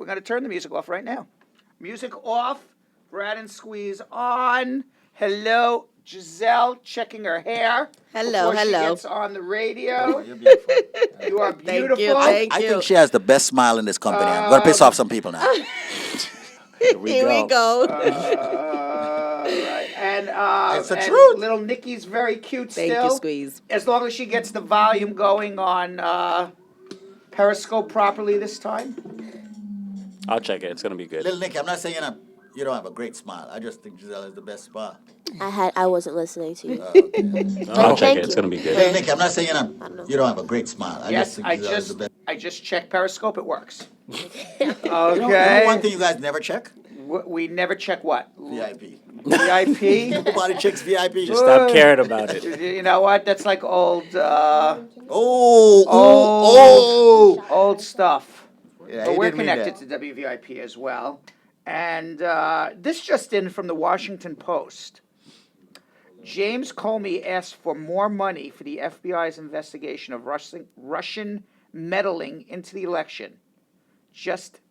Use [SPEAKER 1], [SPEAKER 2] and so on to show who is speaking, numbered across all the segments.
[SPEAKER 1] We're going to turn the music off right now. Music off. Brad and Squeeze on. Hello, Giselle, checking her hair.
[SPEAKER 2] Hello,
[SPEAKER 1] before
[SPEAKER 2] hello.
[SPEAKER 1] She gets on the radio.
[SPEAKER 3] You're beautiful.
[SPEAKER 1] You are beautiful.
[SPEAKER 2] Thank
[SPEAKER 3] I
[SPEAKER 2] you.
[SPEAKER 3] think she has the best smile in this company. I'm going to piss off some people now.
[SPEAKER 2] Here we go.
[SPEAKER 1] Right. And,
[SPEAKER 3] It's the
[SPEAKER 1] and
[SPEAKER 3] truth.
[SPEAKER 1] little Nikki's very cute
[SPEAKER 2] Thank
[SPEAKER 1] still.
[SPEAKER 2] you, Squeeze.
[SPEAKER 1] As long as she gets the volume going on Periscope properly this time.
[SPEAKER 4] I'll check it. It's gonna be good.
[SPEAKER 3] Little Nicky, I'm not saying you don't have a great smile. I just think Giselle has the best smile.
[SPEAKER 5] I wasn't listening to you.
[SPEAKER 4] I'll check
[SPEAKER 5] thank
[SPEAKER 4] it. It's
[SPEAKER 5] you.
[SPEAKER 4] gonna be good.
[SPEAKER 3] Little Nicky, I'm not saying you don't have a great smile. I just
[SPEAKER 1] Yes,
[SPEAKER 3] think
[SPEAKER 1] I
[SPEAKER 3] Giselle has the best.
[SPEAKER 1] just checked Periscope. It works.
[SPEAKER 3] You know
[SPEAKER 1] Okay.
[SPEAKER 3] one thing you guys never check?
[SPEAKER 1] We never check what?
[SPEAKER 3] VIP.
[SPEAKER 1] VIP?
[SPEAKER 3] Nobody checks VIP.
[SPEAKER 4] Just stop caring about it.
[SPEAKER 1] You know what? That's like old old stuff.
[SPEAKER 3] Yeah,
[SPEAKER 1] But
[SPEAKER 3] he
[SPEAKER 1] we're
[SPEAKER 3] didn't mean
[SPEAKER 1] connected
[SPEAKER 3] that.
[SPEAKER 1] to WVIP as well. And this just in from the Washington Post. James Comey asked for more money for the FBI's investigation of Russian meddling into the election just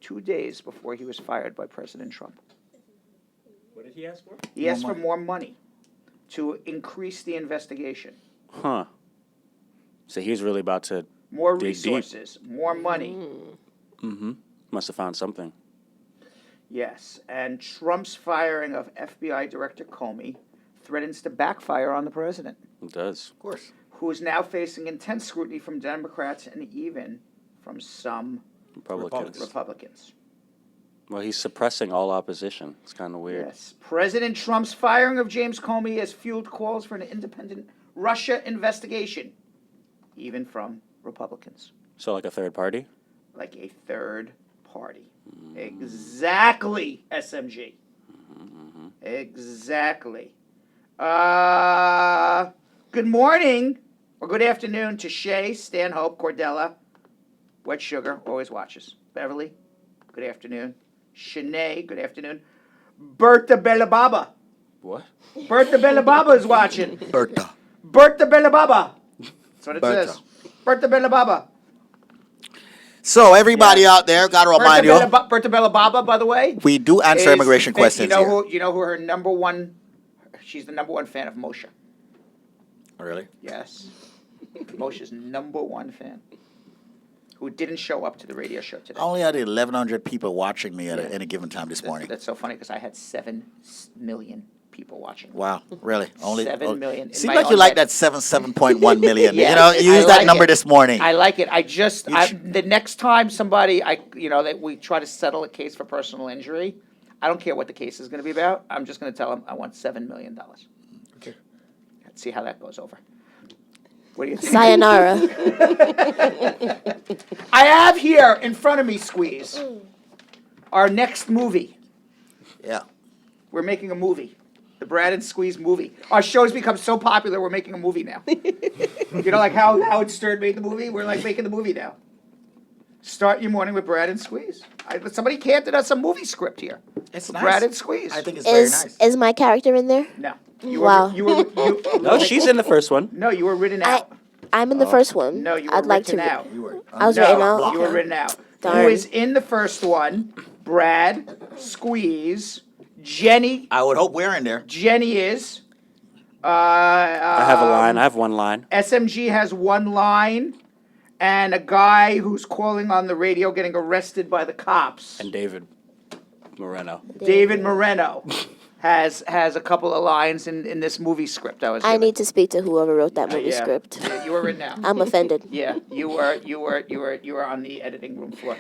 [SPEAKER 1] 2 days before he was fired by President Trump.
[SPEAKER 4] What did he ask for?
[SPEAKER 1] He asked for more money to increase the investigation.
[SPEAKER 4] Huh. So he was really about to.
[SPEAKER 1] More
[SPEAKER 4] Dig deep.
[SPEAKER 1] resources, more money.
[SPEAKER 4] Mm-hmm. Must have found something.
[SPEAKER 1] Yes, and Trump's firing of FBI Director Comey threatens to backfire on the president,
[SPEAKER 4] It does.
[SPEAKER 3] Of course.
[SPEAKER 1] who is now facing intense scrutiny from Democrats and even from some Republicans.
[SPEAKER 4] Well, he's suppressing all opposition. It's kind of weird.
[SPEAKER 1] Yes, President Trump's firing of James Comey has fueled calls for an independent Russia investigation, even from Republicans,
[SPEAKER 4] So like a third party?
[SPEAKER 1] like a third party. Exactly, SMG. Exactly. Good morning or good afternoon to Shay, Stanhope, Cordella, Wet Sugar, always watches. Beverly, good afternoon. Shanae, good afternoon. Bertha Bellababa.
[SPEAKER 4] What?
[SPEAKER 1] Bertha Bellababa is watching.
[SPEAKER 3] Bertha.
[SPEAKER 1] Bertha Bellababa. That's what it
[SPEAKER 3] Bertha.
[SPEAKER 1] says. Bertha Bellababa.
[SPEAKER 3] So everybody out there, got to remind you,
[SPEAKER 1] Bertha Bellababa, by the way.
[SPEAKER 3] we do answer
[SPEAKER 1] is-
[SPEAKER 3] immigration questions
[SPEAKER 1] you know
[SPEAKER 3] here.
[SPEAKER 1] who her number one, she's the number one fan of Moshe.
[SPEAKER 3] Really?
[SPEAKER 1] Yes. Moshe's number one fan. Who didn't show up to the radio show today.
[SPEAKER 3] I only had 1,100 people watching me at any given time this morning.
[SPEAKER 1] That's so funny because I had 7 million people watching.
[SPEAKER 3] Wow, really?
[SPEAKER 1] 7 million. in
[SPEAKER 3] Seems
[SPEAKER 1] my
[SPEAKER 3] like you
[SPEAKER 1] own
[SPEAKER 3] like
[SPEAKER 1] head.
[SPEAKER 3] that 7.1 million.
[SPEAKER 1] Yeah,
[SPEAKER 3] You know, you
[SPEAKER 1] I
[SPEAKER 3] used that
[SPEAKER 1] like
[SPEAKER 3] number
[SPEAKER 1] it.
[SPEAKER 3] this morning.
[SPEAKER 1] I like it. The next time somebody, that we try to settle a case for personal injury, I don't care what the case is going to be about. I'm just going to tell them I want $7 million.
[SPEAKER 3] Okay.
[SPEAKER 1] Let's see how that goes over. What do you think?
[SPEAKER 5] Sayonara.
[SPEAKER 1] I have here in front of me, Squeeze, our next movie.
[SPEAKER 3] Yeah.
[SPEAKER 1] We're making a movie. The Brad and Squeeze movie. Our show's become so popular, we're making a movie now. You know, like how Howard Stern made the movie? We're like making the movie now. Start your morning with Brad and Squeeze. Somebody handed us a movie script here.
[SPEAKER 3] It's
[SPEAKER 1] for
[SPEAKER 3] nice.
[SPEAKER 1] Brad and Squeeze.
[SPEAKER 3] I think it's very nice.
[SPEAKER 5] Is my character in there?
[SPEAKER 1] No.
[SPEAKER 5] Wow.
[SPEAKER 4] No, she's in the first one.
[SPEAKER 1] No, you were written out.
[SPEAKER 5] I'm in the first one.
[SPEAKER 1] No, you were
[SPEAKER 5] I'd like
[SPEAKER 1] written
[SPEAKER 5] to.
[SPEAKER 1] out.
[SPEAKER 3] You were.
[SPEAKER 5] I was
[SPEAKER 1] No,
[SPEAKER 5] written out.
[SPEAKER 1] you were
[SPEAKER 5] Okay.
[SPEAKER 1] written out.
[SPEAKER 5] Darn.
[SPEAKER 1] Who is in the first one? Brad, Squeeze, Jenny.
[SPEAKER 3] I would hope we're in there.
[SPEAKER 1] Jenny is.
[SPEAKER 4] I have a line. I have one line.
[SPEAKER 1] SMG has one line, and a guy who's calling on the radio getting arrested by the cops.
[SPEAKER 4] And David Moreno.
[SPEAKER 1] David Moreno has a couple of lines in this movie script I was
[SPEAKER 5] I
[SPEAKER 1] given.
[SPEAKER 5] need to speak to whoever wrote that movie
[SPEAKER 1] Yeah.
[SPEAKER 5] script.
[SPEAKER 1] Yeah, you were written out.
[SPEAKER 5] I'm offended.
[SPEAKER 1] Yeah, you were on the editing room floor.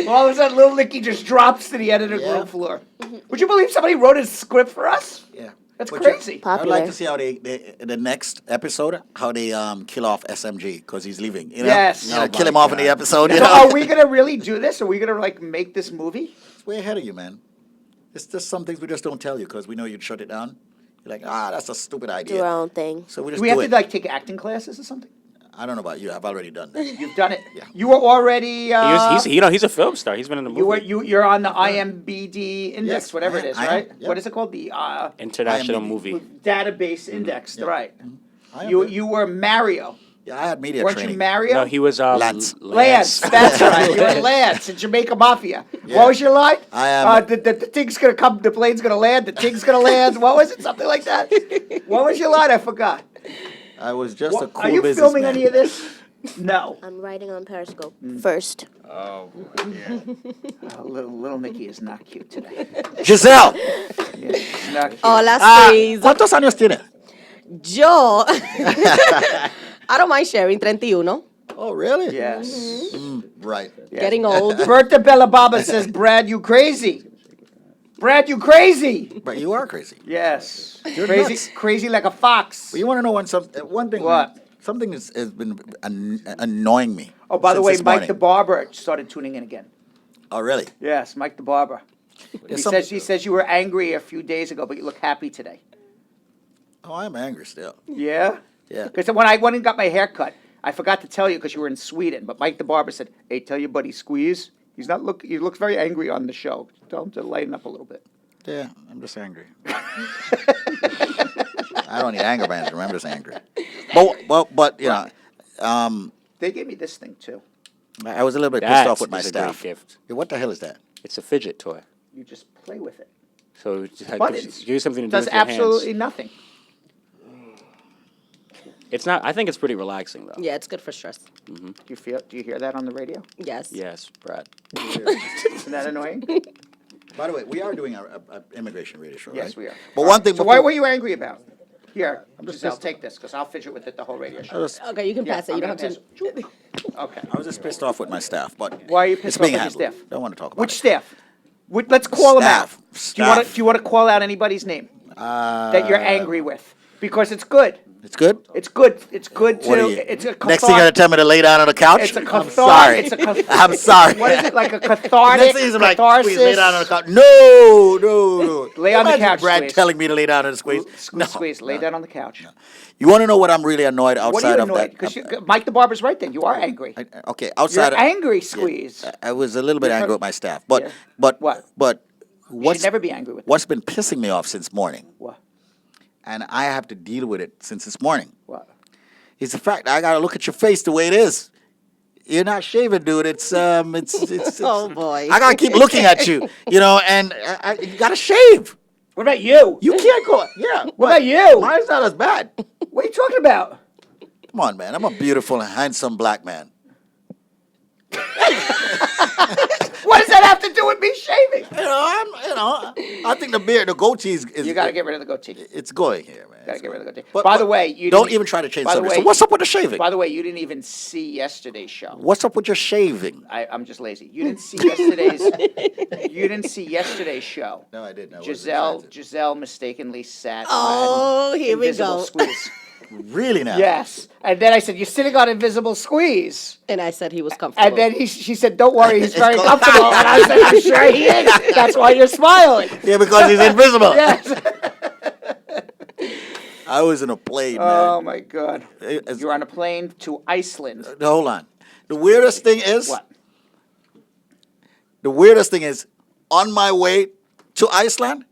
[SPEAKER 1] All of a sudden, little Nicky just drops to the editing
[SPEAKER 3] Yeah.
[SPEAKER 1] room floor. Would you believe somebody wrote a script for us?
[SPEAKER 3] Yeah.
[SPEAKER 1] That's
[SPEAKER 3] But
[SPEAKER 1] crazy.
[SPEAKER 3] I'd
[SPEAKER 5] Popular.
[SPEAKER 3] like to see how they the next episode, how they kill off SMG because he's leaving. You know?
[SPEAKER 1] Yes.
[SPEAKER 3] You know,
[SPEAKER 4] Oh
[SPEAKER 3] kill
[SPEAKER 4] my
[SPEAKER 3] him off in the
[SPEAKER 4] God.
[SPEAKER 3] episode. You
[SPEAKER 1] So
[SPEAKER 3] know?
[SPEAKER 1] are we gonna really do this? Are we gonna make this movie?
[SPEAKER 3] It's way ahead of you, man. It's just some things we just don't tell you because we know you'd shut it down. You're like, that's a stupid
[SPEAKER 5] Do
[SPEAKER 3] idea.
[SPEAKER 5] our own thing.
[SPEAKER 3] So we
[SPEAKER 1] Do
[SPEAKER 3] just
[SPEAKER 1] we
[SPEAKER 3] do
[SPEAKER 1] have
[SPEAKER 3] it.
[SPEAKER 1] to take acting classes or something?
[SPEAKER 3] I don't know about you. I've already done that.
[SPEAKER 1] You've done it.
[SPEAKER 3] Yeah.
[SPEAKER 1] You were already.
[SPEAKER 4] He's a film star. He's been in the movie.
[SPEAKER 1] You're on the IMBD index,
[SPEAKER 3] Yes,
[SPEAKER 1] whatever
[SPEAKER 3] I
[SPEAKER 1] it
[SPEAKER 3] am,
[SPEAKER 1] is,
[SPEAKER 3] I am,
[SPEAKER 1] right?
[SPEAKER 3] yeah.
[SPEAKER 1] What is it called? The
[SPEAKER 4] International
[SPEAKER 3] IMDb.
[SPEAKER 4] movie.
[SPEAKER 1] database index,
[SPEAKER 3] Yeah.
[SPEAKER 1] right?
[SPEAKER 3] I am
[SPEAKER 1] You
[SPEAKER 3] good.
[SPEAKER 1] you were Mario
[SPEAKER 3] Yeah, I had media
[SPEAKER 1] Weren't
[SPEAKER 3] training.
[SPEAKER 1] you Mario?
[SPEAKER 4] No, he was
[SPEAKER 3] Lance.
[SPEAKER 1] Lance, that's right. You were Lance in Jamaica Mafia.
[SPEAKER 3] Yeah.
[SPEAKER 1] What was your line?
[SPEAKER 3] I am-
[SPEAKER 1] The thing's gonna come. The plane's gonna land. The thing's gonna land. What was it? Something like that. What was your line? I forgot.
[SPEAKER 3] I was just a
[SPEAKER 1] What,
[SPEAKER 3] cool
[SPEAKER 1] are you filming
[SPEAKER 3] businessman.
[SPEAKER 1] any of this? No.
[SPEAKER 5] I'm writing on Periscope first.
[SPEAKER 1] Oh, little Nikki is not cute today.
[SPEAKER 3] Giselle,
[SPEAKER 1] Yeah, she's not cute.
[SPEAKER 2] Hola,
[SPEAKER 3] ah,
[SPEAKER 2] Squeeze.
[SPEAKER 3] ¿cuántos años tiene?
[SPEAKER 2] Yo. I don't mind sharing 31.
[SPEAKER 3] Oh, really?
[SPEAKER 1] Yes.
[SPEAKER 3] Right.
[SPEAKER 1] Yes.
[SPEAKER 2] Getting old.
[SPEAKER 1] Bertha Bella Baba says, Brad, you crazy. Brad, you crazy.
[SPEAKER 3] But you are crazy.
[SPEAKER 1] Yes.
[SPEAKER 3] You're
[SPEAKER 1] Crazy,
[SPEAKER 3] nuts.
[SPEAKER 1] crazy like a fox.
[SPEAKER 3] But you want to know one thing?
[SPEAKER 1] What?
[SPEAKER 3] Something has been annoying me.
[SPEAKER 1] Oh, by the
[SPEAKER 3] since
[SPEAKER 1] way,
[SPEAKER 3] this
[SPEAKER 1] Mike
[SPEAKER 3] morning.
[SPEAKER 1] the Barber started tuning in again.
[SPEAKER 3] Oh, really?
[SPEAKER 1] Yes, Mike the Barber.
[SPEAKER 3] There's
[SPEAKER 1] He says you were angry a few days ago, but you look happy today.
[SPEAKER 3] Oh, I'm angry still.
[SPEAKER 1] Yeah?
[SPEAKER 3] Yeah.
[SPEAKER 1] Because when I went and got my hair cut, I forgot to tell you because you were in Sweden, but Mike the Barber said, hey, tell your buddy Squeeze. He looks very angry on the show. Tell him to lighten up a little bit.
[SPEAKER 3] Yeah, I'm just angry. I don't need anger management. I'm just angry. But you know,
[SPEAKER 1] They gave me this thing too.
[SPEAKER 3] I was a little bit pissed
[SPEAKER 4] That
[SPEAKER 3] off with my
[SPEAKER 4] is a great
[SPEAKER 3] staff.
[SPEAKER 4] gift.
[SPEAKER 3] Yeah, what the hell is that?
[SPEAKER 4] It's a fidget toy.
[SPEAKER 1] You just play with it.
[SPEAKER 4] So it just
[SPEAKER 1] But
[SPEAKER 4] gives
[SPEAKER 1] it's
[SPEAKER 4] you something to do
[SPEAKER 1] does
[SPEAKER 4] with your
[SPEAKER 1] absolutely
[SPEAKER 4] hands.
[SPEAKER 1] nothing.
[SPEAKER 4] It's not. I think it's pretty relaxing though.
[SPEAKER 2] Yeah, it's good for stress.
[SPEAKER 1] Do you hear that on the radio?
[SPEAKER 2] Yes.
[SPEAKER 4] Yes, Brad.
[SPEAKER 1] Isn't that annoying?
[SPEAKER 3] By the way, we are doing a immigration radio show, right?
[SPEAKER 1] Yes, we are.
[SPEAKER 3] But one thing.
[SPEAKER 1] So what were you angry about? Here, Giselle, take this because I'll fidget with it the whole radio
[SPEAKER 3] I
[SPEAKER 1] show.
[SPEAKER 3] was,
[SPEAKER 2] Okay, you can
[SPEAKER 1] Yeah,
[SPEAKER 2] pass it.
[SPEAKER 1] I'm
[SPEAKER 2] You don't
[SPEAKER 1] gonna
[SPEAKER 2] have to.
[SPEAKER 1] Okay.
[SPEAKER 3] I was just pissed off with my staff, but
[SPEAKER 1] Why are you
[SPEAKER 3] it's
[SPEAKER 1] pissed off
[SPEAKER 3] being
[SPEAKER 1] with your
[SPEAKER 3] handled.
[SPEAKER 1] staff?
[SPEAKER 3] Don't want to talk about
[SPEAKER 1] Which
[SPEAKER 3] it.
[SPEAKER 1] staff? Let's call them out.
[SPEAKER 3] Staff.
[SPEAKER 1] Do you want to call out anybody's name that you're angry with? Because it's good.
[SPEAKER 3] It's good.
[SPEAKER 1] It's good. It's good
[SPEAKER 3] What
[SPEAKER 1] to.
[SPEAKER 3] are you?
[SPEAKER 1] It's a
[SPEAKER 3] Next thing you're gonna tell me to lay down on the couch?
[SPEAKER 1] It's a
[SPEAKER 3] I'm
[SPEAKER 1] cathartic.
[SPEAKER 3] sorry.
[SPEAKER 1] It's a cathartic.
[SPEAKER 3] I'm sorry.
[SPEAKER 1] What is it like a cathartic?
[SPEAKER 3] Next thing is like,
[SPEAKER 1] catharsis?
[SPEAKER 3] squeeze, lay down on the couch. No.
[SPEAKER 1] Lay on the
[SPEAKER 3] Imagine
[SPEAKER 1] couch,
[SPEAKER 3] Brad
[SPEAKER 1] squeeze.
[SPEAKER 3] telling me to lay down on the squeeze.
[SPEAKER 1] Squeeze. Lay down on the couch.
[SPEAKER 3] You want to know what I'm really annoyed
[SPEAKER 1] What are
[SPEAKER 3] outside
[SPEAKER 1] you
[SPEAKER 3] of
[SPEAKER 1] annoyed?
[SPEAKER 3] that?
[SPEAKER 1] Because Mike the Barber's right then. You are angry.
[SPEAKER 3] Okay, outside
[SPEAKER 1] You're
[SPEAKER 3] of,
[SPEAKER 1] angry, Squeeze.
[SPEAKER 3] I was a little bit
[SPEAKER 1] You're
[SPEAKER 3] angry
[SPEAKER 1] co-
[SPEAKER 3] with my staff, but
[SPEAKER 1] Yeah.
[SPEAKER 3] but
[SPEAKER 1] What?
[SPEAKER 3] but
[SPEAKER 1] You
[SPEAKER 3] what's
[SPEAKER 1] should never be angry with them.
[SPEAKER 3] what's been pissing me off since morning,
[SPEAKER 1] What?
[SPEAKER 3] and I have to deal with it since this morning.
[SPEAKER 1] What?
[SPEAKER 3] Is the fact that I gotta look at your face the way it is. You're not shaving, dude. It's
[SPEAKER 2] Oh, boy.
[SPEAKER 3] I gotta keep looking at you, you know, and you gotta shave.
[SPEAKER 1] What about you?
[SPEAKER 3] You can't go. Yeah.
[SPEAKER 1] What about you?
[SPEAKER 3] Mine's not as bad.
[SPEAKER 1] What are you talking about?
[SPEAKER 3] Come on, man. I'm a beautiful and handsome black man.
[SPEAKER 1] What does that have to do with me shaving?
[SPEAKER 3] I think the beard, the goatee is
[SPEAKER 1] You got to get rid of the goatee.
[SPEAKER 3] it's going here, man.
[SPEAKER 1] Got to get rid of the goatee.
[SPEAKER 3] But-
[SPEAKER 1] By the
[SPEAKER 3] but
[SPEAKER 1] way, you
[SPEAKER 3] don't
[SPEAKER 1] didn't-
[SPEAKER 3] even try to change
[SPEAKER 1] by the
[SPEAKER 3] subject.
[SPEAKER 1] way-
[SPEAKER 3] So what's up with the shaving?
[SPEAKER 1] By the way, you didn't even see yesterday's show.
[SPEAKER 3] What's up with your shaving?
[SPEAKER 1] I'm just lazy. You didn't see yesterday's. You didn't see yesterday's show.
[SPEAKER 3] No, I didn't.
[SPEAKER 1] Giselle mistakenly sat.
[SPEAKER 2] Oh,
[SPEAKER 1] on
[SPEAKER 2] here we
[SPEAKER 1] Invisible
[SPEAKER 2] go.
[SPEAKER 1] Squeeze.
[SPEAKER 3] Really now?
[SPEAKER 1] Yes, and then I said, "You're sitting on Invisible Squeeze,"
[SPEAKER 2] And I said he was comfortable.
[SPEAKER 1] and then she said, "Don't worry, he's very comfortable." And I said, "I'm sure he is. That's why you're smiling."
[SPEAKER 3] Yeah, because he's invisible.
[SPEAKER 1] Yes.
[SPEAKER 3] I was in a plane,
[SPEAKER 1] Oh
[SPEAKER 3] man.
[SPEAKER 1] my God!
[SPEAKER 3] It's-
[SPEAKER 1] You're on a plane to Iceland.
[SPEAKER 3] Hold on. The weirdest thing is,
[SPEAKER 1] What?
[SPEAKER 3] the weirdest thing is, on my way to Iceland,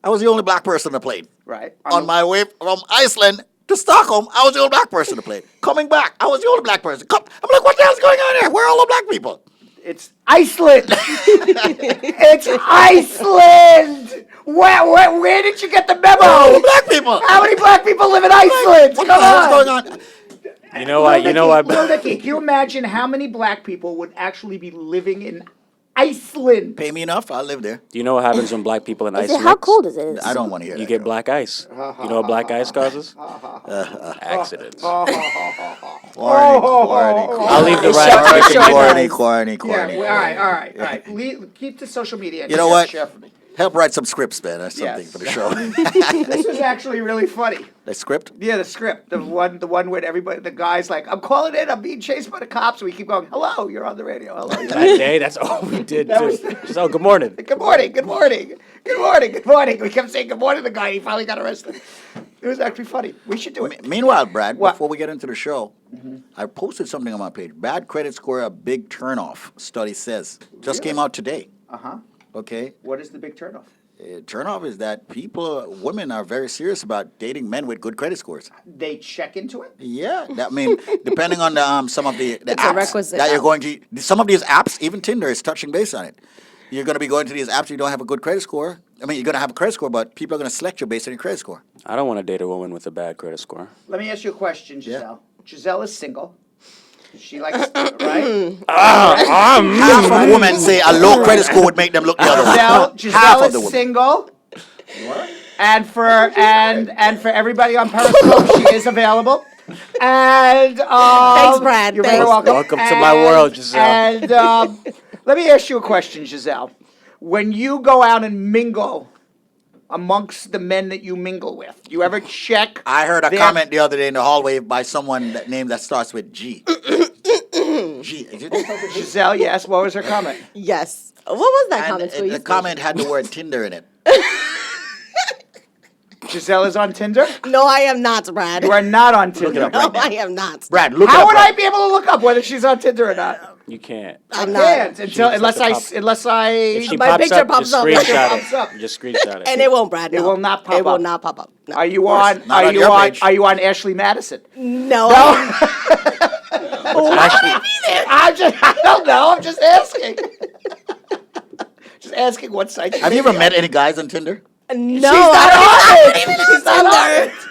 [SPEAKER 3] I was the only black person on the plane.
[SPEAKER 1] Right.
[SPEAKER 3] On my way from Iceland to Stockholm, I was the only black person on the plane. Coming back, I was the only black person. I'm like, what the hell's going on here? Where are all the black people?
[SPEAKER 1] It's Iceland. It's Iceland. Where did you get the memo?
[SPEAKER 3] Where are all the black people?
[SPEAKER 1] How many black people live in Iceland?
[SPEAKER 3] What the
[SPEAKER 1] Come
[SPEAKER 3] hell's
[SPEAKER 1] on.
[SPEAKER 3] going on?
[SPEAKER 4] You know what? You know what?
[SPEAKER 1] Will Nicky, can you imagine how many black people would actually be living in Iceland?
[SPEAKER 3] Pay me enough, I'll live there.
[SPEAKER 4] Do you know what happens when black people in ice
[SPEAKER 5] Is it how
[SPEAKER 4] mix?
[SPEAKER 5] cold is it?
[SPEAKER 3] I don't want to hear
[SPEAKER 4] You
[SPEAKER 3] that.
[SPEAKER 4] get
[SPEAKER 3] girl.
[SPEAKER 4] black ice. You know what black ice causes? Accidents.
[SPEAKER 3] Corny.
[SPEAKER 4] I'll leave the
[SPEAKER 1] Show-
[SPEAKER 4] right
[SPEAKER 1] show-
[SPEAKER 3] Corny.
[SPEAKER 1] Yeah, all right. Keep the social media.
[SPEAKER 3] You know what?
[SPEAKER 1] Share for me.
[SPEAKER 3] Help write some scripts, man, or something
[SPEAKER 1] Yes.
[SPEAKER 3] for the show.
[SPEAKER 1] This is actually really funny.
[SPEAKER 3] The script?
[SPEAKER 1] Yeah, the script, the one where everybody, the guy's like, "I'm calling in, I'm being chased by the cops." We keep going, "Hello, you're on the radio. Hello." You're
[SPEAKER 4] That day, that's all we did
[SPEAKER 1] That
[SPEAKER 4] too.
[SPEAKER 1] was-
[SPEAKER 4] Just, oh, good morning.
[SPEAKER 1] Good morning. Good morning. Good morning. Good morning. We kept saying good morning to the guy. He finally got arrested. It was actually funny. We should do it.
[SPEAKER 3] Meanwhile, Brad,
[SPEAKER 1] What?
[SPEAKER 3] before we get into the show, I posted something on my page. Bad credit score, a big turnoff, study says. Just came out today,
[SPEAKER 1] Uh huh.
[SPEAKER 3] okay?
[SPEAKER 1] What is the big turnoff?
[SPEAKER 3] Turnoff is that women are very serious about dating men with good credit scores.
[SPEAKER 1] They check into it.
[SPEAKER 3] Yeah, I mean, depending on some of the
[SPEAKER 2] It's a
[SPEAKER 3] apps
[SPEAKER 2] requisite
[SPEAKER 3] that you're
[SPEAKER 2] now.
[SPEAKER 3] going to, some of these apps, even Tinder is touching base on it. You're going to be going to these apps, you don't have a good credit score. I mean, you're going to have a credit score, but people are going to select you based on your credit score.
[SPEAKER 4] I don't want to date a woman with a bad credit score.
[SPEAKER 1] Let me ask you a question,
[SPEAKER 3] Yeah.
[SPEAKER 1] Giselle. Giselle is single. She likes, right?
[SPEAKER 3] Half of women say a low credit score would make them look the other way. Half
[SPEAKER 1] Giselle
[SPEAKER 3] of the
[SPEAKER 1] is
[SPEAKER 3] women.
[SPEAKER 1] single. And for everybody on Periscope, she is available. And
[SPEAKER 2] Thanks, Brad.
[SPEAKER 1] You're very
[SPEAKER 2] Thanks.
[SPEAKER 1] welcome.
[SPEAKER 4] Welcome to my world, Giselle.
[SPEAKER 1] And let me ask you a question, Giselle. When you go out and mingle amongst the men that you mingle with, you ever check?
[SPEAKER 3] I heard a
[SPEAKER 1] their-
[SPEAKER 3] comment the other day in the hallway by someone that starts with G. G.
[SPEAKER 1] Giselle, yes. What was her comment?
[SPEAKER 2] Yes. What was that
[SPEAKER 3] And
[SPEAKER 2] comment, please?
[SPEAKER 3] the comment had the word Tinder in it.
[SPEAKER 1] Giselle is on Tinder.
[SPEAKER 2] No, I am not, Brad.
[SPEAKER 1] You are not on Tinder.
[SPEAKER 3] up
[SPEAKER 2] No,
[SPEAKER 3] right now.
[SPEAKER 2] I am not.
[SPEAKER 3] Brad, look
[SPEAKER 1] How
[SPEAKER 3] it up.
[SPEAKER 1] would
[SPEAKER 3] Brad.
[SPEAKER 1] I be able to look up whether she's on Tinder or not?
[SPEAKER 4] You can't.
[SPEAKER 2] I'm
[SPEAKER 1] I
[SPEAKER 2] not.
[SPEAKER 1] can't until
[SPEAKER 4] She's
[SPEAKER 1] unless
[SPEAKER 4] like
[SPEAKER 1] I
[SPEAKER 4] a pop-
[SPEAKER 1] unless I.
[SPEAKER 4] If she
[SPEAKER 2] My
[SPEAKER 4] pops
[SPEAKER 2] picture
[SPEAKER 4] up,
[SPEAKER 2] pops
[SPEAKER 4] just
[SPEAKER 2] up.
[SPEAKER 4] screenshot
[SPEAKER 1] Pops up.
[SPEAKER 4] it. Just screenshot it.
[SPEAKER 2] And it won't, Brad.
[SPEAKER 1] It
[SPEAKER 2] No.
[SPEAKER 1] will not pop
[SPEAKER 2] It will
[SPEAKER 1] up.
[SPEAKER 2] not pop up. No.
[SPEAKER 1] Are you on?
[SPEAKER 3] Not
[SPEAKER 1] Are
[SPEAKER 3] on
[SPEAKER 1] you
[SPEAKER 3] your
[SPEAKER 1] on?
[SPEAKER 3] page.
[SPEAKER 1] Are you on Ashley Madison?
[SPEAKER 2] No.
[SPEAKER 4] Actually,
[SPEAKER 1] I don't know. I'm just asking. Just asking what site.
[SPEAKER 3] Have you ever met any guys on Tinder?
[SPEAKER 2] No.
[SPEAKER 1] She's not on it. She's not on
[SPEAKER 2] Tinder.
[SPEAKER 1] it.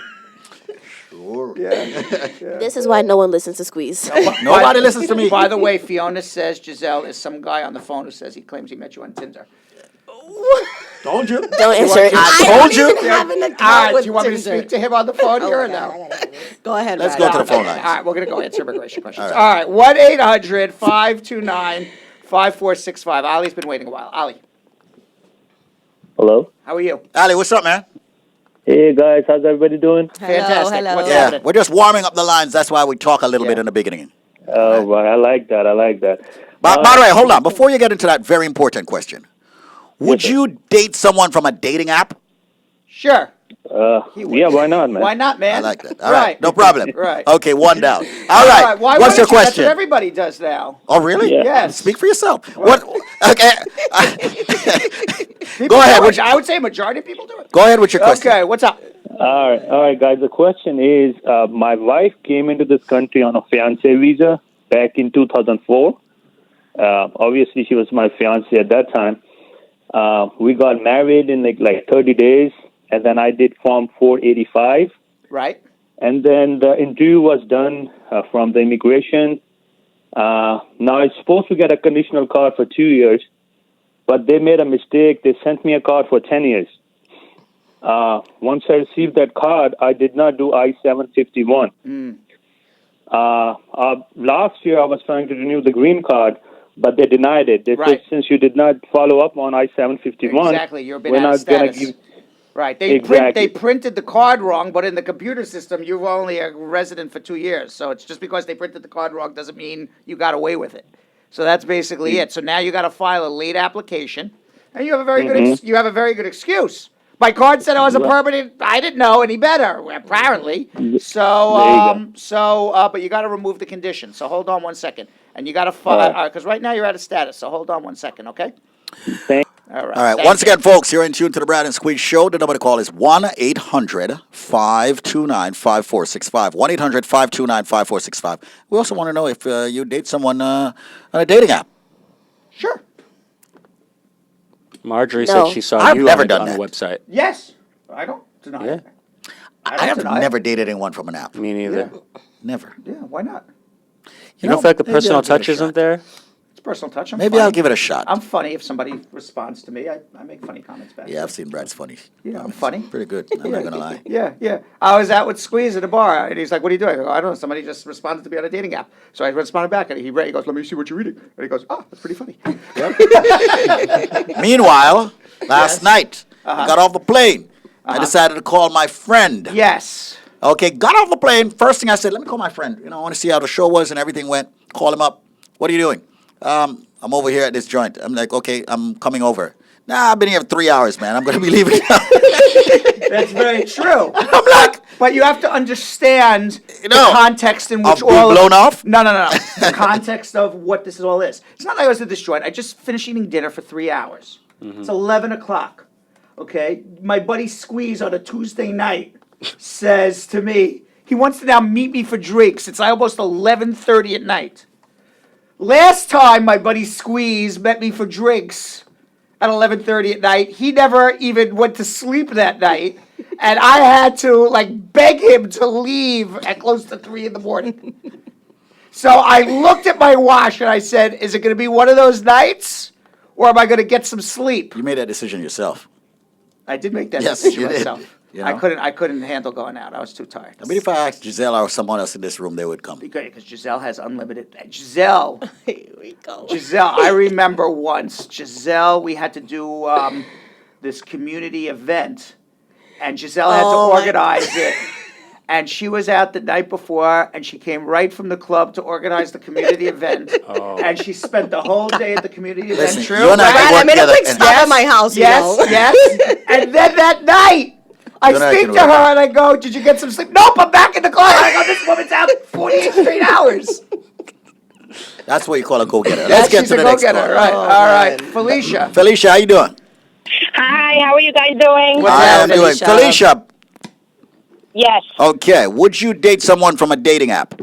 [SPEAKER 3] Sure.
[SPEAKER 5] This is why no one listens to Squeeze.
[SPEAKER 3] Nobody listens to me.
[SPEAKER 1] By the way, Fiona says Giselle is some guy on the phone who says he claims he met you on Tinder.
[SPEAKER 3] Told you.
[SPEAKER 5] Don't answer it.
[SPEAKER 3] I
[SPEAKER 2] I
[SPEAKER 3] told
[SPEAKER 2] don't
[SPEAKER 3] you.
[SPEAKER 2] even have an account
[SPEAKER 1] All right,
[SPEAKER 2] with
[SPEAKER 1] do you want me to
[SPEAKER 2] Tinder.
[SPEAKER 1] speak to him on the phone here or no?
[SPEAKER 2] Go ahead,
[SPEAKER 3] Let's
[SPEAKER 2] Brad.
[SPEAKER 3] go to the phone lines.
[SPEAKER 1] All right, we're going to go answer immigration questions.
[SPEAKER 3] All
[SPEAKER 1] All right, 1-800-529-5465. Ali's been waiting a while. Ali,
[SPEAKER 6] Hello.
[SPEAKER 1] how are you?
[SPEAKER 3] Ali, what's up, man?
[SPEAKER 6] Hey guys, how's everybody doing?
[SPEAKER 1] Fantastic.
[SPEAKER 2] Hello.
[SPEAKER 1] What's
[SPEAKER 3] Yeah,
[SPEAKER 1] happening?
[SPEAKER 3] we're just warming up the lines. That's why we talk a little
[SPEAKER 1] Yeah.
[SPEAKER 3] bit in the beginning.
[SPEAKER 6] Oh, well, I like that.
[SPEAKER 3] But by the way, hold on. Before you get into that very important question, would
[SPEAKER 6] Yes, sir.
[SPEAKER 3] you date someone from a dating app?
[SPEAKER 1] Sure.
[SPEAKER 6] Yeah, why not, man?
[SPEAKER 1] Why not, man?
[SPEAKER 3] I like that. All right, no problem.
[SPEAKER 1] Right.
[SPEAKER 3] Okay, one down. All right.
[SPEAKER 1] Why
[SPEAKER 3] What's your
[SPEAKER 1] wouldn't you? That's
[SPEAKER 3] question?
[SPEAKER 1] what everybody does now.
[SPEAKER 3] Oh, really?
[SPEAKER 6] Yeah.
[SPEAKER 1] Yes.
[SPEAKER 3] Speak for yourself. What? Okay.
[SPEAKER 1] People
[SPEAKER 3] Go ahead.
[SPEAKER 1] do it. I would say a majority of people do it.
[SPEAKER 3] Go ahead with your question.
[SPEAKER 1] Okay, what's up?
[SPEAKER 6] All right, guys. The question is, my wife came into this country on a fiance visa back in 2004. Obviously, she was my fiance at that time. We got married in like 30 days, and then I did Form 485.
[SPEAKER 1] Right.
[SPEAKER 6] And then the interview was done from the immigration. Now it's supposed to get a conditional card for 2 years, but they made a mistake. They sent me a card for 10 years. Once I received that card, I did not do I-751. Last year, I was trying to renew the green card, but they denied it. They
[SPEAKER 1] Right.
[SPEAKER 6] said, since you did not follow up on I-751,
[SPEAKER 1] Exactly. You've been
[SPEAKER 6] we're
[SPEAKER 1] out of
[SPEAKER 6] not going to
[SPEAKER 1] status.
[SPEAKER 6] give...
[SPEAKER 1] Right. They
[SPEAKER 6] Exactly.
[SPEAKER 1] printed the card wrong, but in the computer system, you're only a resident for 2 years. So it's just because they printed the card wrong doesn't mean you got away with it. So that's basically it. So now you got to file a late application, and you have a very you have a very good excuse. My card said I was a permanent. I didn't know any better, apparently. So but you got to remove the condition. So hold on one second, and you got to file because right now you're out of status. So hold on one second, okay?
[SPEAKER 6] Thank-
[SPEAKER 1] All right.
[SPEAKER 3] All right.
[SPEAKER 1] thank
[SPEAKER 3] Once
[SPEAKER 1] you.
[SPEAKER 3] again, folks, you're in tune to the Brad and Squeeze Show. The number to call is 1-800-529-5465. 1-800-529-5465. We also want to know if you date someone on a dating app.
[SPEAKER 1] Sure.
[SPEAKER 4] Marjorie
[SPEAKER 5] No.
[SPEAKER 4] said she saw
[SPEAKER 3] I've
[SPEAKER 4] you
[SPEAKER 3] never
[SPEAKER 4] on,
[SPEAKER 3] done
[SPEAKER 4] on the
[SPEAKER 3] that.
[SPEAKER 4] website.
[SPEAKER 1] Yes. I don't deny
[SPEAKER 4] Yeah.
[SPEAKER 1] it.
[SPEAKER 3] I
[SPEAKER 1] don't
[SPEAKER 3] have
[SPEAKER 1] deny it.
[SPEAKER 3] never dated anyone from an app.
[SPEAKER 4] Me neither.
[SPEAKER 3] Never.
[SPEAKER 1] Yeah. Why not?
[SPEAKER 4] You don't feel like the
[SPEAKER 3] maybe
[SPEAKER 4] personal
[SPEAKER 3] I'll give it a
[SPEAKER 4] touch isn't
[SPEAKER 3] shot.
[SPEAKER 4] there?
[SPEAKER 1] It's personal touch. I'm
[SPEAKER 3] Maybe
[SPEAKER 1] funny.
[SPEAKER 3] I'll give it a shot.
[SPEAKER 1] I'm funny if somebody responds to me. I make funny comments back.
[SPEAKER 3] Yeah, I've seen Brad's funny.
[SPEAKER 1] Yeah, I'm funny.
[SPEAKER 3] Pretty good. I'm not gonna lie.
[SPEAKER 1] Yeah. I was out with Squeeze at a bar, and he's like, "What are you doing?" I go, "I don't know. Somebody just responded to me on a dating app." So I responded back, and he goes, "Let me see what you're reading." And he goes, "Oh, that's pretty funny."
[SPEAKER 3] Meanwhile, last night, I got off the plane. I decided to call my friend.
[SPEAKER 1] Yes.
[SPEAKER 3] Okay, got off the plane. First thing I said, let me call my friend. I want to see how the show was and everything went. Call him up. What are you doing? I'm over here at this joint. I'm like, okay, I'm coming over. Nah, I've been here for 3 hours, man. I'm going to be leaving now.
[SPEAKER 1] That's very true.
[SPEAKER 3] I'm like,
[SPEAKER 1] But you have to understand the
[SPEAKER 3] No.
[SPEAKER 1] context in which
[SPEAKER 3] Of being
[SPEAKER 1] all
[SPEAKER 3] blown off?
[SPEAKER 1] No. The context of what this all is. It's not like I was at this joint. I just finished eating dinner for 3 hours. It's 11 o'clock. Okay, my buddy Squeeze on a Tuesday night says to me, he wants to now meet me for drinks. It's almost 11:30 at night. Last time my buddy Squeeze met me for drinks at 11:30 at night, he never even went to sleep that night, and I had to beg him to leave at close to 3 in the morning. So I looked at my watch and I said, "Is it going to be one of those nights, or am I going to get some sleep?"
[SPEAKER 3] You made that decision yourself.
[SPEAKER 1] I did make that
[SPEAKER 3] Yes,
[SPEAKER 1] decision
[SPEAKER 3] you did.
[SPEAKER 1] myself.
[SPEAKER 3] You
[SPEAKER 1] I
[SPEAKER 3] know?
[SPEAKER 1] couldn't handle going out. I was too tired.
[SPEAKER 3] I mean, if I asked Giselle or someone else in this room, they would come.
[SPEAKER 1] Because Giselle has unlimited. Giselle,
[SPEAKER 2] Here we go.
[SPEAKER 1] I remember once, we had to do this community event, and Giselle had to
[SPEAKER 2] Oh, my-
[SPEAKER 1] organize it. And she was out the night before, and she came right from the club to organize the community event. And she spent the whole day at the community event.
[SPEAKER 3] Listen,
[SPEAKER 1] True,
[SPEAKER 3] you and I
[SPEAKER 1] right?
[SPEAKER 3] can
[SPEAKER 2] Brad, I
[SPEAKER 3] work
[SPEAKER 2] made a
[SPEAKER 3] together
[SPEAKER 2] quick
[SPEAKER 3] and-
[SPEAKER 2] stop at my house, you know.
[SPEAKER 1] Yes. And then that night, I
[SPEAKER 3] You and I
[SPEAKER 1] speak
[SPEAKER 3] can
[SPEAKER 1] to
[SPEAKER 3] work.
[SPEAKER 1] her and I go, "Did you get some sleep?" "Nope, I'm back in the club." I go, "This woman's out 48 straight hours."
[SPEAKER 3] That's what you call a go-getter. Let's get
[SPEAKER 1] She's
[SPEAKER 3] to
[SPEAKER 1] a
[SPEAKER 3] the next
[SPEAKER 1] go-getter,
[SPEAKER 3] call.
[SPEAKER 1] right?
[SPEAKER 2] Oh,
[SPEAKER 1] All right,
[SPEAKER 2] man.
[SPEAKER 1] Felicia.
[SPEAKER 3] Felicia, how you doing?
[SPEAKER 7] Hi, how are you guys doing?
[SPEAKER 1] What's
[SPEAKER 3] I am
[SPEAKER 1] happening,
[SPEAKER 3] doing. Felicia,
[SPEAKER 7] Yes.
[SPEAKER 3] okay, would you date someone from a dating app?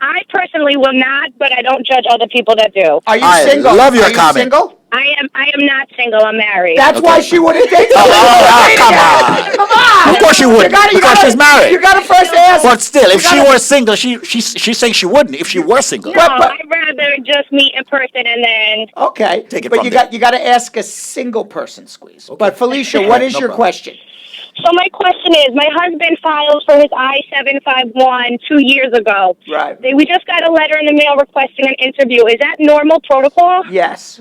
[SPEAKER 7] I personally will not, but I don't judge other people that do.
[SPEAKER 1] Are you
[SPEAKER 3] I
[SPEAKER 1] single?
[SPEAKER 3] love your
[SPEAKER 1] Are you
[SPEAKER 3] comment.
[SPEAKER 1] single?
[SPEAKER 7] I am not single, I'm married.
[SPEAKER 1] That's why she wouldn't date
[SPEAKER 3] Oh,
[SPEAKER 1] someone.
[SPEAKER 3] come on.
[SPEAKER 1] Come on.
[SPEAKER 3] Of course she wouldn't, because she's married.
[SPEAKER 1] You gotta first ask.
[SPEAKER 3] But still, if
[SPEAKER 1] You
[SPEAKER 3] she
[SPEAKER 1] gotta-
[SPEAKER 3] were single, she's saying she wouldn't if she were single.
[SPEAKER 7] No, I'd rather just meet in person and then
[SPEAKER 1] Okay,
[SPEAKER 3] Take it
[SPEAKER 1] but
[SPEAKER 3] from
[SPEAKER 1] you
[SPEAKER 3] there.
[SPEAKER 1] got to ask a single person, Squeeze. But Felicia, what is
[SPEAKER 3] No
[SPEAKER 1] your
[SPEAKER 3] problem.
[SPEAKER 1] question?
[SPEAKER 7] So my question is, my husband filed for his I-751 2 years ago.
[SPEAKER 1] Right.
[SPEAKER 7] We just got a letter in the mail requesting an interview. Is that normal protocol?
[SPEAKER 1] Yes.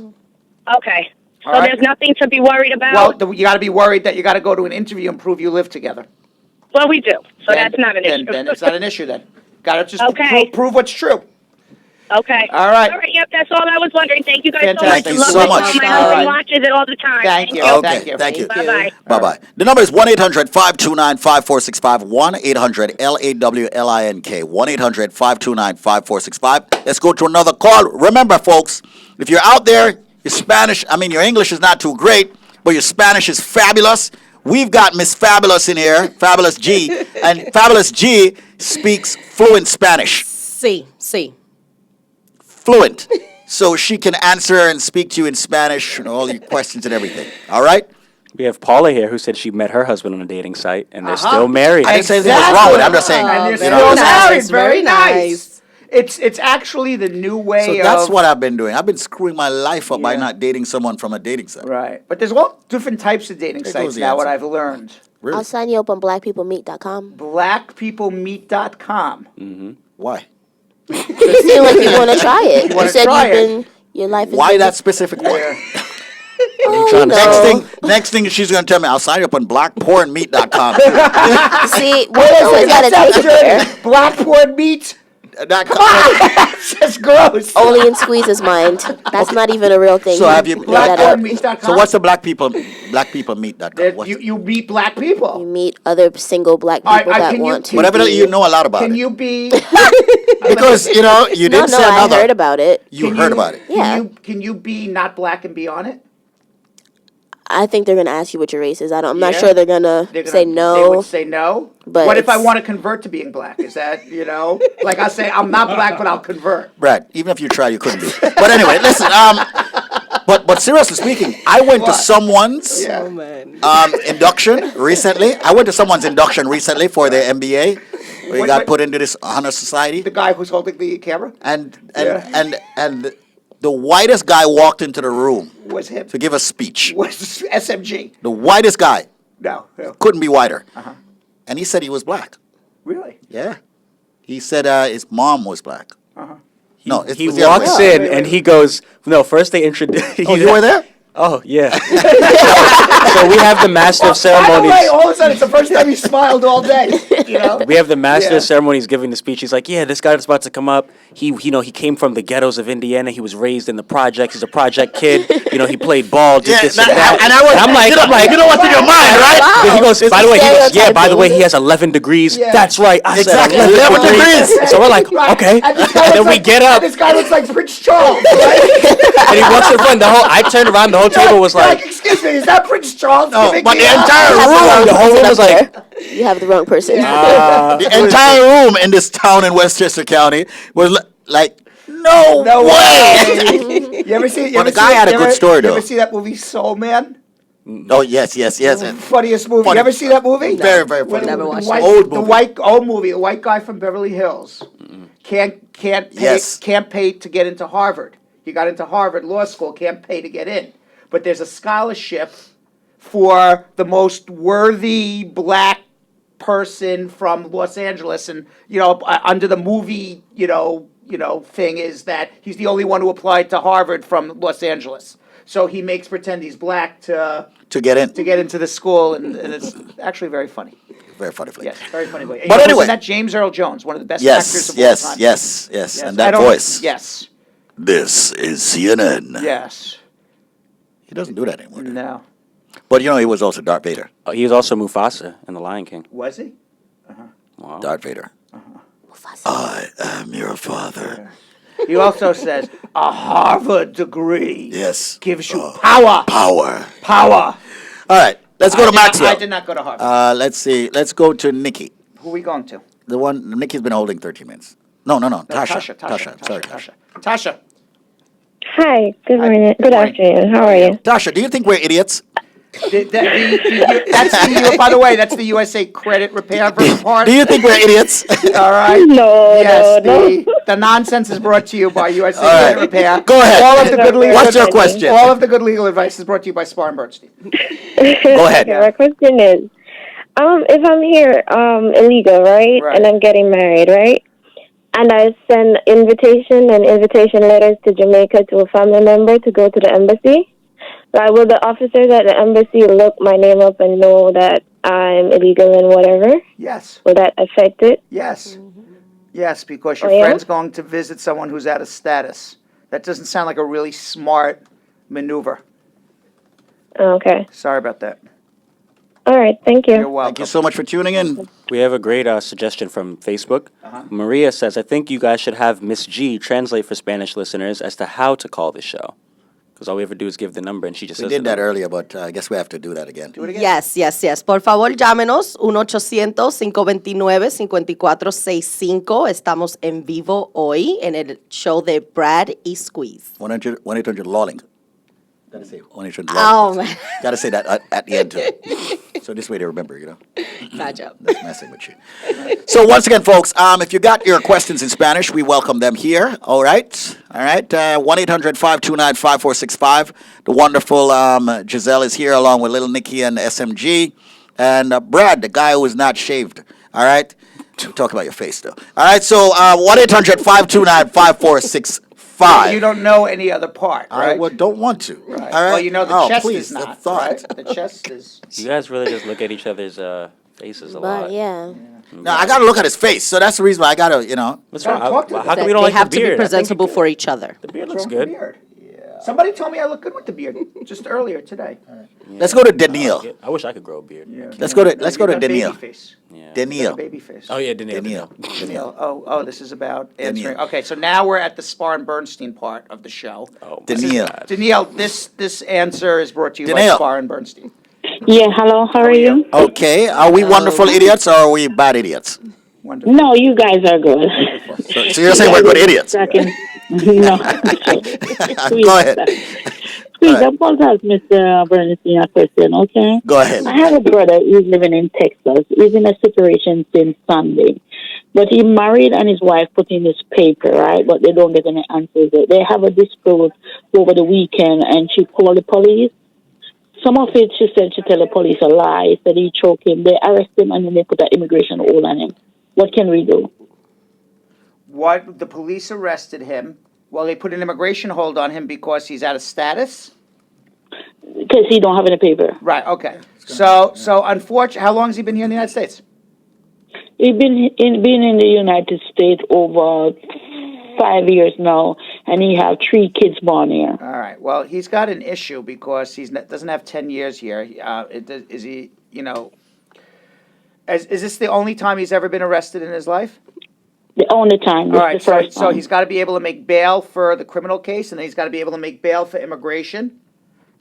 [SPEAKER 7] Okay. So
[SPEAKER 1] All right.
[SPEAKER 7] there's nothing to be worried
[SPEAKER 1] Well,
[SPEAKER 7] about?
[SPEAKER 1] you got to be worried that you got to go to an interview and prove you live together.
[SPEAKER 7] Well, we do. So
[SPEAKER 1] Then-
[SPEAKER 7] that's not an issue.
[SPEAKER 1] Then it's not an issue then. Got to just
[SPEAKER 7] Okay.
[SPEAKER 1] prove what's true.
[SPEAKER 7] Okay.
[SPEAKER 1] All right.
[SPEAKER 7] All right, yep, that's all I was wondering. Thank you guys
[SPEAKER 1] Fantastic.
[SPEAKER 7] so much.
[SPEAKER 3] Thank you
[SPEAKER 7] Love
[SPEAKER 3] so
[SPEAKER 7] my
[SPEAKER 3] much.
[SPEAKER 7] show. My
[SPEAKER 1] All
[SPEAKER 7] husband
[SPEAKER 1] right.
[SPEAKER 7] watches it all the time.
[SPEAKER 1] Thank you.
[SPEAKER 3] Okay,
[SPEAKER 1] Thank you.
[SPEAKER 3] thank you.
[SPEAKER 7] Bye-bye.
[SPEAKER 3] Bye-bye. The number is 1-800-529-5465, 1-800-LAWLINK, 1-800-529-5465. Let's go to another call. Remember, folks, if you're out there, your English is not too great, but your Spanish is fabulous. We've got Miss Fabulous in here, Fabulous G, and Fabulous G speaks fluent Spanish.
[SPEAKER 2] See.
[SPEAKER 3] Fluent. So she can answer and speak to you in Spanish and all your questions and everything. All right?
[SPEAKER 4] We have Paula here who said she met her husband on a dating site and they're still married.
[SPEAKER 3] I didn't say anything was wrong with it. I'm just saying,
[SPEAKER 1] And you're
[SPEAKER 3] you
[SPEAKER 1] still
[SPEAKER 3] know.
[SPEAKER 1] married.
[SPEAKER 2] nice,
[SPEAKER 1] Very
[SPEAKER 2] very
[SPEAKER 1] nice.
[SPEAKER 2] nice.
[SPEAKER 1] It's actually the new way
[SPEAKER 3] So
[SPEAKER 1] of.
[SPEAKER 3] that's what I've been doing. I've been screwing my life up by
[SPEAKER 1] Yeah.
[SPEAKER 3] not dating someone from a dating site.
[SPEAKER 1] Right. But there's all different types of dating
[SPEAKER 3] There
[SPEAKER 1] sites
[SPEAKER 3] goes the
[SPEAKER 1] now, what
[SPEAKER 3] answer.
[SPEAKER 1] I've learned.
[SPEAKER 3] Really?
[SPEAKER 5] I'll sign you up on blackpeoplemeet.com.
[SPEAKER 1] Blackpeoplemeet.com.
[SPEAKER 3] Why?
[SPEAKER 5] You seem like you want to try it. You
[SPEAKER 1] wanna
[SPEAKER 5] said
[SPEAKER 1] try
[SPEAKER 5] your life is.
[SPEAKER 3] Why that specific one?
[SPEAKER 5] Oh,
[SPEAKER 4] trying to
[SPEAKER 5] you know.
[SPEAKER 3] Next thing she's going to tell me, I'll sign you up on blackpornmeat.com.
[SPEAKER 5] See, we always got to take it there.
[SPEAKER 1] Blackboard That's gross.
[SPEAKER 5] Only in Squeeze's mind. That's not even a real thing.
[SPEAKER 3] So have you
[SPEAKER 5] Made that up.
[SPEAKER 1] Blackboardmeet.com.
[SPEAKER 3] So what's the blackpeoplemeat.com? What's
[SPEAKER 1] You meet black people.
[SPEAKER 5] You meet other single black
[SPEAKER 1] All right,
[SPEAKER 5] people that
[SPEAKER 1] can you-
[SPEAKER 5] want to.
[SPEAKER 3] whatever
[SPEAKER 5] be-
[SPEAKER 3] you know a lot about
[SPEAKER 1] Can
[SPEAKER 3] it.
[SPEAKER 1] you be?
[SPEAKER 3] Because, you
[SPEAKER 5] No,
[SPEAKER 3] didn't say
[SPEAKER 5] I
[SPEAKER 3] another.
[SPEAKER 5] heard about it.
[SPEAKER 3] You heard about it.
[SPEAKER 5] Yeah.
[SPEAKER 1] Can you be not black and be on it?
[SPEAKER 5] I think they're gonna ask you what your race is. I'm not
[SPEAKER 1] Yeah.
[SPEAKER 5] sure they're gonna
[SPEAKER 1] They're gonna-
[SPEAKER 5] say
[SPEAKER 1] They
[SPEAKER 5] no.
[SPEAKER 1] would say no.
[SPEAKER 5] But
[SPEAKER 1] what if I
[SPEAKER 5] it's-
[SPEAKER 1] want to convert to being black? Is that like I say I'm not black, but I'll convert.
[SPEAKER 3] Brad, even if you try, you couldn't be. But anyway, listen. But seriously speaking, I went to
[SPEAKER 1] What?
[SPEAKER 3] someone's
[SPEAKER 2] Oh, man.
[SPEAKER 3] induction recently. I went to someone's induction recently for their MBA. Where you
[SPEAKER 1] Wait,
[SPEAKER 3] got
[SPEAKER 1] wait.
[SPEAKER 3] put into this honor society,
[SPEAKER 1] The guy who's holding the camera
[SPEAKER 3] and
[SPEAKER 1] Yeah.
[SPEAKER 3] and the whitest guy walked into the room
[SPEAKER 1] was him.
[SPEAKER 3] to give a speech.
[SPEAKER 1] Was SMG?
[SPEAKER 3] The whitest guy
[SPEAKER 1] No.
[SPEAKER 3] couldn't be whiter,
[SPEAKER 1] Uh-huh.
[SPEAKER 3] and he said he was black.
[SPEAKER 1] Really?
[SPEAKER 3] Yeah, he said his mom was black. No, it
[SPEAKER 4] He
[SPEAKER 3] was the other
[SPEAKER 4] walks
[SPEAKER 3] way.
[SPEAKER 4] in and he goes, no, first they introduce.
[SPEAKER 3] Oh, you were there?
[SPEAKER 4] Oh, yeah. So we have the master of
[SPEAKER 1] By the
[SPEAKER 4] ceremonies.
[SPEAKER 1] way, all of a sudden it's the first time he smiled all day.
[SPEAKER 4] We have the master
[SPEAKER 1] Yeah.
[SPEAKER 4] of ceremonies giving the speech. He's like, yeah, this guy that's about to come up, he came from the ghettos of Indiana. He was raised in the projects. He's a project kid. He played ball, did this and that.
[SPEAKER 3] and I was,
[SPEAKER 4] I'm like,
[SPEAKER 3] you know what's in your mind, right?
[SPEAKER 4] Then he goes, by the way,
[SPEAKER 5] stereotyping.
[SPEAKER 4] he has 11 degrees.
[SPEAKER 1] Yeah.
[SPEAKER 4] That's right. I
[SPEAKER 3] Exactly,
[SPEAKER 4] said
[SPEAKER 3] 11 degrees.
[SPEAKER 4] So we're like,
[SPEAKER 1] Right.
[SPEAKER 4] okay.
[SPEAKER 1] And, this guy
[SPEAKER 4] And then
[SPEAKER 1] looks
[SPEAKER 4] we
[SPEAKER 1] like-
[SPEAKER 4] get up.
[SPEAKER 1] and this guy looks like Prince Charles, right?
[SPEAKER 4] And he walks in front. I turned around. The whole table was like,
[SPEAKER 1] excuse me, Is that Prince Charles?
[SPEAKER 3] No,
[SPEAKER 1] giving
[SPEAKER 3] but
[SPEAKER 1] me
[SPEAKER 3] the
[SPEAKER 1] a-
[SPEAKER 3] entire
[SPEAKER 5] You have the wrong
[SPEAKER 3] room,
[SPEAKER 4] The whole room was
[SPEAKER 5] person
[SPEAKER 4] like,
[SPEAKER 5] up there. You have the wrong person.
[SPEAKER 3] the entire room in this town in Westchester County was like, no,
[SPEAKER 1] No
[SPEAKER 3] way.
[SPEAKER 1] way. You ever see? You
[SPEAKER 3] Well,
[SPEAKER 1] ever
[SPEAKER 3] the guy
[SPEAKER 1] see,
[SPEAKER 3] had a
[SPEAKER 1] you
[SPEAKER 3] good
[SPEAKER 1] ever-
[SPEAKER 3] story,
[SPEAKER 1] You
[SPEAKER 3] though.
[SPEAKER 1] ever see that movie Soul Man?
[SPEAKER 3] Oh yes.
[SPEAKER 1] Funniest movie.
[SPEAKER 3] Funny.
[SPEAKER 1] You ever see that movie?
[SPEAKER 3] Very, very
[SPEAKER 1] When
[SPEAKER 3] funny.
[SPEAKER 5] Never
[SPEAKER 1] the
[SPEAKER 5] watched
[SPEAKER 1] white,
[SPEAKER 3] it.
[SPEAKER 1] The white old movie. The white guy from Beverly Hills can't pay,
[SPEAKER 3] Yes.
[SPEAKER 1] can't pay to get into Harvard. He got into Harvard Law School. Can't pay to get in, but there's a scholarship for the most worthy black person from Los Angeles, and under the movie, thing is that he's the only one who applied to Harvard from Los Angeles. So he makes pretend he's black to
[SPEAKER 3] To get in.
[SPEAKER 1] get into the school, and it's actually very funny.
[SPEAKER 3] Very funny flick.
[SPEAKER 1] Yes, very funny. And
[SPEAKER 3] But anyway.
[SPEAKER 1] wasn't that James Earl Jones, one of the best actors of all time?
[SPEAKER 3] Yes.
[SPEAKER 1] Yes,
[SPEAKER 3] And
[SPEAKER 1] I
[SPEAKER 3] that
[SPEAKER 1] don't-
[SPEAKER 3] voice.
[SPEAKER 1] Yes,
[SPEAKER 3] This is CNN.
[SPEAKER 1] yes.
[SPEAKER 3] He doesn't do that anymore.
[SPEAKER 1] No,
[SPEAKER 3] But he was also Darth Vader.
[SPEAKER 4] he was also Mufasa in The Lion King.
[SPEAKER 1] was he?
[SPEAKER 4] Wow.
[SPEAKER 3] Darth Vader. I am your father.
[SPEAKER 1] He also says a Harvard degree
[SPEAKER 3] Yes.
[SPEAKER 1] gives you power.
[SPEAKER 3] Power.
[SPEAKER 1] Power.
[SPEAKER 3] All right. Let's go to Maxwell.
[SPEAKER 1] I did not go to Harvard.
[SPEAKER 3] Let's see. Let's go to Nikki.
[SPEAKER 1] Who are we going to?
[SPEAKER 3] The one Nikki's been holding 13 minutes. No.
[SPEAKER 1] No,
[SPEAKER 3] Tasha.
[SPEAKER 1] Tasha.
[SPEAKER 3] Sorry,
[SPEAKER 1] Tasha. Tasha.
[SPEAKER 7] Hi, good morning. Good
[SPEAKER 1] morning.
[SPEAKER 7] afternoon. How are you?
[SPEAKER 3] Tasha, do you think we're idiots?
[SPEAKER 1] By the way, that's the USA Credit Repair part.
[SPEAKER 3] Do you think we're idiots?
[SPEAKER 1] All right.
[SPEAKER 7] No,
[SPEAKER 1] Yes,
[SPEAKER 7] no.
[SPEAKER 1] the nonsense is brought to you by USA
[SPEAKER 3] All right.
[SPEAKER 1] Credit Repair.
[SPEAKER 3] Go ahead.
[SPEAKER 1] All of the good legal
[SPEAKER 3] What's your
[SPEAKER 1] advice-
[SPEAKER 3] question?
[SPEAKER 1] All of the good legal advice is brought to you by Spar and Bernstein.
[SPEAKER 3] Go ahead.
[SPEAKER 7] Okay, my question is, if I'm here illegal, right,
[SPEAKER 1] Right.
[SPEAKER 7] and I'm getting married, right, and I send invitation letters to Jamaica to a family member to go to the embassy, right, will the officers at the embassy look my name up and know that I'm illegal and whatever?
[SPEAKER 1] Yes,
[SPEAKER 7] Will that affect it?
[SPEAKER 1] yes, yes, because your
[SPEAKER 7] Oh, yeah?
[SPEAKER 1] friend's going to visit someone who's out of status. That doesn't sound like a really smart maneuver.
[SPEAKER 7] Okay.
[SPEAKER 1] Sorry about that.
[SPEAKER 7] All right. Thank you.
[SPEAKER 1] You're welcome.
[SPEAKER 3] Thank you so much for tuning in.
[SPEAKER 4] We have a great suggestion from Facebook. Maria says, I think you guys should have Miss G translate for Spanish listeners as to how to call the show. Because all we ever do is give the number and she just
[SPEAKER 3] We
[SPEAKER 4] says
[SPEAKER 3] did
[SPEAKER 4] the
[SPEAKER 3] that
[SPEAKER 4] number.
[SPEAKER 3] earlier, but I guess we have to do that again.
[SPEAKER 1] Do it again.
[SPEAKER 2] Yes. Por favor, llámenos 1-800-529-5465. Estamos en vivo hoy en el show de Brad y Squeeze.
[SPEAKER 3] 1-800 LawLink. Gotta say 1-800
[SPEAKER 2] Oh,
[SPEAKER 3] LawLink.
[SPEAKER 2] man.
[SPEAKER 3] Gotta say that at the end too. So this way they remember,
[SPEAKER 2] Gotcha.
[SPEAKER 3] That's messing with you. So once again, folks, if you got your questions in Spanish, we welcome them here. All right. 1-800-529-5465. The wonderful Giselle is here along with little Nikki and SMG. And Brad, the guy who is not shaved. All right. Talk about your face, though. All right. So 1-800-529-5465.
[SPEAKER 1] You don't know any other part, right?
[SPEAKER 3] I don't want to.
[SPEAKER 1] Right.
[SPEAKER 3] All right.
[SPEAKER 1] Well, you know the
[SPEAKER 3] Oh,
[SPEAKER 1] chest
[SPEAKER 3] please,
[SPEAKER 1] is
[SPEAKER 3] the
[SPEAKER 1] not,
[SPEAKER 3] thought.
[SPEAKER 1] right? The chest is.
[SPEAKER 4] You guys really just look at each other's faces a lot.
[SPEAKER 5] But yeah.
[SPEAKER 3] Now, I got to look at his face. So that's the reason why I got to,
[SPEAKER 4] What's
[SPEAKER 1] Gotta
[SPEAKER 4] wrong?
[SPEAKER 1] talk to
[SPEAKER 4] How
[SPEAKER 1] them.
[SPEAKER 4] come we don't
[SPEAKER 2] They
[SPEAKER 4] like
[SPEAKER 2] have
[SPEAKER 4] the
[SPEAKER 2] to
[SPEAKER 4] beard?
[SPEAKER 2] be
[SPEAKER 4] I think
[SPEAKER 2] presentable for each other.
[SPEAKER 4] the beard
[SPEAKER 1] What's
[SPEAKER 4] looks
[SPEAKER 1] wrong with the
[SPEAKER 4] good.
[SPEAKER 1] beard? Somebody told me I look good with the beard just earlier today.
[SPEAKER 3] Let's go to Daniil.
[SPEAKER 4] I wish I could grow a beard.
[SPEAKER 3] Let's go to
[SPEAKER 1] You got
[SPEAKER 3] Daniil.
[SPEAKER 1] baby face.
[SPEAKER 4] Yeah.
[SPEAKER 3] Daniil.
[SPEAKER 1] Baby face.
[SPEAKER 4] Oh, yeah, Daniil.
[SPEAKER 3] Daniil.
[SPEAKER 1] Danielle. Oh, this is about answering.
[SPEAKER 3] Danielle.
[SPEAKER 1] Okay, so now we're at the Spar and Bernstein part of the show.
[SPEAKER 4] Oh,
[SPEAKER 3] Daniil.
[SPEAKER 1] Danielle, this answer is brought to you by
[SPEAKER 3] Danielle.
[SPEAKER 1] Spar and Bernstein.
[SPEAKER 7] Yeah. Hello. How are you?
[SPEAKER 3] Okay, are we wonderful idiots or are we bad idiots?
[SPEAKER 1] Wonderful.
[SPEAKER 7] No, you guys are good.
[SPEAKER 3] So you're saying we're good idiots?
[SPEAKER 7] Second. No.
[SPEAKER 3] Go ahead.
[SPEAKER 7] Please, I'm going to ask Mr. Bernstein a question, okay?
[SPEAKER 3] Go ahead.
[SPEAKER 7] I have a brother who's living in Texas. He's in a separation since Sunday. But he married and his wife put in his paper, right? But they don't get any answers. They have a dispute over the weekend and she called the police. Some of it, she said she tell the police a lie, said he choked him. They arrest him and then they put an immigration hold on him. What can we do?
[SPEAKER 1] What the police arrested him. Well, they put an immigration hold on him because he's out of status.
[SPEAKER 7] Because he don't have any paper.
[SPEAKER 1] Right. Okay. So unfortunately, how long has he been here in the United States?
[SPEAKER 7] He's been in the United States over 5 years now, and he have 3 kids born here.
[SPEAKER 1] All right. Well, he's got an issue because doesn't have 10 years here. Is he? Is this the only time he's ever been arrested in his life?
[SPEAKER 7] The only time. This
[SPEAKER 1] All right.
[SPEAKER 7] is the first
[SPEAKER 1] So
[SPEAKER 7] time.
[SPEAKER 1] he's got to be able to make bail for the criminal case, and then he's got to be able to make bail for immigration.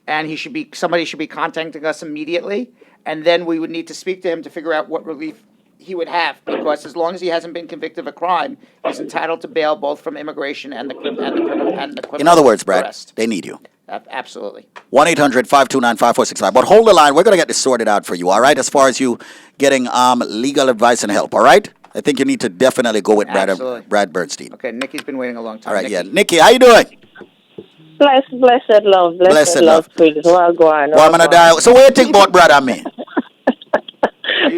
[SPEAKER 1] and somebody should be contacting us immediately, and then we would need to speak to him to figure out what relief he would have, because as long as he hasn't been convicted of a crime, he's entitled to bail both from immigration and the criminal
[SPEAKER 3] In other words, Brad,
[SPEAKER 1] arrest.
[SPEAKER 3] they need you.
[SPEAKER 1] Absolutely.
[SPEAKER 3] 1-800-529-5465. But hold the line. We're going to get this sorted out for you, all right, as far as you getting legal advice and help, all right? I think you need to definitely go with
[SPEAKER 1] Absolutely.
[SPEAKER 3] Brad Bernstein.
[SPEAKER 1] Okay, Nikki's been waiting a long time.
[SPEAKER 3] All right,
[SPEAKER 1] Nikki.
[SPEAKER 3] yeah. Nikki, how you doing?
[SPEAKER 8] Blessed love,
[SPEAKER 3] Blessed love.
[SPEAKER 8] please. Well, go on.
[SPEAKER 3] Well, I'm going to die. So what do you think about Brad and me?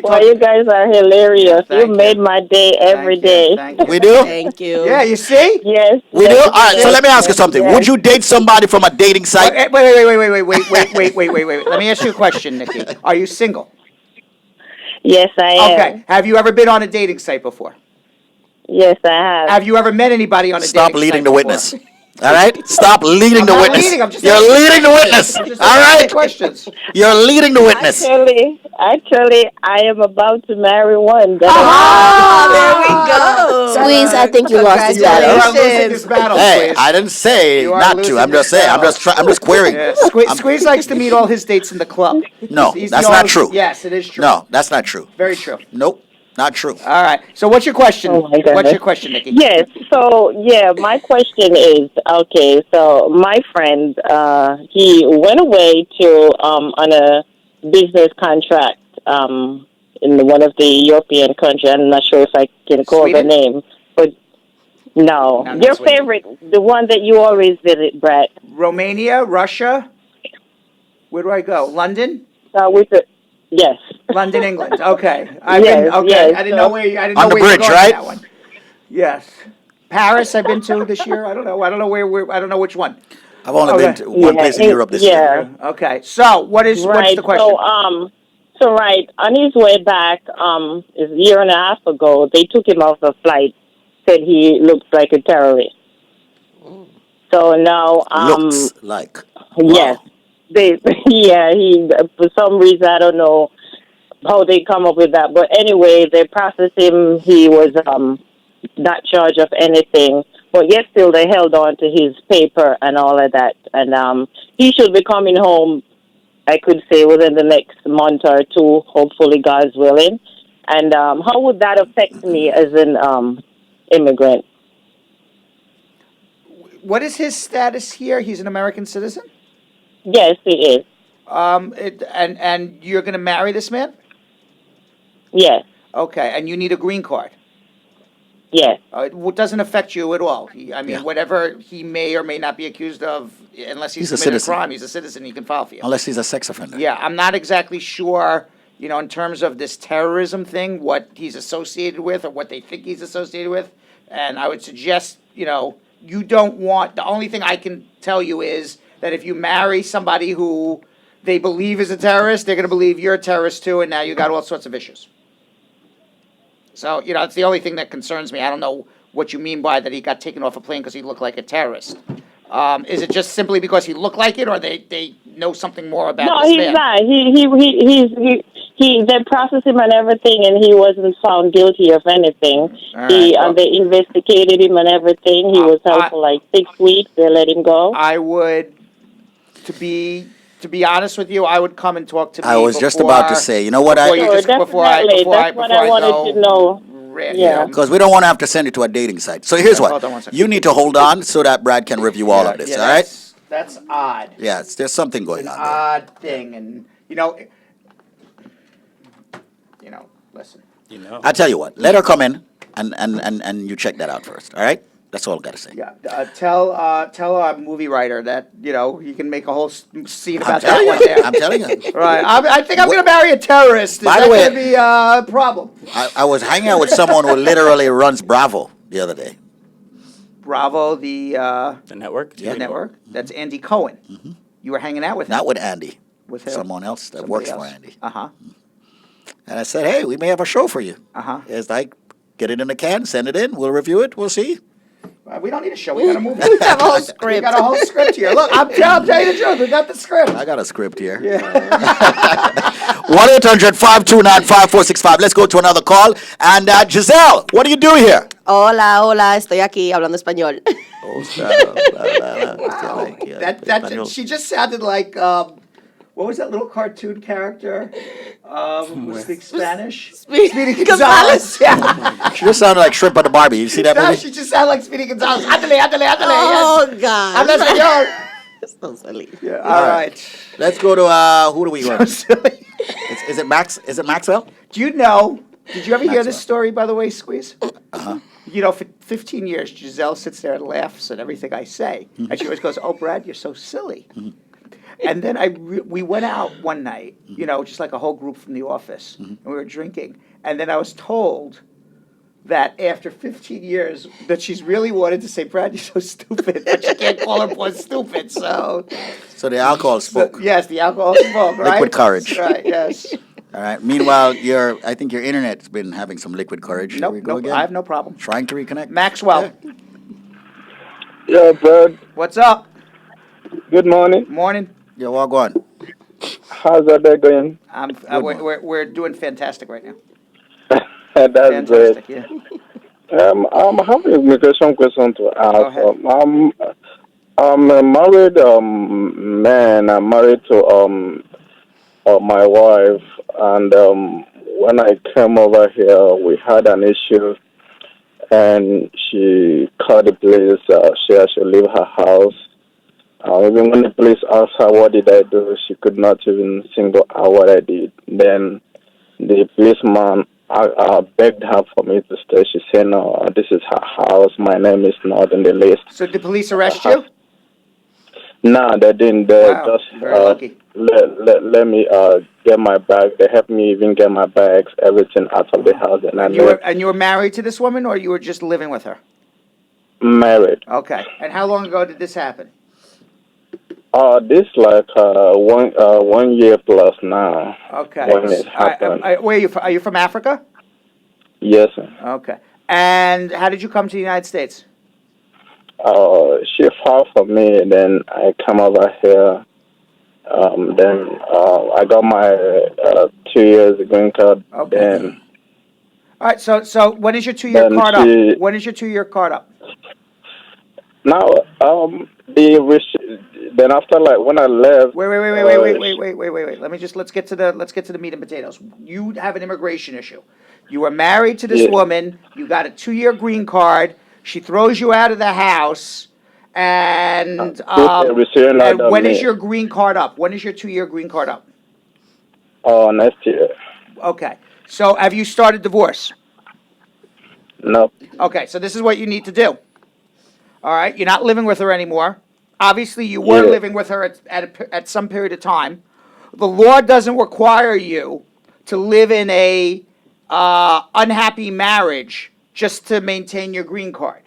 [SPEAKER 8] Well, you guys are hilarious.
[SPEAKER 1] Thank
[SPEAKER 8] You made
[SPEAKER 1] you.
[SPEAKER 8] my day every
[SPEAKER 1] Thank you,
[SPEAKER 8] day.
[SPEAKER 1] thank you.
[SPEAKER 3] We do?
[SPEAKER 2] Thank you.
[SPEAKER 1] Yeah, you see?
[SPEAKER 8] Yes.
[SPEAKER 3] We do?
[SPEAKER 8] yes,
[SPEAKER 3] All right, so
[SPEAKER 8] yes,
[SPEAKER 3] let me ask you
[SPEAKER 8] yes,
[SPEAKER 3] something.
[SPEAKER 8] yes.
[SPEAKER 3] Would you date somebody from a dating site?
[SPEAKER 1] Wait. Let me ask you a question, Nikki. Are you single?
[SPEAKER 8] Yes, I am.
[SPEAKER 1] Okay. Have you ever been on a dating site before?
[SPEAKER 8] Yes, I have.
[SPEAKER 1] Have you ever met anybody on a
[SPEAKER 3] Stop
[SPEAKER 1] dating
[SPEAKER 3] leading
[SPEAKER 1] site
[SPEAKER 3] the
[SPEAKER 1] before?
[SPEAKER 3] witness. All right? Stop leading the
[SPEAKER 1] I'm not
[SPEAKER 3] witness.
[SPEAKER 1] leading, I'm just
[SPEAKER 3] You're
[SPEAKER 1] asking
[SPEAKER 3] leading the
[SPEAKER 1] questions.
[SPEAKER 3] witness.
[SPEAKER 1] I'm just
[SPEAKER 3] All
[SPEAKER 1] asking
[SPEAKER 3] right?
[SPEAKER 1] questions.
[SPEAKER 3] You're leading the witness.
[SPEAKER 8] Actually, I am about to marry one.
[SPEAKER 2] Ah, there we go.
[SPEAKER 5] Squeeze, I think you lost this
[SPEAKER 1] You are
[SPEAKER 5] battle.
[SPEAKER 1] losing this battle,
[SPEAKER 3] Hey,
[SPEAKER 1] Squeeze.
[SPEAKER 3] I didn't say
[SPEAKER 1] You are
[SPEAKER 3] not to.
[SPEAKER 1] losing
[SPEAKER 3] I'm just
[SPEAKER 1] this
[SPEAKER 3] saying.
[SPEAKER 1] battle.
[SPEAKER 3] I'm just querying.
[SPEAKER 1] Yeah, Squeeze likes to meet all his dates in the club.
[SPEAKER 3] No,
[SPEAKER 1] He's
[SPEAKER 3] that's
[SPEAKER 1] the
[SPEAKER 3] not
[SPEAKER 1] only-
[SPEAKER 3] true.
[SPEAKER 1] Yes, it is true.
[SPEAKER 3] No, that's not true.
[SPEAKER 1] Very true.
[SPEAKER 3] Nope, not true.
[SPEAKER 1] All right. So what's your question?
[SPEAKER 8] Oh, my goodness.
[SPEAKER 1] What's your question, Nikki?
[SPEAKER 8] Yes. So, my question is, okay, so my friend, he went away to, on a business contract, in one of the European countries. I'm not sure if I can call
[SPEAKER 1] Sweden?
[SPEAKER 8] the name, but no.
[SPEAKER 1] No, not
[SPEAKER 8] Your
[SPEAKER 1] Sweden.
[SPEAKER 8] favorite, the one that you always visit, Brett.
[SPEAKER 1] Romania, Russia. Where do I go? London?
[SPEAKER 8] With the, yes.
[SPEAKER 1] London, England. Okay.
[SPEAKER 8] Yes,
[SPEAKER 1] I didn't
[SPEAKER 8] so-
[SPEAKER 1] know where you. I didn't
[SPEAKER 3] On
[SPEAKER 1] know
[SPEAKER 3] the
[SPEAKER 1] where you were
[SPEAKER 3] bridge,
[SPEAKER 1] going
[SPEAKER 3] right?
[SPEAKER 1] with that one. Yes. Paris. I've been to this year. I don't know. I don't know where. I don't know which one.
[SPEAKER 3] I've only
[SPEAKER 1] Okay.
[SPEAKER 3] been to one place in Europe this year.
[SPEAKER 1] Okay. So what's
[SPEAKER 8] Right.
[SPEAKER 1] the question?
[SPEAKER 8] So right on his way back, a year and a half ago, they took him off a flight. Said he looks like a terrorist. So now,
[SPEAKER 3] Looks like.
[SPEAKER 8] yes,
[SPEAKER 3] Wow.
[SPEAKER 8] he for some reason I don't know how they come up with that, but anyway, they processed him. He was not charged of anything, but yet still they held on to his paper and all of that, and he should be coming home. I could say within the next month or two, hopefully, God's willing. And how would that affect me as an immigrant?
[SPEAKER 1] What is his status here? He's an American citizen.
[SPEAKER 8] Yes, he is.
[SPEAKER 1] And you're going to marry this man?
[SPEAKER 8] Yes,
[SPEAKER 1] Okay. And you need a green card.
[SPEAKER 8] yes.
[SPEAKER 1] It doesn't affect you at all. I mean,
[SPEAKER 3] Yeah.
[SPEAKER 1] whatever he may or may not be accused of, unless he's
[SPEAKER 3] He's a
[SPEAKER 1] committed a
[SPEAKER 3] citizen.
[SPEAKER 1] crime, he's a citizen. He can file for you.
[SPEAKER 3] Unless he's a sex offender.
[SPEAKER 1] Yeah, I'm not exactly sure, in terms of this terrorism thing, what he's associated with or what they think he's associated with. And I would suggest, you don't want, the only thing I can tell you is that if you marry somebody who they believe is a terrorist, they're going to believe you're a terrorist too, and now you got all sorts of issues. So, it's the only thing that concerns me. I don't know what you mean by that he got taken off a plane because he looked like a terrorist. Is it just simply because he looked like it, or they know something more about
[SPEAKER 8] No,
[SPEAKER 1] this
[SPEAKER 8] he's
[SPEAKER 1] man?
[SPEAKER 8] not. They processed him and everything, and he wasn't found guilty of anything.
[SPEAKER 1] All right, well-
[SPEAKER 8] They investigated him and everything. He was held for like 6 weeks. They let him go.
[SPEAKER 1] I would, to be honest with you, I would come and talk to me.
[SPEAKER 3] I was just about to say, you know what?
[SPEAKER 1] before you
[SPEAKER 8] Sure,
[SPEAKER 1] just before I
[SPEAKER 8] definitely.
[SPEAKER 1] before I
[SPEAKER 8] That's what
[SPEAKER 1] before
[SPEAKER 8] I wanted
[SPEAKER 1] go
[SPEAKER 8] to know. Yeah.
[SPEAKER 3] Because we don't want to have to send it to a dating site. So here's
[SPEAKER 1] Hold
[SPEAKER 3] what.
[SPEAKER 1] on one second.
[SPEAKER 3] You need to hold on so that Brad can review all of this, all right?
[SPEAKER 1] That's odd.
[SPEAKER 3] Yeah, there's something going on there.
[SPEAKER 1] Odd thing, and listen.
[SPEAKER 3] I'll tell you what. Let her come in and you check that out first, all right? That's all I got to say.
[SPEAKER 1] Yeah, tell our movie writer that he can make a whole scene
[SPEAKER 3] I'm
[SPEAKER 1] about that
[SPEAKER 3] telling
[SPEAKER 1] one
[SPEAKER 3] you.
[SPEAKER 1] there.
[SPEAKER 3] I'm telling you.
[SPEAKER 1] Right, I think I'm going to marry a terrorist. Is
[SPEAKER 3] By
[SPEAKER 1] that
[SPEAKER 3] the way-
[SPEAKER 1] going to be a problem?
[SPEAKER 3] I was hanging out with someone who literally runs Bravo the other day.
[SPEAKER 1] Bravo, the
[SPEAKER 4] The network?
[SPEAKER 1] network. That's Andy Cohen. You were hanging out with him.
[SPEAKER 3] Not with Andy.
[SPEAKER 1] With who?
[SPEAKER 3] Someone else that
[SPEAKER 1] Somebody
[SPEAKER 3] works
[SPEAKER 1] else.
[SPEAKER 3] for Andy.
[SPEAKER 1] Uh-huh.
[SPEAKER 3] And I said, hey, we may have a show for you.
[SPEAKER 1] Uh-huh.
[SPEAKER 3] It's like, get it in the can, send it in, we'll review it, we'll see.
[SPEAKER 1] We don't need a show. We got a movie.
[SPEAKER 2] We have a whole
[SPEAKER 1] We
[SPEAKER 2] script.
[SPEAKER 1] got a whole script here. Look, I'm telling you the truth. We got the script.
[SPEAKER 3] I got a script here. 1-800-529-5465. Let's go to another call. And Giselle, what do you do here?
[SPEAKER 2] Hola, hola, estoy aquí hablando español.
[SPEAKER 1] She just sounded like, what was that little cartoon character who speaks Spanish? Speedy Gonzalez. Yeah.
[SPEAKER 3] She just sounded like Shrimp on the Barbie. You see that
[SPEAKER 1] No,
[SPEAKER 3] movie?
[SPEAKER 1] she just sounded like Speedy Gonzalez. Ándale, ándale, ándale.
[SPEAKER 2] Oh,
[SPEAKER 1] Yes.
[SPEAKER 2] God.
[SPEAKER 1] Habla español.
[SPEAKER 2] So silly.
[SPEAKER 1] Yeah, all right.
[SPEAKER 3] Let's go to who do we
[SPEAKER 1] So
[SPEAKER 3] want?
[SPEAKER 1] silly.
[SPEAKER 3] Is it Max? Is it Maxwell?
[SPEAKER 1] Do you know? Did you ever hear this
[SPEAKER 3] Maxwell.
[SPEAKER 1] story, by the way, Squeeze? You know, for 15 years, Giselle sits there and laughs at everything I say. And she always goes, "Oh, Brad, you're so silly." And then we went out one night, you know, just like a whole group from the office, and we were drinking. And then I was told that after 15 years, that she's really wanted to say, "Brad, you're so stupid," but she can't call her boy stupid. So
[SPEAKER 3] So the alcohol spoke.
[SPEAKER 1] yes, the alcohol spoke, right?
[SPEAKER 3] Liquid courage.
[SPEAKER 1] That's right. Yes.
[SPEAKER 3] All right. Meanwhile, I think your internet's been having some liquid courage. Here we
[SPEAKER 1] Nope.
[SPEAKER 3] go
[SPEAKER 1] Nope.
[SPEAKER 3] again.
[SPEAKER 1] I have no problem.
[SPEAKER 3] Trying to reconnect.
[SPEAKER 1] Maxwell,
[SPEAKER 9] Yeah, Brad.
[SPEAKER 1] what's up?
[SPEAKER 9] Good morning.
[SPEAKER 1] Morning.
[SPEAKER 3] Yo, walk on.
[SPEAKER 9] How's that day going?
[SPEAKER 1] We're doing fantastic right now.
[SPEAKER 9] That's
[SPEAKER 1] Fantastic.
[SPEAKER 9] great.
[SPEAKER 1] Yeah.
[SPEAKER 9] I have an immigration question to ask.
[SPEAKER 1] ahead.
[SPEAKER 9] I'm a married man. I'm married to my wife, and when I came over here, we had an issue, and she called the police. She had to leave her house. Even when the police asked her what did I do, she could not even single out what I did. Then the policeman begged her for me to stay. She said, "No, this is her house. My name is not in the list."
[SPEAKER 1] So did the police arrest you?
[SPEAKER 9] No, they didn't. They
[SPEAKER 1] Wow,
[SPEAKER 9] just
[SPEAKER 1] very lucky.
[SPEAKER 9] let me get my bag. They helped me even get my bags, everything out of the house, and I left.
[SPEAKER 1] And you were married to this woman, or you were just living with her?
[SPEAKER 9] Married.
[SPEAKER 1] Okay. And how long ago did this happen?
[SPEAKER 9] This like 1 year plus now.
[SPEAKER 1] Okay.
[SPEAKER 9] When it happened.
[SPEAKER 1] Where are you from? Are you from Africa?
[SPEAKER 9] Yes, sir.
[SPEAKER 1] Okay. And how did you come to the United States?
[SPEAKER 9] She fought for me, and then I come over here. Then I got my 2 years green card.
[SPEAKER 1] Okay.
[SPEAKER 9] Then
[SPEAKER 1] All right. So when is your 2-year
[SPEAKER 9] Then
[SPEAKER 1] card
[SPEAKER 9] she-
[SPEAKER 1] up? When is your 2-year card up?
[SPEAKER 9] now then after like when I left.
[SPEAKER 1] Wait. Let's get to the meat and potatoes. You have an immigration issue. You were married to this
[SPEAKER 9] Yeah.
[SPEAKER 1] woman. You got a 2-year green card. She throws you out of the house. And
[SPEAKER 9] receiving
[SPEAKER 1] and
[SPEAKER 9] out
[SPEAKER 1] when
[SPEAKER 9] of
[SPEAKER 1] is
[SPEAKER 9] me.
[SPEAKER 1] your green card up? When is your 2-year green card up?
[SPEAKER 9] Next year.
[SPEAKER 1] Okay. So have you started divorce?
[SPEAKER 9] No.
[SPEAKER 1] Okay. So this is what you need to do. All right. You're not living with her anymore. Obviously, you were
[SPEAKER 9] Yeah.
[SPEAKER 1] living with her at some period of time. The law doesn't require you to live in a unhappy marriage just to maintain your green card.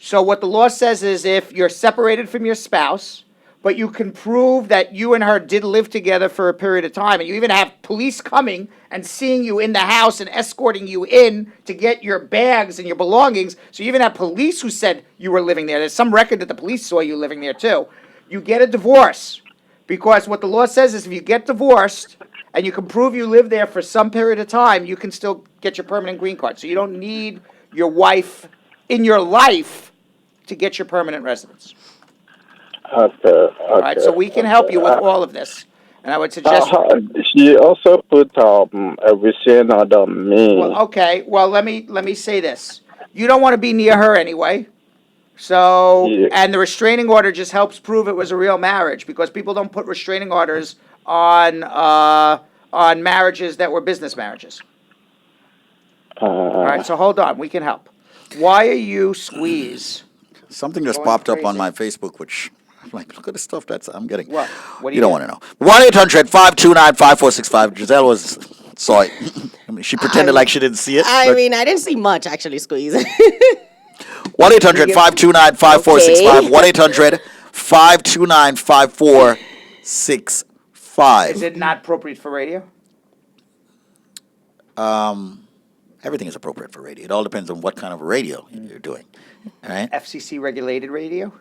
[SPEAKER 1] So what the law says is if you're separated from your spouse, but you can prove that you and her did live together for a period of time, and you even have police coming and seeing you in the house and escorting you in to get your bags and your belongings, so you even have police who said you were living there. There's some record that the police saw you living there too. You get a divorce, because what the law says is if you get divorced and you can prove you lived there for some period of time, you can still get your permanent green card. So you don't need your wife in your life to get your permanent residence.
[SPEAKER 9] Okay.
[SPEAKER 1] All right, so we can help you with all of this. And I would suggest.
[SPEAKER 9] She also put a restraint on me.
[SPEAKER 1] Well, okay. Well, let me say this. You don't want to be near her anyway. So,
[SPEAKER 9] Yeah.
[SPEAKER 1] and the restraining order just helps prove it was a real marriage, because people don't put restraining orders on marriages that were business marriages. All right, so hold on. We can help. Why are you Squeeze?
[SPEAKER 3] Something just
[SPEAKER 1] Going
[SPEAKER 3] popped up on
[SPEAKER 1] crazy.
[SPEAKER 3] my Facebook, which I'm like, look at the stuff I'm getting.
[SPEAKER 1] What? What do
[SPEAKER 3] You
[SPEAKER 1] you
[SPEAKER 3] don't
[SPEAKER 1] get?
[SPEAKER 3] want to know. 1-800-529-5465. Giselle saw it. I mean, she pretended like she didn't see it.
[SPEAKER 2] I mean, I didn't see much, actually, Squeeze.
[SPEAKER 3] 1-800-529-5465.
[SPEAKER 2] Okay.
[SPEAKER 3] 1-800-529-5465.
[SPEAKER 1] Is it not appropriate for radio?
[SPEAKER 3] Everything is appropriate for radio. It all depends on what kind of radio you're doing. All right?
[SPEAKER 1] FCC regulated radio?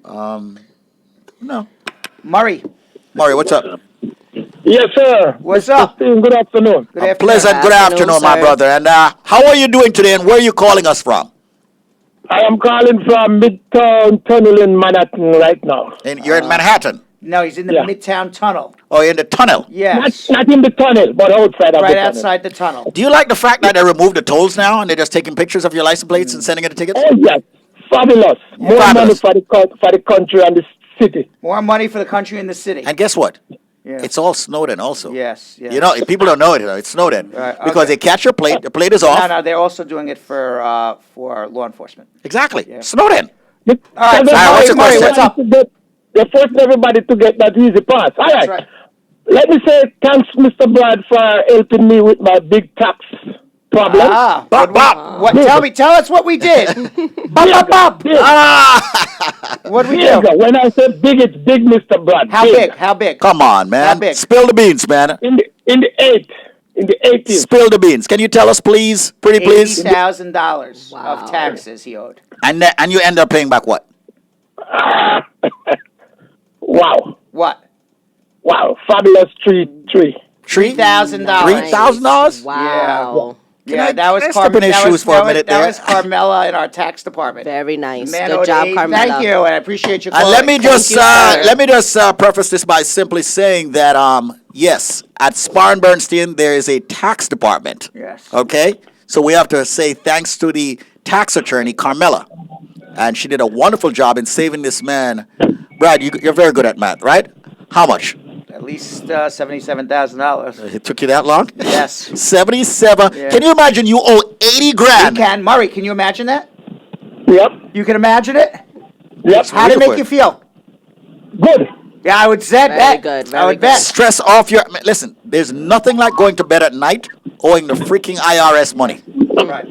[SPEAKER 3] No.
[SPEAKER 1] Murray.
[SPEAKER 3] Mario, what's up?
[SPEAKER 10] Yes, sir.
[SPEAKER 1] What's
[SPEAKER 10] Mr.
[SPEAKER 1] up?
[SPEAKER 10] Steve, good afternoon.
[SPEAKER 1] Good
[SPEAKER 3] A
[SPEAKER 1] afternoon.
[SPEAKER 3] pleasant good afternoon, my
[SPEAKER 2] sir.
[SPEAKER 3] brother. And how are you doing today, and where are you calling us from?
[SPEAKER 10] I am calling from Midtown Tunnel in Manhattan right now.
[SPEAKER 3] And you're in Manhattan.
[SPEAKER 1] No, he's in the
[SPEAKER 10] Yeah.
[SPEAKER 1] Midtown Tunnel.
[SPEAKER 3] Oh, you're in the tunnel.
[SPEAKER 1] Yes.
[SPEAKER 10] Not in the tunnel, but outside of
[SPEAKER 1] Right
[SPEAKER 10] the tunnel.
[SPEAKER 1] outside the tunnel.
[SPEAKER 3] Do you like the fact that they removed the tolls now and they're just taking pictures of your license plates and sending you the tickets?
[SPEAKER 10] Oh, yes. Fabulous. More money
[SPEAKER 3] Fabulous.
[SPEAKER 10] for the country and the city.
[SPEAKER 1] More money for the country and the city.
[SPEAKER 3] And guess what?
[SPEAKER 1] Yeah.
[SPEAKER 3] It's all snowed in also.
[SPEAKER 1] Yes, yes.
[SPEAKER 3] You know, people don't know it. It's snowed in.
[SPEAKER 1] Right,
[SPEAKER 3] Because
[SPEAKER 1] okay.
[SPEAKER 3] they catch your plate, the plate is
[SPEAKER 1] No,
[SPEAKER 3] off.
[SPEAKER 1] no, they're also doing it for law enforcement.
[SPEAKER 3] Exactly.
[SPEAKER 1] Yeah.
[SPEAKER 3] Snowed in.
[SPEAKER 1] All right, so
[SPEAKER 3] what's your
[SPEAKER 1] Murray,
[SPEAKER 3] question?
[SPEAKER 1] what's up?
[SPEAKER 10] They're forcing everybody to get that easy pass. All
[SPEAKER 1] That's
[SPEAKER 10] right.
[SPEAKER 1] right.
[SPEAKER 10] Let me say thanks, Mr. Brad, for helping me with my big tax problem.
[SPEAKER 1] Ah,
[SPEAKER 3] Bop, bop.
[SPEAKER 1] what? Tell us what we did. Bop, bop, bop.
[SPEAKER 10] Big.
[SPEAKER 1] What we
[SPEAKER 10] Big.
[SPEAKER 1] do?
[SPEAKER 10] When I say big, it's big, Mr. Brad.
[SPEAKER 1] How big? How big?
[SPEAKER 3] Come on,
[SPEAKER 1] How
[SPEAKER 3] man.
[SPEAKER 1] big?
[SPEAKER 3] Spill the beans, man.
[SPEAKER 10] In the 80s.
[SPEAKER 3] Spill the beans. Can you tell us, please? Pretty please?
[SPEAKER 1] $80,000
[SPEAKER 2] Wow.
[SPEAKER 1] of taxes he owed.
[SPEAKER 3] And you end up paying back what?
[SPEAKER 10] Wow.
[SPEAKER 1] What?
[SPEAKER 10] Wow. Fabulous tree.
[SPEAKER 1] $3,000.
[SPEAKER 3] $3,000?
[SPEAKER 2] Wow.
[SPEAKER 1] Yeah, that was
[SPEAKER 3] can I step in his
[SPEAKER 1] that
[SPEAKER 3] shoes
[SPEAKER 1] was-
[SPEAKER 3] for a
[SPEAKER 1] that was-
[SPEAKER 3] minute
[SPEAKER 1] That
[SPEAKER 3] there?
[SPEAKER 1] was Carmela in our tax department.
[SPEAKER 2] Very nice.
[SPEAKER 1] Man
[SPEAKER 2] Good
[SPEAKER 1] owed
[SPEAKER 2] job,
[SPEAKER 1] eight-
[SPEAKER 2] Carmela.
[SPEAKER 1] Thank you, and I appreciate you
[SPEAKER 3] And
[SPEAKER 1] calling.
[SPEAKER 3] let me just
[SPEAKER 2] you, sir.
[SPEAKER 3] preface this by simply saying that yes, at Spar and Bernstein there is a tax department.
[SPEAKER 1] Yes.
[SPEAKER 3] Okay, so we have to say thanks to the tax attorney Carmela, and she did a wonderful job in saving this man. Brad, you're very good at math, right? How much?
[SPEAKER 1] At least $77,000.
[SPEAKER 3] It took you that long?
[SPEAKER 1] Yes.
[SPEAKER 3] 77.
[SPEAKER 1] Yeah.
[SPEAKER 3] Can you imagine you owe 80
[SPEAKER 1] You
[SPEAKER 3] grand?
[SPEAKER 1] can. Murray, can you imagine that?
[SPEAKER 10] Yep.
[SPEAKER 1] You can imagine it?
[SPEAKER 10] Yep.
[SPEAKER 1] How did it make you feel?
[SPEAKER 10] Good.
[SPEAKER 1] Yeah, I would bet.
[SPEAKER 2] Very good,
[SPEAKER 1] I
[SPEAKER 2] very
[SPEAKER 1] would
[SPEAKER 2] good.
[SPEAKER 1] bet.
[SPEAKER 3] Stress off your. Listen, there's nothing like going to bed at night owing the freaking IRS money.
[SPEAKER 1] Right.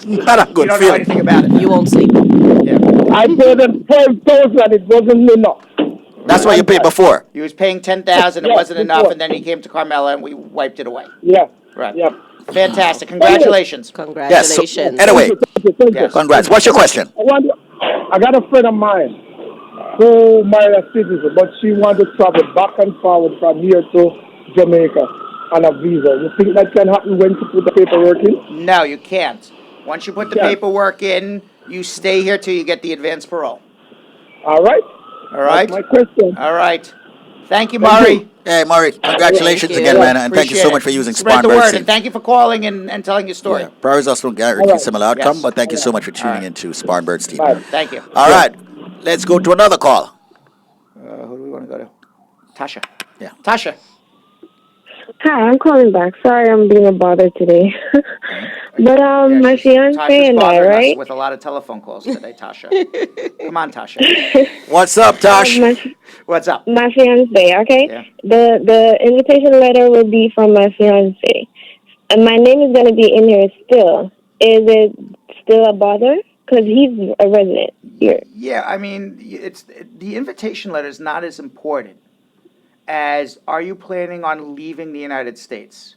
[SPEAKER 3] Not a
[SPEAKER 1] You
[SPEAKER 3] good
[SPEAKER 1] don't know
[SPEAKER 3] feeling.
[SPEAKER 1] anything about it.
[SPEAKER 2] You won't sleep.
[SPEAKER 1] Yeah.
[SPEAKER 10] I paid them 12,000. It wasn't enough.
[SPEAKER 3] That's what you paid before.
[SPEAKER 1] He was paying 10,000. It
[SPEAKER 10] Yeah,
[SPEAKER 1] wasn't enough,
[SPEAKER 10] before.
[SPEAKER 1] and then he came to Carmela, and we wiped it away.
[SPEAKER 10] Yeah.
[SPEAKER 1] Right.
[SPEAKER 10] Yep.
[SPEAKER 1] Fantastic. Congratulations.
[SPEAKER 3] Yes. So,
[SPEAKER 2] Congratulations.
[SPEAKER 3] anyway,
[SPEAKER 10] Thank
[SPEAKER 1] Yes.
[SPEAKER 10] you.
[SPEAKER 3] congrats. What's your question?
[SPEAKER 10] I got a friend of mine who married a citizen, but she wanted to travel back and forward from here to Jamaica on a visa. You think that can happen when you put the paperwork in?
[SPEAKER 1] No, you can't. Once you put the
[SPEAKER 10] Yeah.
[SPEAKER 1] paperwork in, you stay here till you get the advance parole.
[SPEAKER 10] All right.
[SPEAKER 1] All right?
[SPEAKER 10] That's my question.
[SPEAKER 1] All right. Thank you,
[SPEAKER 10] Thank
[SPEAKER 1] Murray.
[SPEAKER 10] you.
[SPEAKER 3] Hey, Murray, congratulations
[SPEAKER 2] Thank you.
[SPEAKER 3] again, man, and thank you so
[SPEAKER 1] Appreciate
[SPEAKER 3] much
[SPEAKER 1] it.
[SPEAKER 3] for using
[SPEAKER 1] Spread
[SPEAKER 3] Spar
[SPEAKER 1] the
[SPEAKER 3] and
[SPEAKER 1] word,
[SPEAKER 3] Bernstein.
[SPEAKER 1] and thank you for calling and telling your story.
[SPEAKER 3] Yeah, prayers also don't guarantee
[SPEAKER 10] All right.
[SPEAKER 3] similar outcome,
[SPEAKER 1] Yes.
[SPEAKER 3] but thank you so much for tuning
[SPEAKER 1] right.
[SPEAKER 3] in to Spar and Bernstein.
[SPEAKER 10] Bye.
[SPEAKER 1] Thank you.
[SPEAKER 3] All right, let's go to another call.
[SPEAKER 1] Who do we want to go to? Tasha.
[SPEAKER 3] Yeah.
[SPEAKER 1] Tasha.
[SPEAKER 11] Hi, I'm calling back. Sorry I'm being a bother today. But
[SPEAKER 1] Yeah,
[SPEAKER 11] my fiance
[SPEAKER 1] Tasha's
[SPEAKER 11] and I,
[SPEAKER 1] bothering us
[SPEAKER 11] right?
[SPEAKER 1] with a lot of telephone calls today, Tasha. Come on, Tasha.
[SPEAKER 3] What's up, Tosh?
[SPEAKER 1] What's up?
[SPEAKER 11] My fiance, okay?
[SPEAKER 1] Yeah.
[SPEAKER 11] The invitation letter will be from my fiance. And my name is going to be in here still. Is it still a bother? Because he's a resident here.
[SPEAKER 1] Yeah, I mean, the invitation letter is not as important as are you planning on leaving the United States?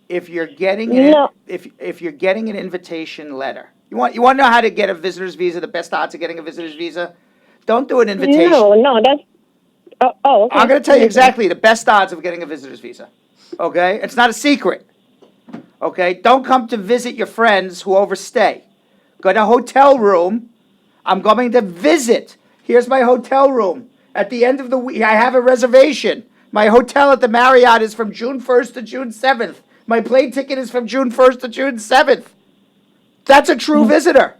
[SPEAKER 1] If you're getting
[SPEAKER 11] No.
[SPEAKER 1] if you're getting an invitation letter, you want to know how to get a visitor's visa, the best odds of getting a visitor's visa? Don't do an invitation.
[SPEAKER 11] No, that's... Oh, okay.
[SPEAKER 1] I'm going to tell you exactly the best odds of getting a visitor's visa. Okay? It's not a secret. Okay? Don't come to visit your friends who overstay. Go to a hotel room. I'm going to visit. Here's my hotel room. At the end of the week, I have a reservation. My hotel at the Marriott is from June 1st to June 7th. My plane ticket is from June 1st to June 7th. That's a true visitor.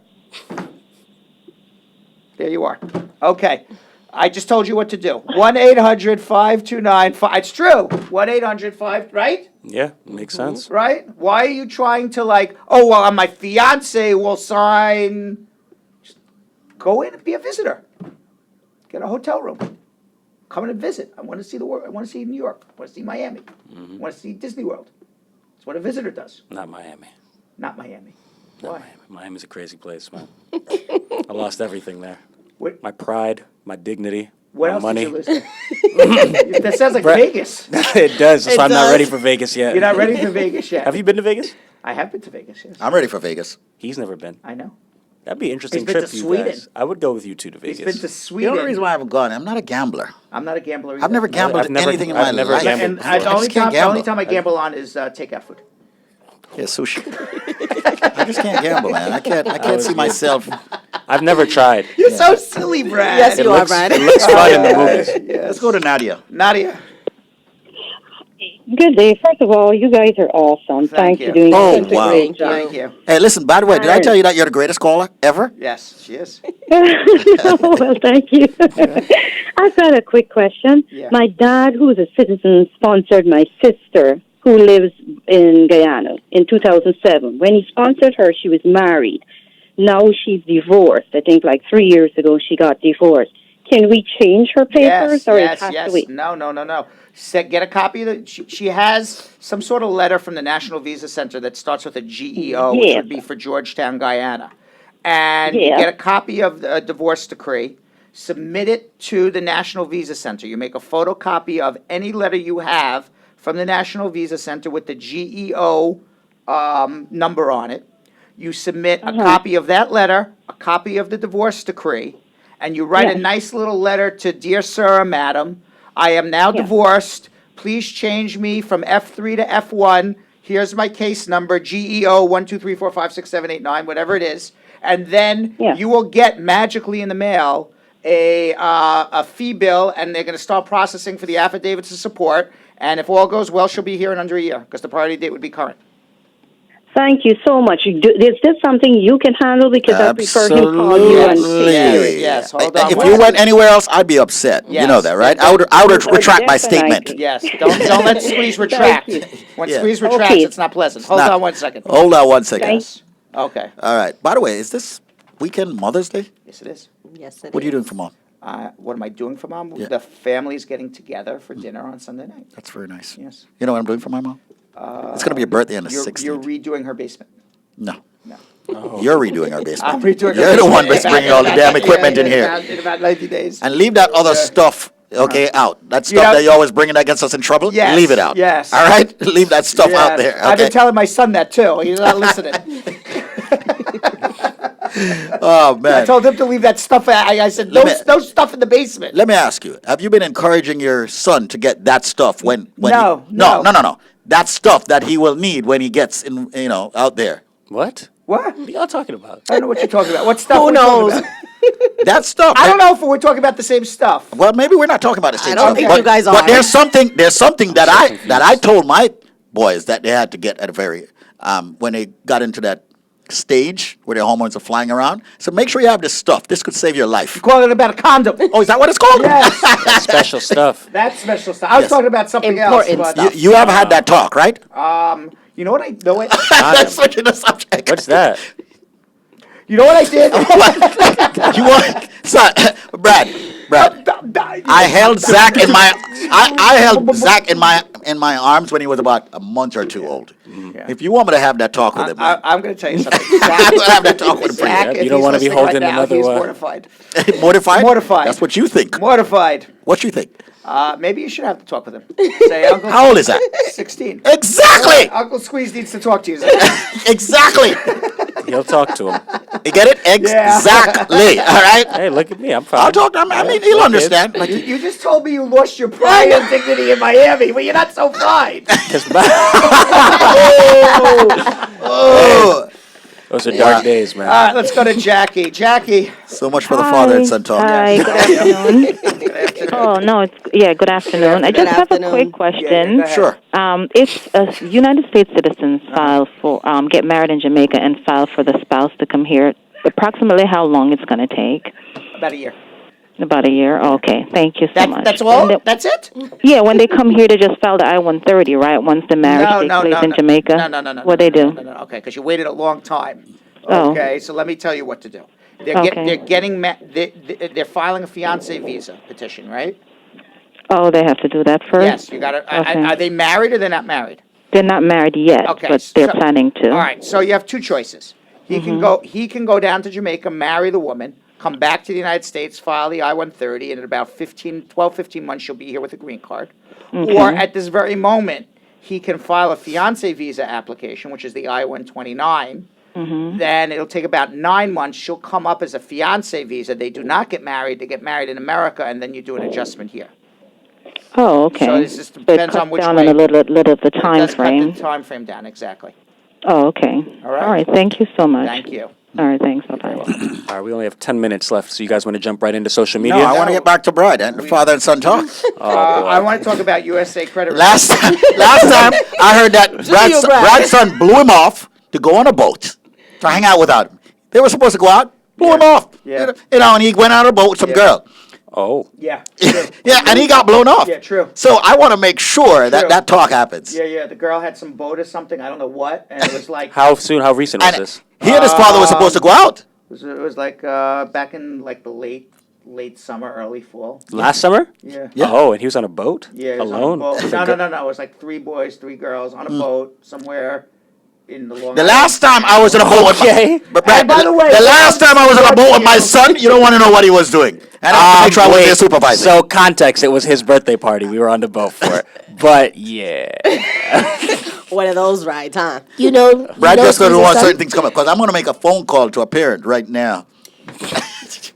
[SPEAKER 1] There you are. Okay. I just told you what to do. 1-800-529-5. It's true. 1-800-5, right?
[SPEAKER 4] Yeah, makes sense.
[SPEAKER 1] Right? Why are you trying to oh, well, my fiance will sign. Just go in and be a visitor. Get a hotel room. Come in and visit. I want to see the world. I want to see New York. I want to see Miami. I want to see Disney World. That's what a visitor does.
[SPEAKER 4] Not Miami.
[SPEAKER 1] Not Miami. Why?
[SPEAKER 4] Miami. Miami's a crazy place, man. I lost everything there.
[SPEAKER 1] What?
[SPEAKER 4] My pride, my dignity,
[SPEAKER 1] What
[SPEAKER 4] my
[SPEAKER 1] else
[SPEAKER 4] money.
[SPEAKER 1] did you lose there? That sounds like
[SPEAKER 4] Brett-
[SPEAKER 1] Vegas.
[SPEAKER 4] It does. That's
[SPEAKER 1] It
[SPEAKER 4] why I'm not
[SPEAKER 1] does.
[SPEAKER 4] ready for Vegas yet.
[SPEAKER 1] You're not ready for Vegas yet.
[SPEAKER 4] Have you been to Vegas?
[SPEAKER 1] I have been to Vegas, yes.
[SPEAKER 3] I'm ready for Vegas.
[SPEAKER 4] He's never been.
[SPEAKER 1] I know.
[SPEAKER 4] That'd be an interesting
[SPEAKER 1] been
[SPEAKER 4] trip
[SPEAKER 1] to
[SPEAKER 4] for you
[SPEAKER 1] Sweden.
[SPEAKER 4] guys. I would go with you two to
[SPEAKER 1] He's
[SPEAKER 4] Vegas.
[SPEAKER 1] been to
[SPEAKER 3] The
[SPEAKER 1] Sweden.
[SPEAKER 3] only reason why I haven't gone, I'm not a gambler.
[SPEAKER 1] I'm not a gambler either.
[SPEAKER 3] I've never gambled
[SPEAKER 4] I've never-
[SPEAKER 3] anything in
[SPEAKER 4] I've
[SPEAKER 3] my
[SPEAKER 4] never
[SPEAKER 3] life.
[SPEAKER 4] gambled
[SPEAKER 1] And
[SPEAKER 4] before.
[SPEAKER 3] I
[SPEAKER 1] the only
[SPEAKER 3] just can't
[SPEAKER 1] time, the only
[SPEAKER 3] gamble.
[SPEAKER 1] time I gamble on is takeout food.
[SPEAKER 3] Yeah, sushi. I just can't gamble, man. I can't see myself.
[SPEAKER 4] I've never tried.
[SPEAKER 1] You're so silly, Brad.
[SPEAKER 2] Yes, you are,
[SPEAKER 4] looks,
[SPEAKER 2] Brad.
[SPEAKER 4] It looks fun in the movies.
[SPEAKER 3] Let's go to Nadia.
[SPEAKER 1] Nadia.
[SPEAKER 12] Good day. First of all, you guys are awesome.
[SPEAKER 1] Thank
[SPEAKER 12] Thanks
[SPEAKER 1] you.
[SPEAKER 12] for doing
[SPEAKER 3] Oh,
[SPEAKER 12] such a
[SPEAKER 3] wow.
[SPEAKER 12] great job.
[SPEAKER 1] Thank you.
[SPEAKER 3] Hey, listen, by the way, did I
[SPEAKER 12] Hi.
[SPEAKER 3] tell you that you're the greatest caller ever?
[SPEAKER 1] Yes, she is.
[SPEAKER 12] Well, thank you. I've got a quick question.
[SPEAKER 1] Yeah.
[SPEAKER 12] My dad, who is a citizen, sponsored my sister, who lives in Guyana, in 2007. When he sponsored her, she was married. Now she's divorced. I think like 3 years ago she got divorced. Can we change her papers, or it has to wait?
[SPEAKER 1] No. Get a copy of the. She has some sort of letter from the National Visa Center that starts with a GEO, which
[SPEAKER 12] Yeah.
[SPEAKER 1] would be for Georgetown, Guyana. And you
[SPEAKER 12] Yeah.
[SPEAKER 1] get a copy of the divorce decree, submit it to the National Visa Center. You make a photocopy of any letter you have from the National Visa Center with the GEO number on it. You submit a copy of that letter, a copy of the divorce decree, and you write a nice little letter to Dear Sir or Madam, I am now divorced. Please change me from F3 to F1. Here's my case number, GEO 123456789, whatever it is. And then you will get magically in the mail a fee bill, and they're going to start processing for the affidavits of support. And if all goes well, she'll be here in under a year because the priority date would be current.
[SPEAKER 12] Thank you so much. Is this something you can handle? Because I prefer him call you and
[SPEAKER 3] Absolutely.
[SPEAKER 12] take care of it.
[SPEAKER 1] Yes, hold on.
[SPEAKER 3] If
[SPEAKER 1] one
[SPEAKER 3] you went
[SPEAKER 1] second.
[SPEAKER 3] anywhere else, I'd be upset. You know
[SPEAKER 1] Yes.
[SPEAKER 3] that, right? I would retract my statement.
[SPEAKER 12] Definitely.
[SPEAKER 1] Yes, don't let Squeeze retract. When
[SPEAKER 3] Yeah.
[SPEAKER 1] Squeeze retracts,
[SPEAKER 12] Okay.
[SPEAKER 1] it's not pleasant. Hold
[SPEAKER 3] not.
[SPEAKER 1] on 1 second.
[SPEAKER 3] Hold on 1 second.
[SPEAKER 12] Thank-
[SPEAKER 1] Okay.
[SPEAKER 3] All right. By the way, is this weekend Mother's Day?
[SPEAKER 1] Yes, it is.
[SPEAKER 2] Yes, it
[SPEAKER 3] What are you
[SPEAKER 2] is.
[SPEAKER 3] doing for Mom?
[SPEAKER 1] What am I doing for Mom?
[SPEAKER 3] Yeah.
[SPEAKER 1] The family's getting together for dinner on Sunday night.
[SPEAKER 3] That's very nice.
[SPEAKER 1] Yes.
[SPEAKER 3] You know what I'm doing for my mom? It's going to be a birthday on the
[SPEAKER 1] You're
[SPEAKER 3] 16th.
[SPEAKER 1] redoing her basement.
[SPEAKER 3] No.
[SPEAKER 1] No.
[SPEAKER 3] You're redoing our basement.
[SPEAKER 1] I'm redoing her
[SPEAKER 3] You're the one
[SPEAKER 1] basement.
[SPEAKER 3] that's bringing all the damn equipment in here.
[SPEAKER 1] In about 90 days.
[SPEAKER 3] And leave that other stuff, okay, out. That stuff
[SPEAKER 1] know-
[SPEAKER 3] that you're always bringing that gets us in trouble,
[SPEAKER 1] Yes,
[SPEAKER 3] leave it out.
[SPEAKER 1] yes.
[SPEAKER 3] All right? Leave that stuff out
[SPEAKER 1] Yes.
[SPEAKER 3] there,
[SPEAKER 1] I've been
[SPEAKER 3] okay?
[SPEAKER 1] telling my son that too. He's not listening.
[SPEAKER 3] Oh,
[SPEAKER 1] I
[SPEAKER 3] man.
[SPEAKER 1] told him to leave that stuff. I said,
[SPEAKER 3] Let me-
[SPEAKER 1] no stuff in the basement.
[SPEAKER 3] Let me ask you, have you been encouraging your son to get that stuff when
[SPEAKER 1] No,
[SPEAKER 3] no. That stuff that he will need when he gets in, out there.
[SPEAKER 4] What?
[SPEAKER 1] What?
[SPEAKER 4] What are y'all talking about?
[SPEAKER 1] I don't know what you're talking about. What stuff?
[SPEAKER 2] Who
[SPEAKER 1] we're talking
[SPEAKER 2] knows?
[SPEAKER 1] about?
[SPEAKER 3] That stuff.
[SPEAKER 1] I don't know if we're talking about the same stuff.
[SPEAKER 3] Well, maybe we're not talking about the same
[SPEAKER 2] don't
[SPEAKER 3] stuff,
[SPEAKER 2] think
[SPEAKER 3] but-
[SPEAKER 2] you guys
[SPEAKER 3] But
[SPEAKER 2] are.
[SPEAKER 3] there's something that I told my boys that they had to get at a very when they got into that stage where their hormones are flying around. So make sure you have this stuff. This could save your life.
[SPEAKER 1] Calling it about a condom.
[SPEAKER 3] Oh, is that what it's called?
[SPEAKER 1] Yes,
[SPEAKER 4] Special stuff.
[SPEAKER 1] that's special stuff. I was
[SPEAKER 3] Yes.
[SPEAKER 1] talking about something
[SPEAKER 2] Important
[SPEAKER 1] else.
[SPEAKER 2] stuff.
[SPEAKER 3] You have had that talk, right?
[SPEAKER 1] You know what I know? What,
[SPEAKER 3] That's switching the subject.
[SPEAKER 4] What's that?
[SPEAKER 1] you know what I did?
[SPEAKER 3] You want, son, Brad. I held Zach in my I held Zach in my arms when he was about a month or two old. If you want me to have that talk with him, man,
[SPEAKER 1] I'm going to tell you something.
[SPEAKER 3] I'm gonna have that talk with him.
[SPEAKER 1] Zach,
[SPEAKER 4] Yeah,
[SPEAKER 1] if
[SPEAKER 4] you don't
[SPEAKER 1] he's
[SPEAKER 4] wanna be
[SPEAKER 1] listening
[SPEAKER 4] holding
[SPEAKER 1] right now,
[SPEAKER 4] another
[SPEAKER 1] he's
[SPEAKER 4] one.
[SPEAKER 1] mortified.
[SPEAKER 3] Mortified?
[SPEAKER 1] Mortified.
[SPEAKER 3] That's what you think.
[SPEAKER 1] Mortified.
[SPEAKER 3] What you think?
[SPEAKER 1] Maybe you should have to talk with him. Say, Uncle.
[SPEAKER 3] How old is that?
[SPEAKER 1] 16.
[SPEAKER 3] Exactly.
[SPEAKER 1] Uncle Squeeze needs to talk to you. Zach.
[SPEAKER 3] Exactly.
[SPEAKER 4] He'll talk to him.
[SPEAKER 3] You get it? Exactly. All right.
[SPEAKER 4] Hey, look at me. I'm fine.
[SPEAKER 3] I'll talk to him. I mean, he'll understand. Like,
[SPEAKER 1] You just told me you lost your pride and dignity in Miami. Well, you're not so fine.
[SPEAKER 3] oh,
[SPEAKER 4] Those are dark days, man.
[SPEAKER 1] All right, let's go to Jackie. Jackie.
[SPEAKER 3] so much for the father and son talk.
[SPEAKER 13] Hi, good afternoon. Oh, no, good afternoon. I
[SPEAKER 2] Good
[SPEAKER 13] just have a
[SPEAKER 2] afternoon.
[SPEAKER 13] quick question.
[SPEAKER 1] ahead.
[SPEAKER 3] Sure.
[SPEAKER 13] If United States citizens file for, get married in Jamaica and file for the spouse to come here, approximately how long it's going to take?
[SPEAKER 1] About a year.
[SPEAKER 13] About a year? Okay, thank you so much.
[SPEAKER 1] That's all?
[SPEAKER 13] And they-
[SPEAKER 1] That's it?
[SPEAKER 13] yeah, when they come here, they just file the I-130, right? Once the marriage takes place in Jamaica?
[SPEAKER 1] No.
[SPEAKER 13] What they do?
[SPEAKER 1] No. Okay, because you waited a long time.
[SPEAKER 13] Oh.
[SPEAKER 1] Okay, so let me tell you what to do. They're filing a fiancé visa petition, right?
[SPEAKER 13] Oh, they have to do that first?
[SPEAKER 1] Yes, you got to.
[SPEAKER 13] Okay.
[SPEAKER 1] Are they married or they're not married?
[SPEAKER 13] They're not married yet,
[SPEAKER 1] Okay,
[SPEAKER 13] but they're
[SPEAKER 1] so-
[SPEAKER 13] planning to.
[SPEAKER 1] All right, so you have two choices. He can go down to Jamaica, marry the woman, come back to the United States, file the I-130, and in about 15 months she'll be here with a green card.
[SPEAKER 13] Okay.
[SPEAKER 1] Or at this very moment, he can file a fiancé visa application, which is the I-129, then it'll take about 9 months. She'll come up as a fiance visa. They do not get married. They get married in America, and then you do an adjustment here.
[SPEAKER 13] Oh, okay.
[SPEAKER 1] So it just
[SPEAKER 13] So it
[SPEAKER 1] depends
[SPEAKER 13] cuts
[SPEAKER 1] on which
[SPEAKER 13] down
[SPEAKER 1] way.
[SPEAKER 13] on a little of the
[SPEAKER 1] It
[SPEAKER 13] time
[SPEAKER 1] does cut
[SPEAKER 13] frame.
[SPEAKER 1] the time frame down, exactly.
[SPEAKER 13] Oh, okay.
[SPEAKER 1] All right.
[SPEAKER 13] All right. Thank you so much.
[SPEAKER 1] Thank you.
[SPEAKER 13] All right. Thanks. Bye-bye.
[SPEAKER 4] All right, we only have 10 minutes left, so you guys want to jump right into social
[SPEAKER 3] No,
[SPEAKER 4] media?
[SPEAKER 3] I want to get back to Brad and the father and son talk.
[SPEAKER 1] I want to talk about USA Credit.
[SPEAKER 3] Last time I heard that Brad's son blew him off to go on a boat to hang out without him. They were supposed to go out, blew him off.
[SPEAKER 1] Yeah.
[SPEAKER 3] And he went on a boat with some girl.
[SPEAKER 4] Oh.
[SPEAKER 1] Yeah.
[SPEAKER 3] Yeah, and he got blown off.
[SPEAKER 1] Yeah, true.
[SPEAKER 3] So I want to make sure that
[SPEAKER 1] True.
[SPEAKER 3] that talk happens.
[SPEAKER 1] Yeah. The girl had some boat or something. I don't know what, and it was like
[SPEAKER 4] How recent was this?
[SPEAKER 3] He and his father were supposed to go out.
[SPEAKER 1] it was like back in like the late summer, early fall.
[SPEAKER 4] Last summer?
[SPEAKER 1] Yeah.
[SPEAKER 4] Oh, and he was on a boat?
[SPEAKER 1] Yeah, it was
[SPEAKER 4] Alone?
[SPEAKER 1] On a boat. No. It was like 3 boys, 3 girls on a boat somewhere in the Long
[SPEAKER 3] The
[SPEAKER 1] Island.
[SPEAKER 3] last time I was on a boat with but Brad,
[SPEAKER 1] And by the way,
[SPEAKER 3] the last time I was on a boat with my son, you don't want to know what he was doing. And I have to make sure I was there supervising.
[SPEAKER 4] So context, it was his birthday party we were on the boat for. But yeah.
[SPEAKER 2] One of those rides, huh?
[SPEAKER 5] You know,
[SPEAKER 3] Brad just going to want
[SPEAKER 5] son?
[SPEAKER 3] certain things come up because I'm going to make a phone call to a parent right now.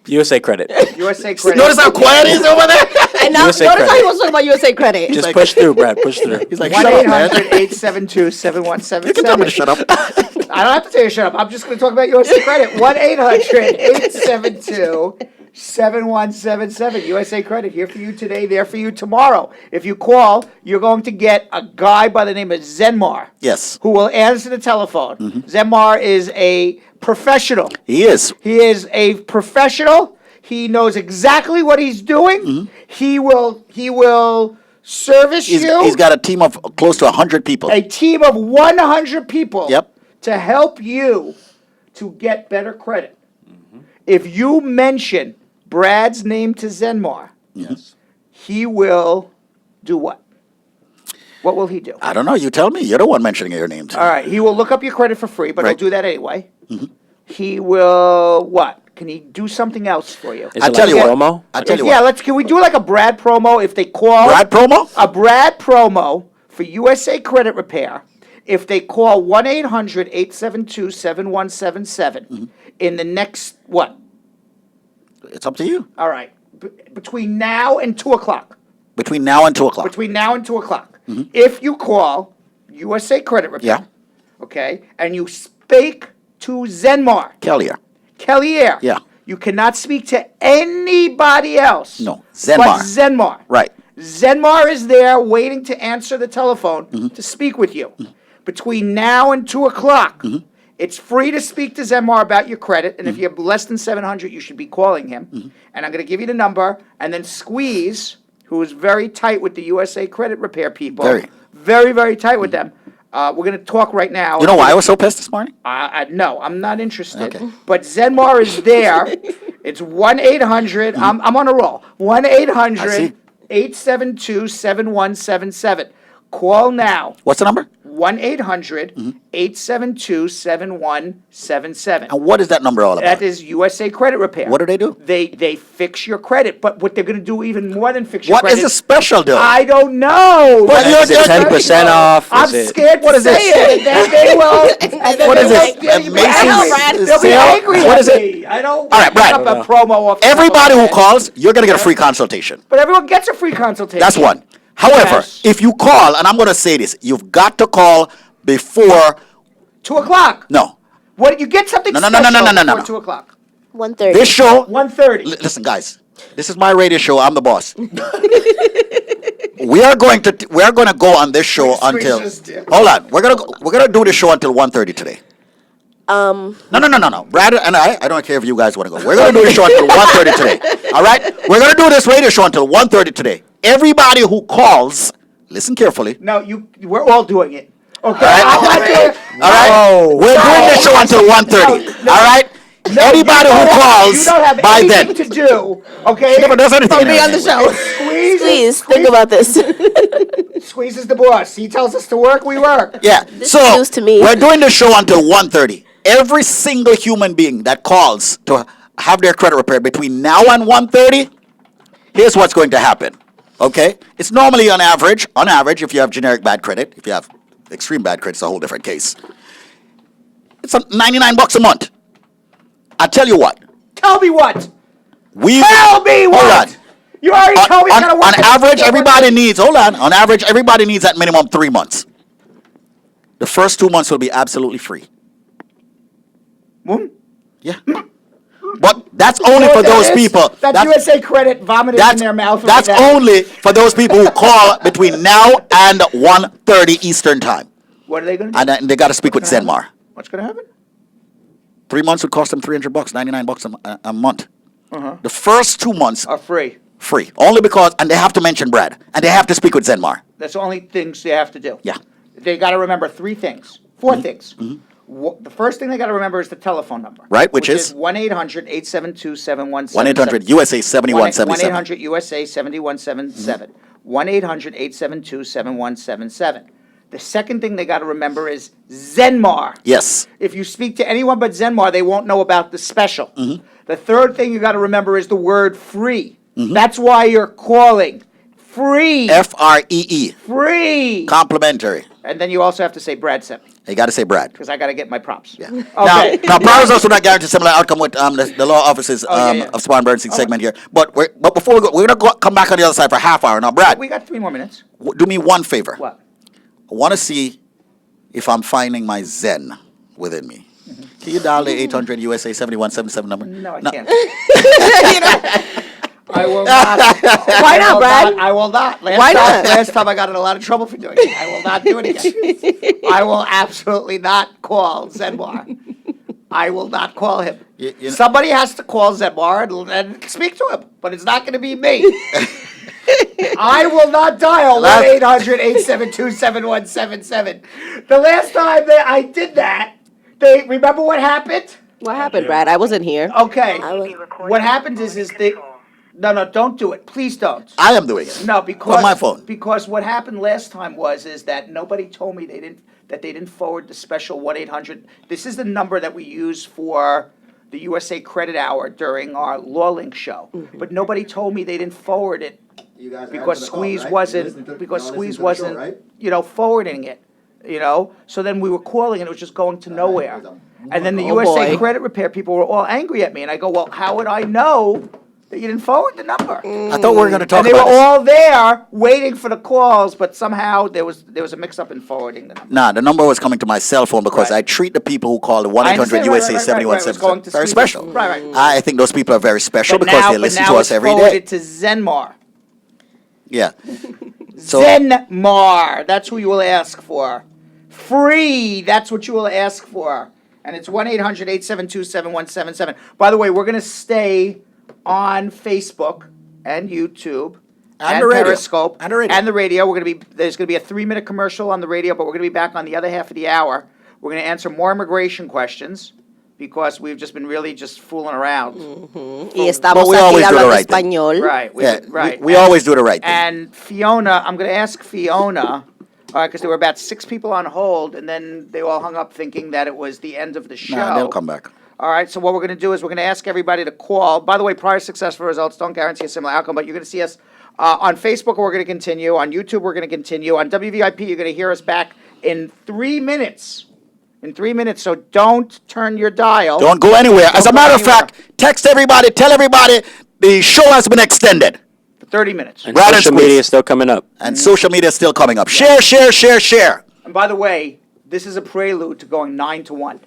[SPEAKER 4] USA Credit.
[SPEAKER 1] USA Credit.
[SPEAKER 3] Notice how quiet he is over there?
[SPEAKER 2] And now,
[SPEAKER 4] USA
[SPEAKER 2] notice how
[SPEAKER 4] Credit.
[SPEAKER 2] he wants to talk about USA Credit.
[SPEAKER 4] Just push through, Brad. Push through.
[SPEAKER 3] He's like, shut up, man.
[SPEAKER 1] 1-800-872-7177.
[SPEAKER 3] You can tell me to shut up.
[SPEAKER 1] I don't have to tell you to shut up. I'm just going to talk about USA Credit. 1-800-872-7177. USA Credit, here for you today, there for you tomorrow. If you call, you're going to get a guy by the name of Zenmar,
[SPEAKER 3] Yes,
[SPEAKER 1] who will answer the telephone. Zenmar is a professional.
[SPEAKER 3] he is.
[SPEAKER 1] He is a professional. He knows exactly what he's doing. He will service you.
[SPEAKER 3] He's got a team of close to 100 people.
[SPEAKER 1] A team of 100 people.
[SPEAKER 3] Yep.
[SPEAKER 1] To help you to get better credit. If you mention Brad's name to Zenmar,
[SPEAKER 3] Yes.
[SPEAKER 1] he will do what? What will he do?
[SPEAKER 3] I don't know. You tell me. You're the one mentioning your name.
[SPEAKER 1] All right, he will look up your credit for free, but
[SPEAKER 3] Right.
[SPEAKER 1] he'll do that anyway. He will what? Can he do something else for you?
[SPEAKER 4] Is
[SPEAKER 3] I'll
[SPEAKER 4] it
[SPEAKER 3] tell
[SPEAKER 4] like
[SPEAKER 3] you
[SPEAKER 4] a
[SPEAKER 3] what.
[SPEAKER 4] promo?
[SPEAKER 3] I'll tell you
[SPEAKER 1] Yeah,
[SPEAKER 3] what.
[SPEAKER 1] can we do like a Brad promo if they call?
[SPEAKER 3] Brad promo?
[SPEAKER 1] A Brad promo for USA Credit Repair. If they call 1-800-872-7177 in the next, what?
[SPEAKER 3] It's up to you.
[SPEAKER 1] All right. Between now and 2 o'clock.
[SPEAKER 3] Between now and 2 o'clock.
[SPEAKER 1] Between now and 2 o'clock. If you call USA Credit Repair,
[SPEAKER 3] Yeah.
[SPEAKER 1] okay, and you speak to Zenmar,
[SPEAKER 3] Kellier.
[SPEAKER 1] Kellier,
[SPEAKER 3] Yeah.
[SPEAKER 1] you cannot speak to anybody else.
[SPEAKER 3] No, Zenmar.
[SPEAKER 1] But Zenmar.
[SPEAKER 3] Right.
[SPEAKER 1] Zenmar is there waiting to answer the telephone to speak with you. Between now and 2 o'clock, it's free to speak to Zenmar about your credit, and if you have less than 700, you should be calling him. And I'm going to give you the number, and then Squeeze, who is very tight with the USA Credit Repair people, very, very tight with them. We're going to talk right now.
[SPEAKER 3] You know why I was so pissed this morning?
[SPEAKER 1] No, I'm not interested.
[SPEAKER 3] Okay.
[SPEAKER 1] But Zenmar is there. It's 1-800. I'm on a roll. 1-800-872-7177. Call now.
[SPEAKER 3] What's the number?
[SPEAKER 1] 1-800-872-7177.
[SPEAKER 3] And what is that number all about?
[SPEAKER 1] That is USA Credit Repair.
[SPEAKER 3] What do they do?
[SPEAKER 1] They fix your credit, but what they're going to do even more than fix your
[SPEAKER 3] What
[SPEAKER 1] credit.
[SPEAKER 3] is the special deal?
[SPEAKER 1] I don't know.
[SPEAKER 3] But
[SPEAKER 4] Is it 10% off?
[SPEAKER 1] I'm
[SPEAKER 4] Is it-
[SPEAKER 1] scared
[SPEAKER 3] What
[SPEAKER 1] to
[SPEAKER 3] is
[SPEAKER 1] say
[SPEAKER 3] this?
[SPEAKER 1] it. And then they will. And then
[SPEAKER 3] What is
[SPEAKER 1] they
[SPEAKER 3] this?
[SPEAKER 1] will- they'll be
[SPEAKER 3] Macy's
[SPEAKER 1] angry. They'll be
[SPEAKER 3] sale?
[SPEAKER 1] angry
[SPEAKER 3] What
[SPEAKER 1] at
[SPEAKER 3] is it?
[SPEAKER 1] me. I don't
[SPEAKER 3] All right, Brad.
[SPEAKER 1] pick up a promo off the top of
[SPEAKER 3] Everybody
[SPEAKER 1] my
[SPEAKER 3] who
[SPEAKER 1] head.
[SPEAKER 3] calls, you're going to get a free consultation.
[SPEAKER 1] But everyone gets a free consultation.
[SPEAKER 3] That's one. However,
[SPEAKER 1] Yes.
[SPEAKER 3] if you call, and I'm going to say this, you've got to call before
[SPEAKER 1] 2 o'clock.
[SPEAKER 3] No.
[SPEAKER 1] What you get something
[SPEAKER 3] No.
[SPEAKER 1] special
[SPEAKER 3] No.
[SPEAKER 1] before 2 o'clock.
[SPEAKER 5] 1:30.
[SPEAKER 3] This show.
[SPEAKER 1] 1:30.
[SPEAKER 3] Listen, guys. This is my radio show. I'm the boss. we are going to go on this show until. Hold on. We're gonna do this show until 1:30 today. No. Brad and I don't care if you guys want to go. We're going to do the show until 1:30 today. All right? We're going to do this radio show until 1:30 today. Everybody who calls, listen carefully.
[SPEAKER 1] No, we're all doing it. Okay.
[SPEAKER 3] All right?
[SPEAKER 1] I'm not doing it.
[SPEAKER 3] All right? We're doing this show until 1:30. All right? Anybody who calls
[SPEAKER 1] you don't have
[SPEAKER 3] by
[SPEAKER 1] anything
[SPEAKER 3] then.
[SPEAKER 1] to do. Okay.
[SPEAKER 3] She never does anything.
[SPEAKER 2] Be on the show.
[SPEAKER 5] Please think about this.
[SPEAKER 1] Squeeze is the boss. He tells us to work, we work.
[SPEAKER 3] Yeah.
[SPEAKER 5] This
[SPEAKER 3] So
[SPEAKER 5] is news to me.
[SPEAKER 3] we're doing the show until 1:30. Every single human being that calls to have their credit repaired between now and 1:30, here's what's going to happen. Okay? It's normally on average, if you have generic bad credit. If you have extreme bad credit, it's a whole different case. It's $99 a month. I tell you what.
[SPEAKER 1] Tell me what.
[SPEAKER 3] Tell
[SPEAKER 1] me what.
[SPEAKER 3] Hold on.
[SPEAKER 1] You already told me.
[SPEAKER 3] On average, everybody needs. Hold on. On average, everybody needs at minimum 3 months. The first 2 months will be absolutely free. Yeah. But that's only for those people.
[SPEAKER 1] That's USA Credit vomiting in their mouth.
[SPEAKER 3] That's only for those people who call between now and 1:30 Eastern time.
[SPEAKER 1] What are they going to do?
[SPEAKER 3] And they got to speak with Zenmar.
[SPEAKER 1] What's going to happen?
[SPEAKER 3] 3 months would cost them $300, $99 a month.
[SPEAKER 1] Uh-huh.
[SPEAKER 3] The first 2 months
[SPEAKER 1] Are free.
[SPEAKER 3] free, only because, and they have to mention Brad, and they have to speak with Zenmar.
[SPEAKER 1] That's the only things they have to do.
[SPEAKER 3] Yeah.
[SPEAKER 1] They got to remember 4 things. The first thing they got to remember is the telephone number.
[SPEAKER 3] Right, which is?
[SPEAKER 1] 1-800-872-7177.
[SPEAKER 3] 1-800-USA-7177.
[SPEAKER 1] 1-800-USA-7177. 1-800-872-7177. The second thing they got to remember is Zenmar.
[SPEAKER 3] Yes.
[SPEAKER 1] If you speak to anyone but Zenmar, they won't know about the special. The third thing you got to remember is the word free. That's why you're calling. Free.
[SPEAKER 3] Free.
[SPEAKER 1] Free.
[SPEAKER 3] Complimentary.
[SPEAKER 1] And then you also have to say Brad sent me,
[SPEAKER 3] You got to say Brad.
[SPEAKER 1] because I got to get my props.
[SPEAKER 3] Yeah.
[SPEAKER 1] Okay.
[SPEAKER 3] Now, powers also not guarantee similar outcome with the law offices of Spar and Bernstein segment here. But before we go, we're going to come back on the other side for a half hour. Now, Brad,
[SPEAKER 1] We got 3 more minutes.
[SPEAKER 3] do me one favor.
[SPEAKER 1] What?
[SPEAKER 3] I want to see if I'm finding my Zen within me. Can you dial the 800 USA 7177 number?
[SPEAKER 1] No, I can't. I will not.
[SPEAKER 2] Why not, Brad?
[SPEAKER 1] I will not.
[SPEAKER 2] Why not?
[SPEAKER 1] Last time I got in a lot of trouble for doing it. I will not do it again. I will absolutely not call Zenmar. I will not call him. Somebody has to call Zenmar and speak to him, but it's not going to be me. I will not dial 1-800-872-7177. The last time that I did that, remember what happened?
[SPEAKER 2] What happened, Brad? I wasn't here.
[SPEAKER 1] Okay. What happens is they. No, don't do it. Please don't.
[SPEAKER 3] I am doing it.
[SPEAKER 1] No, because
[SPEAKER 3] on my phone.
[SPEAKER 1] Because what happened last time is that nobody told me they didn't forward the special 1-800. This is the number that we use for the USA Credit Hour during our LawLink show. But nobody told me they didn't forward it because Squeeze wasn't forwarding it. So then we were calling and it was just going to nowhere. And then the USA
[SPEAKER 2] boy.
[SPEAKER 1] Credit Repair people were all angry at me, and I go, well, how would I know that you didn't forward the number?
[SPEAKER 3] I thought we were going to talk
[SPEAKER 1] And they were
[SPEAKER 3] about this.
[SPEAKER 1] all there waiting for the calls, but somehow there was a mix-up in forwarding the number.
[SPEAKER 3] Nah, the number was coming to my cell phone because I treat the people who call the 1-800 USA
[SPEAKER 1] It
[SPEAKER 3] 7177
[SPEAKER 1] was going to
[SPEAKER 3] very
[SPEAKER 1] Squeeze.
[SPEAKER 3] special.
[SPEAKER 1] Right.
[SPEAKER 3] I think those people are very special
[SPEAKER 1] But
[SPEAKER 3] because
[SPEAKER 1] now-
[SPEAKER 3] they
[SPEAKER 1] but
[SPEAKER 3] listen
[SPEAKER 1] now
[SPEAKER 3] to us
[SPEAKER 1] it's
[SPEAKER 3] every day.
[SPEAKER 1] forwarded to Zenmar.
[SPEAKER 3] Yeah. So
[SPEAKER 1] Zenmar, that's who you will ask for. Free, that's what you will ask for. And it's 1-800-872-7177. By the way, we're going to stay on Facebook and YouTube
[SPEAKER 3] And the radio.
[SPEAKER 1] Periscope
[SPEAKER 3] And the radio.
[SPEAKER 1] and the radio. There's going to be a 3-minute commercial on the radio, but we're going to be back on the other half of the hour. We're going to answer more immigration questions because we've just been really just fooling around.
[SPEAKER 2] Y estamos
[SPEAKER 3] But we
[SPEAKER 2] aquí
[SPEAKER 3] always do the
[SPEAKER 2] hablando
[SPEAKER 3] right thing.
[SPEAKER 2] español.
[SPEAKER 1] Right.
[SPEAKER 3] yeah, we always do the right thing.
[SPEAKER 1] And Fiona, I'm going to ask Fiona, because there were about 6 people on hold, and then they all hung up thinking that it was the end of the show.
[SPEAKER 3] Nah, they'll come back.
[SPEAKER 1] All right, so what we're going to do is we're going to ask everybody to call. By the way, prior successful results don't guarantee a similar outcome, but you're going to see us on Facebook, we're going to continue. On YouTube, we're going to continue. On WVIP, you're going to hear us back in 3 minutes. In 3 minutes, so don't turn your dial.
[SPEAKER 3] Don't go anywhere. As a
[SPEAKER 1] Don't go
[SPEAKER 3] matter of
[SPEAKER 1] anywhere.
[SPEAKER 3] fact, text everybody, tell everybody the show has been extended.
[SPEAKER 1] For 30 minutes.
[SPEAKER 4] And
[SPEAKER 3] Brad and
[SPEAKER 4] social
[SPEAKER 3] Squeeze.
[SPEAKER 4] media is still coming up.
[SPEAKER 3] And social media is still coming up. Share.
[SPEAKER 1] And by the way, this is a prelude to going 9 to 1.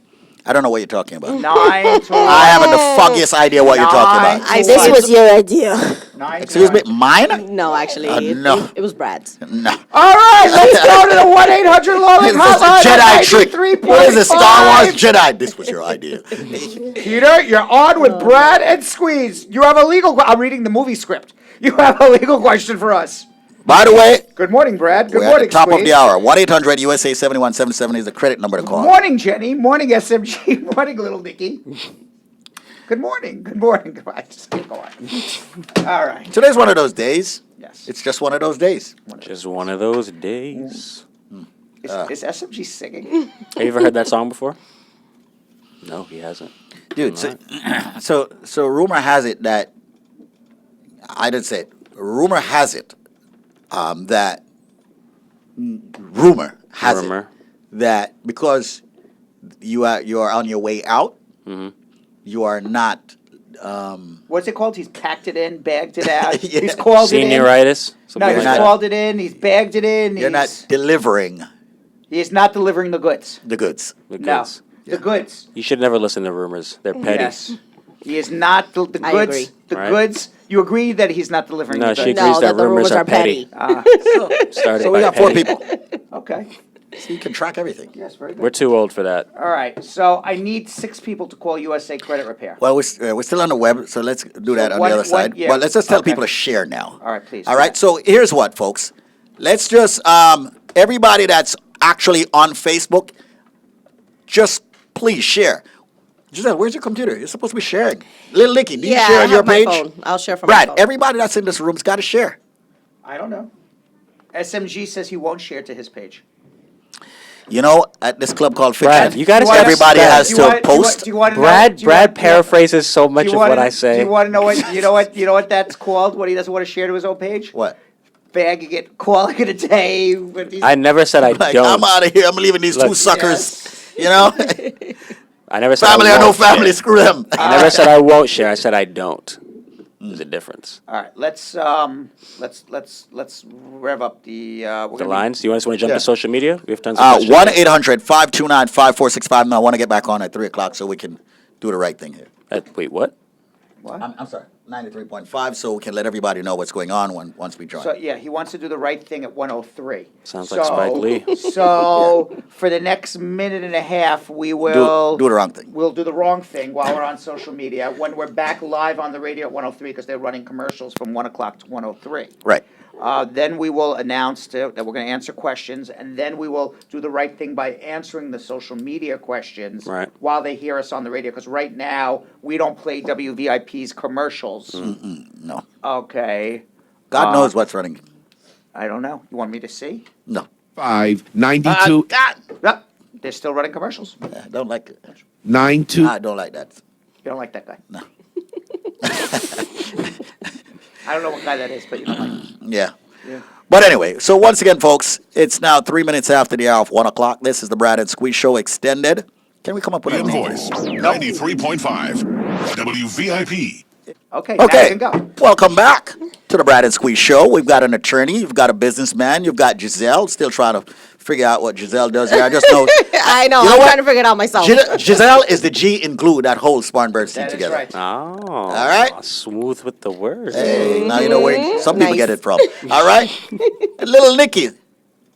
[SPEAKER 3] I don't know what you're talking about.
[SPEAKER 1] 9 to 1.
[SPEAKER 3] I haven't the foggiest idea what you're talking
[SPEAKER 1] Nine
[SPEAKER 3] about.
[SPEAKER 1] to
[SPEAKER 5] This
[SPEAKER 1] one.
[SPEAKER 5] was your idea.
[SPEAKER 1] 9 to
[SPEAKER 3] Excuse me,
[SPEAKER 1] 1.
[SPEAKER 3] mine?
[SPEAKER 2] No, actually,
[SPEAKER 3] no.
[SPEAKER 2] it was Brad's.
[SPEAKER 3] No.
[SPEAKER 1] All right, let's go to the 1-800 LawLink
[SPEAKER 3] This is a
[SPEAKER 1] hotline.
[SPEAKER 3] Jedi trick.
[SPEAKER 1] 93.5.
[SPEAKER 3] What is this, Star Wars Jedi? This was your idea.
[SPEAKER 1] Peter, you're on with Brad and Squeeze. You have a legal. I'm reading the movie script. You have a legal question for us.
[SPEAKER 3] By the way,
[SPEAKER 1] Good morning, Brad. Good
[SPEAKER 3] we're at
[SPEAKER 1] morning,
[SPEAKER 3] the top
[SPEAKER 1] Squeeze.
[SPEAKER 3] of the hour. 1-800 USA 7177 is the credit number to call.
[SPEAKER 1] Morning, Jenny. Morning, SMG. Morning, little Nicky. Good morning. Good morning. Goodbye. Just keep going. All right.
[SPEAKER 3] Today's one of those days.
[SPEAKER 1] Yes.
[SPEAKER 3] It's just one of those days.
[SPEAKER 4] Just one of those days.
[SPEAKER 1] Is SMG singing?
[SPEAKER 4] Have you ever heard that song before? No, he hasn't.
[SPEAKER 3] Dude, so rumor has it that, I didn't say it, rumor has it that because you are on your way out. You are not.
[SPEAKER 1] What's it called? He's packed it in, bagged it out.
[SPEAKER 3] Yeah.
[SPEAKER 1] He's called it in.
[SPEAKER 4] Senioritis.
[SPEAKER 1] No,
[SPEAKER 4] something
[SPEAKER 1] he's
[SPEAKER 4] like that.
[SPEAKER 1] called it in. He's bagged it in.
[SPEAKER 3] You're not delivering
[SPEAKER 1] He's not delivering the goods.
[SPEAKER 3] the goods.
[SPEAKER 4] The
[SPEAKER 1] No,
[SPEAKER 4] goods.
[SPEAKER 1] the goods.
[SPEAKER 4] You should never listen to rumors. They're petty.
[SPEAKER 1] Yes, he is not the
[SPEAKER 2] I
[SPEAKER 1] goods.
[SPEAKER 2] agree.
[SPEAKER 1] The
[SPEAKER 4] Right.
[SPEAKER 1] goods. You agree that he's not delivering
[SPEAKER 4] No,
[SPEAKER 1] the
[SPEAKER 4] she
[SPEAKER 1] goods.
[SPEAKER 4] agrees
[SPEAKER 2] No,
[SPEAKER 4] that
[SPEAKER 2] that the
[SPEAKER 4] rumors are petty. Started
[SPEAKER 3] So we
[SPEAKER 4] by
[SPEAKER 3] got 4
[SPEAKER 4] petty.
[SPEAKER 3] people.
[SPEAKER 1] Okay.
[SPEAKER 3] So you can track everything.
[SPEAKER 1] Yes, very good.
[SPEAKER 4] We're too old for that.
[SPEAKER 1] All right. So I need 6 people to call USA Credit Repair.
[SPEAKER 3] Well, we're still on the web, so let's do that on
[SPEAKER 1] one-
[SPEAKER 3] the other
[SPEAKER 1] one-
[SPEAKER 3] side.
[SPEAKER 1] yeah.
[SPEAKER 3] Well, let's just tell
[SPEAKER 1] Okay.
[SPEAKER 3] people to share now.
[SPEAKER 1] All right, please.
[SPEAKER 3] All right. So here's what, folks. Let's just everybody that's actually on Facebook, just please share. Giselle, where's your computer? You're supposed to be sharing. Little Licky, do you
[SPEAKER 2] Yeah,
[SPEAKER 3] share
[SPEAKER 2] I
[SPEAKER 3] on your
[SPEAKER 2] have my
[SPEAKER 3] page?
[SPEAKER 2] phone. I'll share from
[SPEAKER 3] Brad,
[SPEAKER 2] my phone.
[SPEAKER 3] everybody that's in this room's got to share.
[SPEAKER 1] I don't know. SMG says he won't share to his page.
[SPEAKER 3] You know, at this club called
[SPEAKER 4] Brad,
[SPEAKER 3] Fiction,
[SPEAKER 4] you gotta
[SPEAKER 1] Do you wanna-
[SPEAKER 3] everybody
[SPEAKER 4] Brad,
[SPEAKER 3] has
[SPEAKER 1] do you
[SPEAKER 3] to
[SPEAKER 1] want- do you want-
[SPEAKER 3] post.
[SPEAKER 1] do you wanna know-
[SPEAKER 4] Brad
[SPEAKER 1] do you want-
[SPEAKER 4] paraphrases so much
[SPEAKER 1] do
[SPEAKER 4] of
[SPEAKER 1] you
[SPEAKER 4] what
[SPEAKER 1] wanna-
[SPEAKER 4] I
[SPEAKER 1] Do
[SPEAKER 4] say.
[SPEAKER 1] you want to know what? You know what? You know what that's called? What he doesn't want to share to his own page?
[SPEAKER 3] What?
[SPEAKER 1] Bagging it, calling it a day. With these,
[SPEAKER 4] I never said I
[SPEAKER 3] Like,
[SPEAKER 4] don't.
[SPEAKER 3] I'm out of here. I'm leaving these two
[SPEAKER 4] Look.
[SPEAKER 3] suckers. You know,
[SPEAKER 4] I never said
[SPEAKER 3] family
[SPEAKER 4] I
[SPEAKER 3] or no
[SPEAKER 4] won't
[SPEAKER 3] family,
[SPEAKER 4] share.
[SPEAKER 3] screw them.
[SPEAKER 4] I never said I won't share. I said I don't. There's a difference.
[SPEAKER 1] All right, let's rev up the we're
[SPEAKER 4] The
[SPEAKER 1] gonna be-
[SPEAKER 4] lines. Do you want to jump
[SPEAKER 3] Yeah.
[SPEAKER 4] to social media? We have tons of questions.
[SPEAKER 3] 1-800-529-5465. Now, I want to get back on at 3 o'clock so we can do the right thing here.
[SPEAKER 4] Wait, what?
[SPEAKER 1] What?
[SPEAKER 3] I'm sorry, 93.5, so we can let everybody know what's going on once we join.
[SPEAKER 1] So yeah, he wants to do the right thing at 103.
[SPEAKER 4] Sounds like Spike Lee.
[SPEAKER 1] So for the next minute and a half, we will
[SPEAKER 3] do the wrong thing.
[SPEAKER 1] We'll do the wrong thing while we're on social media. When we're back live on the radio at 103, because they're running commercials from 1 o'clock to 103.
[SPEAKER 3] Right.
[SPEAKER 1] Then we will announce that we're going to answer questions, and then we will do the right thing by answering the social media questions
[SPEAKER 4] Right.
[SPEAKER 1] while they hear us on the radio. Because right now we don't play WVIP's commercials.
[SPEAKER 3] No.
[SPEAKER 1] Okay.
[SPEAKER 3] God knows what's running.
[SPEAKER 1] I don't know. You want me to see?
[SPEAKER 3] No.
[SPEAKER 14] 592
[SPEAKER 1] Yep. They're still running commercials. You
[SPEAKER 3] I don't like it.
[SPEAKER 14] 92.
[SPEAKER 3] I don't like that.
[SPEAKER 1] don't like that guy.
[SPEAKER 3] No.
[SPEAKER 1] I don't know what guy that is, but you don't like him.
[SPEAKER 3] Yeah.
[SPEAKER 1] Yeah.
[SPEAKER 3] But anyway, so once again, folks, it's now 3 minutes after the hour of 1 o'clock. This is the Brad and Squeeze Show extended. Can we come up with a name?
[SPEAKER 15] Invoice 93.5 WVIP.
[SPEAKER 1] Okay, now you
[SPEAKER 3] Okay,
[SPEAKER 1] can go.
[SPEAKER 3] welcome back to the Brad and Squeeze Show. We've got an attorney, you've got a businessman, you've got Giselle. Still trying to figure out what Giselle does here. I just know.
[SPEAKER 2] I know.
[SPEAKER 3] You know
[SPEAKER 2] I'm
[SPEAKER 3] what?
[SPEAKER 2] trying to figure it out myself.
[SPEAKER 3] Giselle is the G in glue that holds Spar and Bernstein
[SPEAKER 1] That is
[SPEAKER 3] together.
[SPEAKER 1] right.
[SPEAKER 4] Oh.
[SPEAKER 3] All right.
[SPEAKER 4] Smooth with the words.
[SPEAKER 3] Hey, now you know where some people
[SPEAKER 2] Nice.
[SPEAKER 3] get it from. All right? And little Nikki.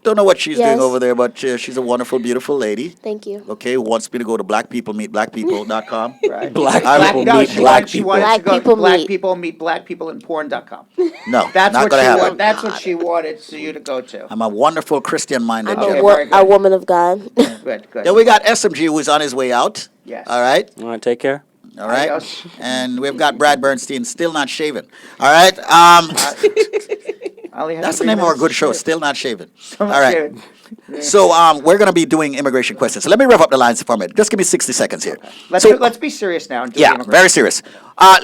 [SPEAKER 3] Don't know what she's doing
[SPEAKER 5] Yes.
[SPEAKER 3] over there, but she's a wonderful, beautiful lady.
[SPEAKER 5] Thank you.
[SPEAKER 3] Okay, who wants me to go to blackpeoplemeetblackpeople.com.
[SPEAKER 1] Right.
[SPEAKER 4] Black people
[SPEAKER 1] no,
[SPEAKER 4] meet
[SPEAKER 1] she
[SPEAKER 4] black
[SPEAKER 1] wanted, she
[SPEAKER 4] people.
[SPEAKER 1] wanted
[SPEAKER 5] Black
[SPEAKER 1] to go
[SPEAKER 5] people
[SPEAKER 1] black
[SPEAKER 5] meet.
[SPEAKER 1] people meet black people in porn.com.
[SPEAKER 3] No,
[SPEAKER 1] That's
[SPEAKER 3] not
[SPEAKER 1] what
[SPEAKER 3] gonna
[SPEAKER 1] she
[SPEAKER 3] happen.
[SPEAKER 1] wanted. That's what she wanted for you to go to.
[SPEAKER 3] I'm a wonderful Christian-minded
[SPEAKER 5] I'm
[SPEAKER 1] Okay,
[SPEAKER 3] gentleman.
[SPEAKER 1] very good.
[SPEAKER 5] a woman of God.
[SPEAKER 1] Good, good.
[SPEAKER 3] Then we got SMG who's on his way out.
[SPEAKER 1] Yes.
[SPEAKER 3] All right.
[SPEAKER 4] You want to take care?
[SPEAKER 3] All right.
[SPEAKER 1] Adios.
[SPEAKER 3] And we've got Brad Bernstein still not shaven. All right.
[SPEAKER 1] I only had
[SPEAKER 3] That's the
[SPEAKER 1] 3
[SPEAKER 3] name of our
[SPEAKER 1] minutes
[SPEAKER 3] good
[SPEAKER 1] to
[SPEAKER 3] show,
[SPEAKER 1] shave.
[SPEAKER 3] Still Not Shaven.
[SPEAKER 1] I'm
[SPEAKER 3] All right.
[SPEAKER 1] shaving.
[SPEAKER 3] So we're going to be doing immigration questions. So let me rev up the lines for a minute. Just give me 60 seconds here.
[SPEAKER 1] Let's be serious now. And do the
[SPEAKER 3] Yeah,
[SPEAKER 1] immigration.
[SPEAKER 3] very serious.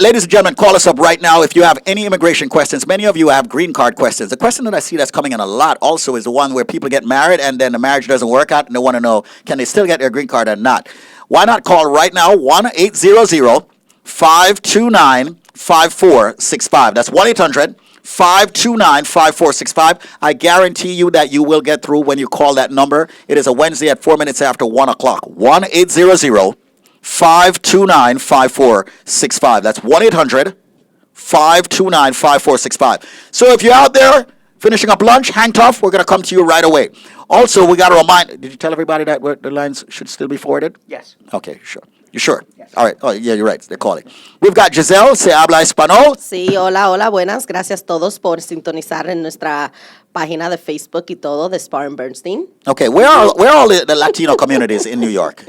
[SPEAKER 3] Ladies and gentlemen, call us up right now if you have any immigration questions. Many of you have green card questions. The question that I see that's coming in a lot also is the one where people get married and then the marriage doesn't work out and they want to know, can they still get their green card or not? Why not call right now, 1-800-529-5465. That's 1-800-529-5465. I guarantee you that you will get through when you call that number. It is a Wednesday at 4 minutes after 1 o'clock. 1-800-529-5465. That's 1-800-529-5465. So if you're out there finishing up lunch, hang tough. We're going to come to you right away. Also, we got to remind, did you tell everybody that the lines should still be forwarded?
[SPEAKER 1] Yes.
[SPEAKER 3] Okay, sure. You sure? Yes. All right. Oh, yeah, you're right. They're calling. We've got Giselle, se habla español.
[SPEAKER 2] Sí, hola, hola, buenas. Gracias todos por sintonizar en nuestra página de Facebook y todo de Spar and Bernstein.
[SPEAKER 3] Okay, where are all the Latino communities in New York?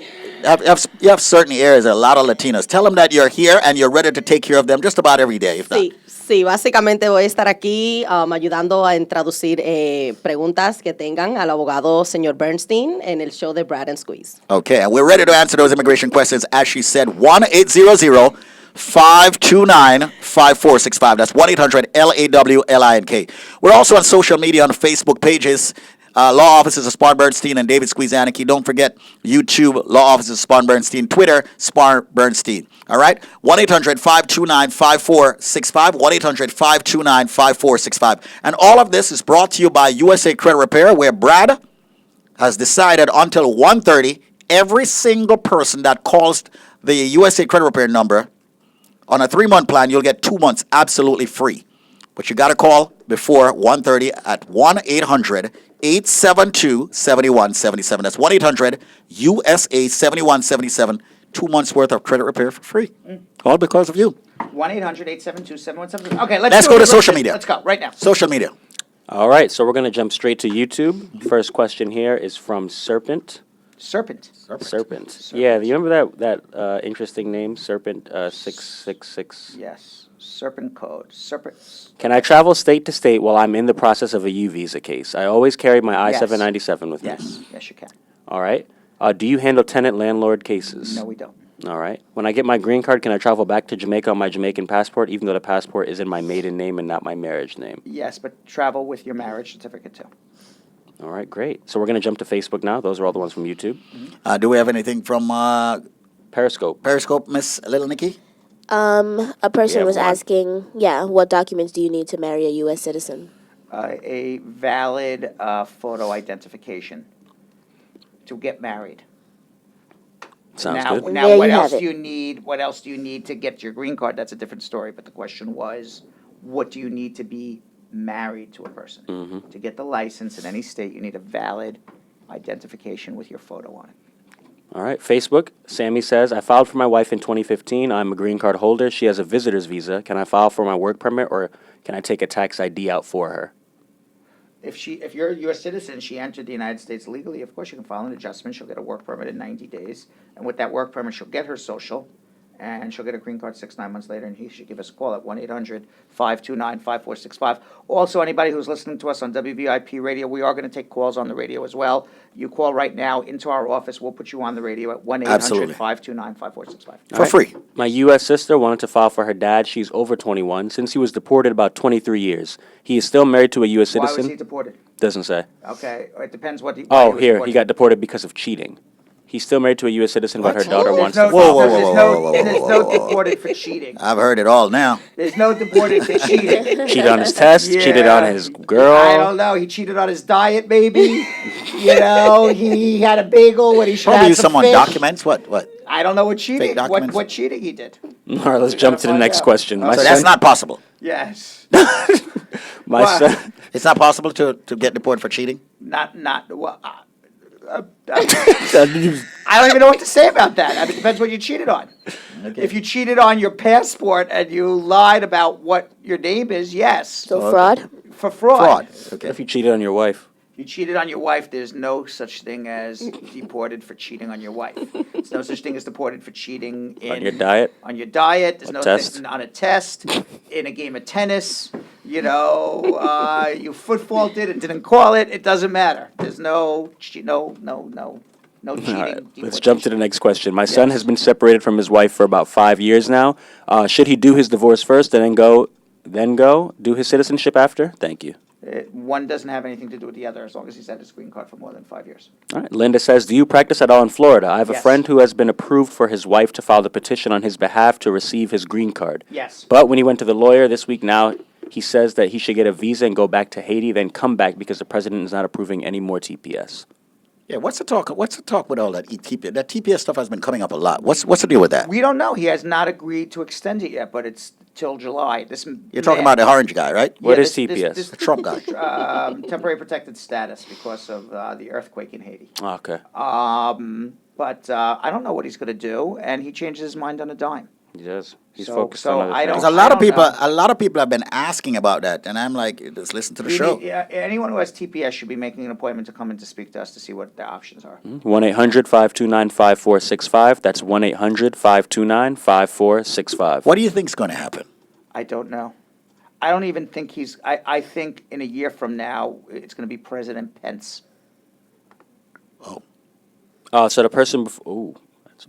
[SPEAKER 3] You have certain areas, a lot of Latinos. Tell them that you're here and you're ready to take care of them just about every day, if not.
[SPEAKER 2] Sí, básicamente voy a estar aquí ayudando a traducir preguntas que tengan al abogado señor Bernstein en el show de Brad and Squeeze.
[SPEAKER 3] Okay, and we're ready to answer those immigration questions. As she said, 1-800-529-5465. That's 1-800-LAWLINK. We're also on social media on Facebook pages. Law offices of Spar Bernstein and David Squeeze Annakie. Don't forget YouTube, Law offices of Spar Bernstein. Twitter, Spar Bernstein. All right? 1-800-529-5465. 1-800-529-5465. And all of this is brought to you by USA Credit Repair, where Brad has decided until 1:30, every single person that calls the USA Credit Repair number on a 3-month plan, you'll get 2 months absolutely free. But you got to call before 1:30 at 1-800-872-7177. That's 1-800-USA-7177. 2 months worth of credit repair for free. All because of you.
[SPEAKER 1] 1-800-872-7177. Okay,
[SPEAKER 3] Let's go to social media.
[SPEAKER 1] Let's go right now.
[SPEAKER 3] Social media.
[SPEAKER 4] All right, so we're going to jump straight to YouTube. First question here is from Serpent.
[SPEAKER 1] Serpent.
[SPEAKER 4] Yeah, do you remember that interesting name, Serpent 666?
[SPEAKER 1] Yes. Serpent code. Serpent.
[SPEAKER 4] Can I travel state to state while I'm in the process of a U visa case? I always carry my I-797 with me.
[SPEAKER 1] Yes, you can.
[SPEAKER 4] All right. Do you handle tenant-landlord cases?
[SPEAKER 1] No, we don't.
[SPEAKER 4] All right. When I get my green card, can I travel back to Jamaica on my Jamaican passport, even though the passport is in my maiden name and not my marriage name?
[SPEAKER 1] Yes, but travel with your marriage certificate too.
[SPEAKER 4] All right, great. So we're going to jump to Facebook now. Those are all the ones from YouTube.
[SPEAKER 3] Do we have anything from
[SPEAKER 4] Periscope?
[SPEAKER 3] Periscope, Miss Little Nikki?
[SPEAKER 5] A person
[SPEAKER 4] Yeah,
[SPEAKER 5] was
[SPEAKER 4] one.
[SPEAKER 5] asking, what documents do you need to marry a U.S. citizen?
[SPEAKER 1] A valid photo identification to get married.
[SPEAKER 4] Sounds
[SPEAKER 1] now,
[SPEAKER 4] good.
[SPEAKER 1] Now,
[SPEAKER 5] There
[SPEAKER 1] what
[SPEAKER 5] you have
[SPEAKER 1] else
[SPEAKER 5] it.
[SPEAKER 1] do you need? What else do you need to get your green card? That's a different story. But the question was, what do you need to be married to a person? To get the license in any state, you need a valid identification with your photo on it.
[SPEAKER 4] All right, Facebook. Sammy says, I filed for my wife in 2015. I'm a green card holder. She has a visitor's visa. Can I file for my work permit, or can I take a tax ID out for her?
[SPEAKER 1] If you're a U.S. citizen, she entered the United States legally, of course you can file an adjustment. She'll get a work permit in 90 days. And with that work permit, she'll get her social, and she'll get a green card 6-9 months later, and he should give us a call at 1-800-529-5465. Also, anybody who's listening to us on WVIP radio, we are going to take calls on the radio as well. You call right now into our office, we'll put you on the radio at
[SPEAKER 3] Absolutely.
[SPEAKER 1] 1-800-529-5465.
[SPEAKER 3] For free.
[SPEAKER 4] My U.S. sister wanted to file for her dad. She's over 21. Since he was deported about 23 years. He is still married to a U.S.
[SPEAKER 1] Why
[SPEAKER 4] citizen.
[SPEAKER 1] was he deported?
[SPEAKER 4] Doesn't say.
[SPEAKER 1] Okay, it depends what he.
[SPEAKER 4] Oh,
[SPEAKER 1] was
[SPEAKER 4] here,
[SPEAKER 1] deported.
[SPEAKER 4] he got deported because of cheating. He's still married to a U.S. citizen, but her
[SPEAKER 3] What?
[SPEAKER 4] daughter wants to
[SPEAKER 1] There's
[SPEAKER 4] file.
[SPEAKER 3] Whoa, whoa,
[SPEAKER 1] there's
[SPEAKER 3] whoa,
[SPEAKER 1] no,
[SPEAKER 3] whoa, whoa,
[SPEAKER 1] there's
[SPEAKER 3] whoa,
[SPEAKER 1] no
[SPEAKER 3] whoa, whoa.
[SPEAKER 1] deported for cheating.
[SPEAKER 3] I've heard it all now.
[SPEAKER 1] There's no deported for cheating.
[SPEAKER 4] Cheated on his test, cheated on his girl.
[SPEAKER 1] I don't know. He cheated on his diet, maybe. He had a bagel when he should
[SPEAKER 3] Probably
[SPEAKER 1] have
[SPEAKER 3] use
[SPEAKER 1] some
[SPEAKER 3] someone
[SPEAKER 1] fish.
[SPEAKER 3] documents. What?
[SPEAKER 1] I don't know what cheating.
[SPEAKER 3] Fake documents?
[SPEAKER 1] What cheating he did.
[SPEAKER 4] All right, let's jump to the
[SPEAKER 1] find
[SPEAKER 4] next
[SPEAKER 1] out.
[SPEAKER 4] question. My
[SPEAKER 3] So that's
[SPEAKER 4] son,
[SPEAKER 3] not possible.
[SPEAKER 1] Yes.
[SPEAKER 4] my
[SPEAKER 1] Why?
[SPEAKER 4] son,
[SPEAKER 3] It's not possible to get deported for cheating.
[SPEAKER 1] Not. Well, I don't even know what to say about that. I mean, it depends what you cheated on.
[SPEAKER 3] Okay.
[SPEAKER 1] If you cheated on your passport and you lied about what your name is, yes.
[SPEAKER 5] So fraud?
[SPEAKER 1] For fraud.
[SPEAKER 3] Okay.
[SPEAKER 4] if you cheated on your wife,
[SPEAKER 1] If you cheated on your wife, there's no such thing as deported for cheating on your wife. There's no such thing as deported for cheating
[SPEAKER 4] on your diet,
[SPEAKER 1] on your diet. There's
[SPEAKER 4] A
[SPEAKER 1] no
[SPEAKER 4] test?
[SPEAKER 1] thing on a test, in a game of tennis. You footballed it and didn't call it. It doesn't matter. There's no cheating.
[SPEAKER 4] All right, let's jump to the next question. My son has been separated from his wife for about 5 years now. Should he do his divorce first and then go do his citizenship after? Thank you.
[SPEAKER 1] One doesn't have anything to do with the other as long as he's had his green card for more than 5 years.
[SPEAKER 4] All right. Linda says, do you practice at all in Florida? I have a
[SPEAKER 1] Yes.
[SPEAKER 4] friend who has been approved for his wife to file the petition on his behalf to receive his green card.
[SPEAKER 1] Yes.
[SPEAKER 4] But when he went to the lawyer this week now, he says that he should get a visa and go back to Haiti, then come back because the president is not approving any more TPS.
[SPEAKER 3] Yeah, what's the talk? What's the talk with all that TPS? That TPS stuff has been coming up a lot. What's the deal with that?
[SPEAKER 1] We don't know. He has not agreed to extend it yet, but it's till July.
[SPEAKER 3] You're talking about the orange guy, right?
[SPEAKER 4] What is TPS?
[SPEAKER 3] The Trump guy.
[SPEAKER 1] Temporary protected status because of the earthquake in Haiti.
[SPEAKER 4] Okay.
[SPEAKER 1] But I don't know what he's going to do, and he changes his mind on a dime.
[SPEAKER 4] He does. He's
[SPEAKER 1] So-
[SPEAKER 4] focused
[SPEAKER 1] so
[SPEAKER 4] on other
[SPEAKER 1] I don't-
[SPEAKER 4] things.
[SPEAKER 3] Because a
[SPEAKER 1] know.
[SPEAKER 3] lot of people have been asking about that, and I'm like, just listen to the show.
[SPEAKER 1] Anyone who has TPS should be making an appointment to come in to speak to us to see what their options are.
[SPEAKER 4] 1-800-529-5465. That's 1-800-529-5465.
[SPEAKER 3] What do you think's going to happen?
[SPEAKER 1] I don't know. I don't even think he's. I think in a year from now, it's going to be President Pence.
[SPEAKER 4] So the person before, ooh,
[SPEAKER 3] That's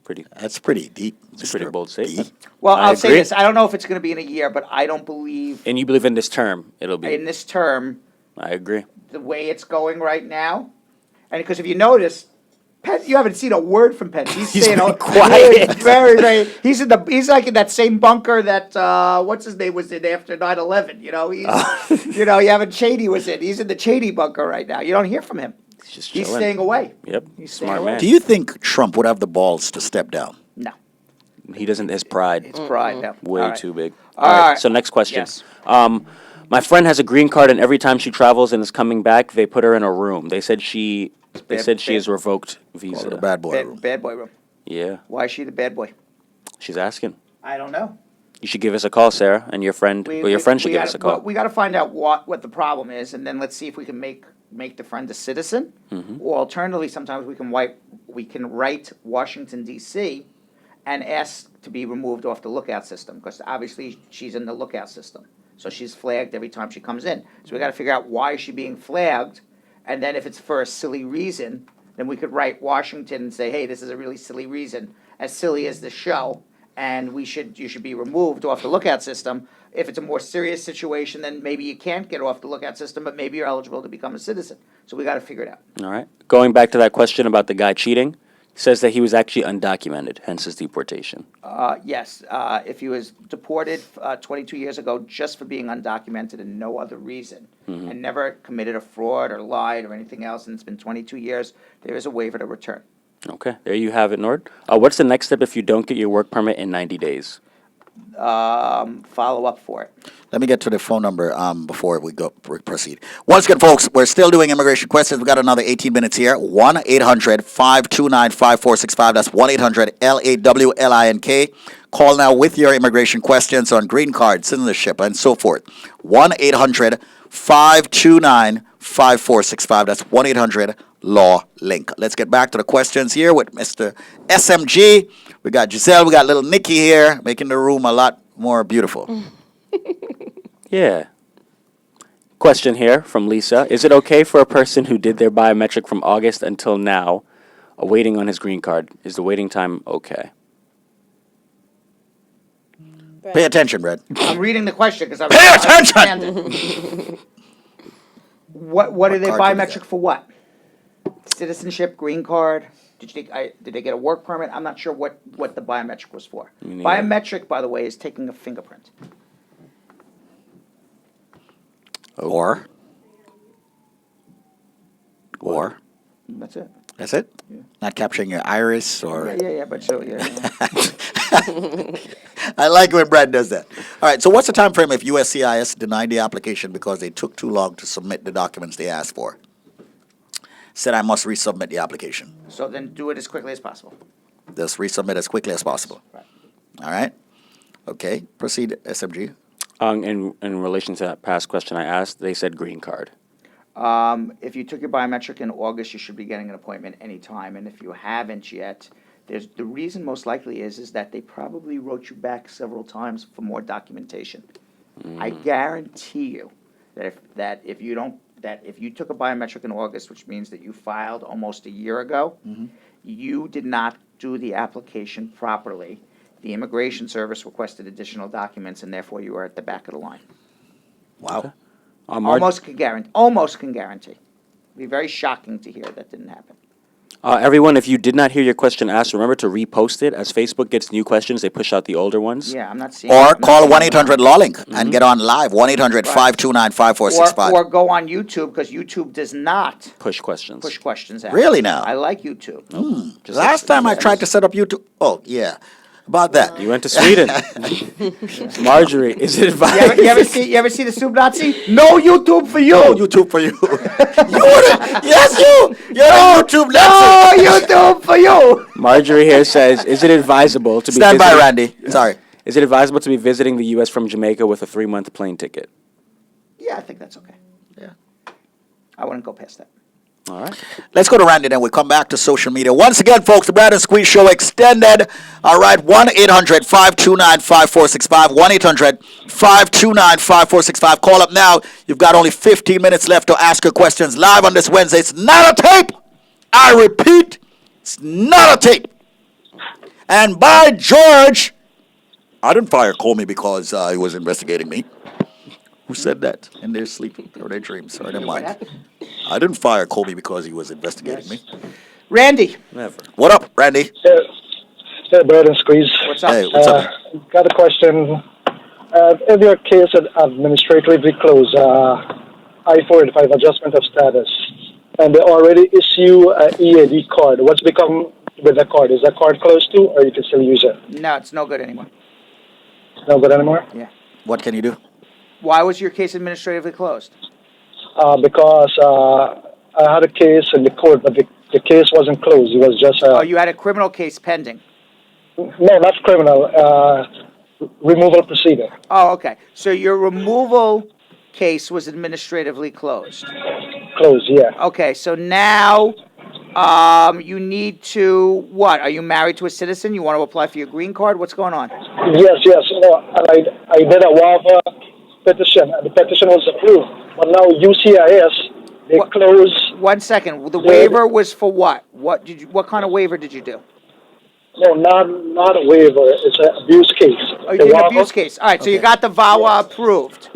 [SPEAKER 3] pretty deep.
[SPEAKER 4] That's a pretty bold statement.
[SPEAKER 1] Well,
[SPEAKER 4] I
[SPEAKER 1] I'll say
[SPEAKER 4] agree.
[SPEAKER 1] this. I don't know if it's going to be in a year, but I don't believe
[SPEAKER 4] And you believe in this term, it'll be.
[SPEAKER 1] in this term
[SPEAKER 4] I agree.
[SPEAKER 1] the way it's going right now, and because if you notice, Penn, you haven't seen a word from Penn. He's
[SPEAKER 4] He's
[SPEAKER 1] saying
[SPEAKER 4] been quiet.
[SPEAKER 1] very, very. He's like in that same bunker that what's his name was in after 9/11. You know, you haven't Cheney was in. He's in the Cheney bunker right now. You don't hear from him.
[SPEAKER 4] He's
[SPEAKER 1] He's
[SPEAKER 4] chilling.
[SPEAKER 1] staying away.
[SPEAKER 4] Yep.
[SPEAKER 1] He's staying
[SPEAKER 4] Smart
[SPEAKER 1] away.
[SPEAKER 4] man.
[SPEAKER 3] Do you think Trump would have the balls to step down?
[SPEAKER 1] No,
[SPEAKER 4] He doesn't. His pride.
[SPEAKER 1] it's pride. No.
[SPEAKER 4] Way
[SPEAKER 1] All right.
[SPEAKER 4] too big.
[SPEAKER 1] All
[SPEAKER 4] All right.
[SPEAKER 1] right.
[SPEAKER 4] So next question.
[SPEAKER 1] Yes.
[SPEAKER 4] My friend has a green card, and every time she travels and is coming back, they put her in a room. They said she is revoked visa.
[SPEAKER 3] The bad boy room.
[SPEAKER 1] Bad boy room.
[SPEAKER 4] Yeah.
[SPEAKER 1] Why is she the bad boy?
[SPEAKER 4] She's asking.
[SPEAKER 1] I don't know.
[SPEAKER 4] You should give us a call, Sarah, and your friend. Your friend should give us a call.
[SPEAKER 1] We got to find out what the problem is, and then let's see if we can make the friend a citizen, or alternatively, sometimes we can write Washington D.C. and ask to be removed off the lookout system because obviously she's in the lookout system, so she's flagged every time she comes in. So we got to figure out why is she being flagged, and then if it's for a silly reason, then we could write Washington and say, hey, this is a really silly reason, as silly as the show. And you should be removed off the lookout system. If it's a more serious situation, then maybe you can't get off the lookout system, but maybe you're eligible to become a citizen. So we got to figure it out.
[SPEAKER 4] All right. Going back to that question about the guy cheating, he says that he was actually undocumented, hence his deportation.
[SPEAKER 1] Yes, if he was deported 22 years ago just for being undocumented and no other reason, and never committed a fraud or lied or anything else, and it's been 22 years, there is a waiver to return.
[SPEAKER 4] Okay, there you have it, Nord. What's the next step if you don't get your work permit in 90 days?
[SPEAKER 1] Follow up for it.
[SPEAKER 3] Let me get to the phone number before we proceed. Once again, folks, we're still doing immigration questions. We've got another 18 minutes here. 1-800-529-5465. That's 1-800-LAWLINK. Call now with your immigration questions on green card, citizenship, and so forth. 1-800-529-5465. That's 1-800-LawLink. Let's get back to the questions here with Mr. SMG. We got Giselle, we got little Nikki here, making the room a lot more beautiful.
[SPEAKER 4] Yeah. Question here from Lisa. Is it okay for a person who did their biometric from August until now, waiting on his green card? Is the waiting time okay?
[SPEAKER 3] Pay attention, Brad.
[SPEAKER 1] I'm reading the question because
[SPEAKER 3] Pay attention!
[SPEAKER 1] attention. What are they
[SPEAKER 3] card did
[SPEAKER 1] biometric for? What? Citizenship, green card. Did they get a work permit? I'm not sure what the biometric was for. Biometric, by the way, is taking a fingerprint.
[SPEAKER 3] Or
[SPEAKER 1] That's it.
[SPEAKER 3] that's it? Yeah. Not capturing your iris or...
[SPEAKER 1] Yeah, but so, yeah.
[SPEAKER 3] I like when Brad does that. All right, so what's the time frame if USCIS denied the application because they took too long to submit the documents they asked for? Said I must resubmit the application.
[SPEAKER 1] So then do it as quickly as possible.
[SPEAKER 3] Just resubmit as quickly as possible.
[SPEAKER 1] Right.
[SPEAKER 3] All right? Okay, proceed, SMG.
[SPEAKER 4] In relation to that past question I asked, they said green card.
[SPEAKER 1] If you took your biometric in August, you should be getting an appointment anytime. And if you haven't yet, the reason most likely is that they probably wrote you back several times for more documentation. I guarantee you that if you took a biometric in August, which means that you filed almost a year ago, you did not do the application properly. The Immigration Service requested additional documents, and therefore you are at the back of the line.
[SPEAKER 3] Wow.
[SPEAKER 4] Okay.
[SPEAKER 1] Almost can guarantee. It'd be very shocking to hear that didn't happen.
[SPEAKER 4] Everyone, if you did not hear your question asked, remember to repost it. As Facebook gets new questions, they push out the older ones.
[SPEAKER 1] Yeah, I'm not seeing.
[SPEAKER 3] Or call 1-800-LawLink and get on live, 1-800-529-5465.
[SPEAKER 1] Or go on YouTube, because YouTube does not
[SPEAKER 4] Push questions.
[SPEAKER 1] push questions out.
[SPEAKER 3] Really now?
[SPEAKER 1] I like YouTube.
[SPEAKER 3] Last time I tried to set up YouTube... Oh, yeah. About that.
[SPEAKER 4] You went to Sweden. Marjorie, is it advised?
[SPEAKER 1] You ever see the Soup Nazi? No YouTube for you.
[SPEAKER 3] No YouTube for you. Yes, you. You're on YouTube.
[SPEAKER 1] No YouTube for you.
[SPEAKER 4] Marjorie here says, is it advisable to be
[SPEAKER 3] Stand by,
[SPEAKER 4] visiting-
[SPEAKER 3] Randy. Sorry.
[SPEAKER 4] Is it advisable to be visiting the U.S. from Jamaica with a 3-month plane ticket?
[SPEAKER 1] Yeah, I think that's okay.
[SPEAKER 3] Yeah.
[SPEAKER 1] I wouldn't go past that.
[SPEAKER 4] All right.
[SPEAKER 3] Let's go to Randy, then we'll come back to social media. Once again, folks, the Brad and Squeeze Show extended. All right, 1-800-529-5465. 1-800-529-5465. Call up now. You've got only 15 minutes left to ask your questions live on this Wednesday. It's not a tape. I repeat, it's not a tape. And by George, I didn't fire Comey because he was investigating me. Who said that in their sleep or their dreams or their mind? I didn't fire Colby because he was investigating me.
[SPEAKER 1] Randy.
[SPEAKER 4] Never.
[SPEAKER 3] What up, Randy?
[SPEAKER 16] Hey, Brad and Squeeze.
[SPEAKER 1] What's up?
[SPEAKER 3] Hey, what's up, man?
[SPEAKER 16] Got a question. If your case is administratively closed, I-485 adjustment of status, and they already issue an EAD card, what's become with the card? Is that card closed too, or you can still use it?
[SPEAKER 1] No, it's no good anymore.
[SPEAKER 16] No good anymore?
[SPEAKER 1] Yeah.
[SPEAKER 3] What can you do?
[SPEAKER 1] Why was your case administratively closed?
[SPEAKER 16] Because I had a case in the court, but the case wasn't closed. It was just
[SPEAKER 1] Oh, you had a criminal case pending.
[SPEAKER 16] no, not criminal. Removal proceeding.
[SPEAKER 1] Oh, okay. So your removal case was administratively closed.
[SPEAKER 16] Closed, yeah.
[SPEAKER 1] Okay, so now you need to, what? Are you married to a citizen? You want to apply for your green card? What's going on?
[SPEAKER 16] Yes. No, and I did a WAVA petition, and the petition was approved. But now UCIS, they close.
[SPEAKER 1] 1 second. The waiver was for what? What kind of waiver did you do?
[SPEAKER 16] No, not a waiver. It's an abuse case.
[SPEAKER 1] Oh, you did an abuse case. All right, so you got the VAWA approved.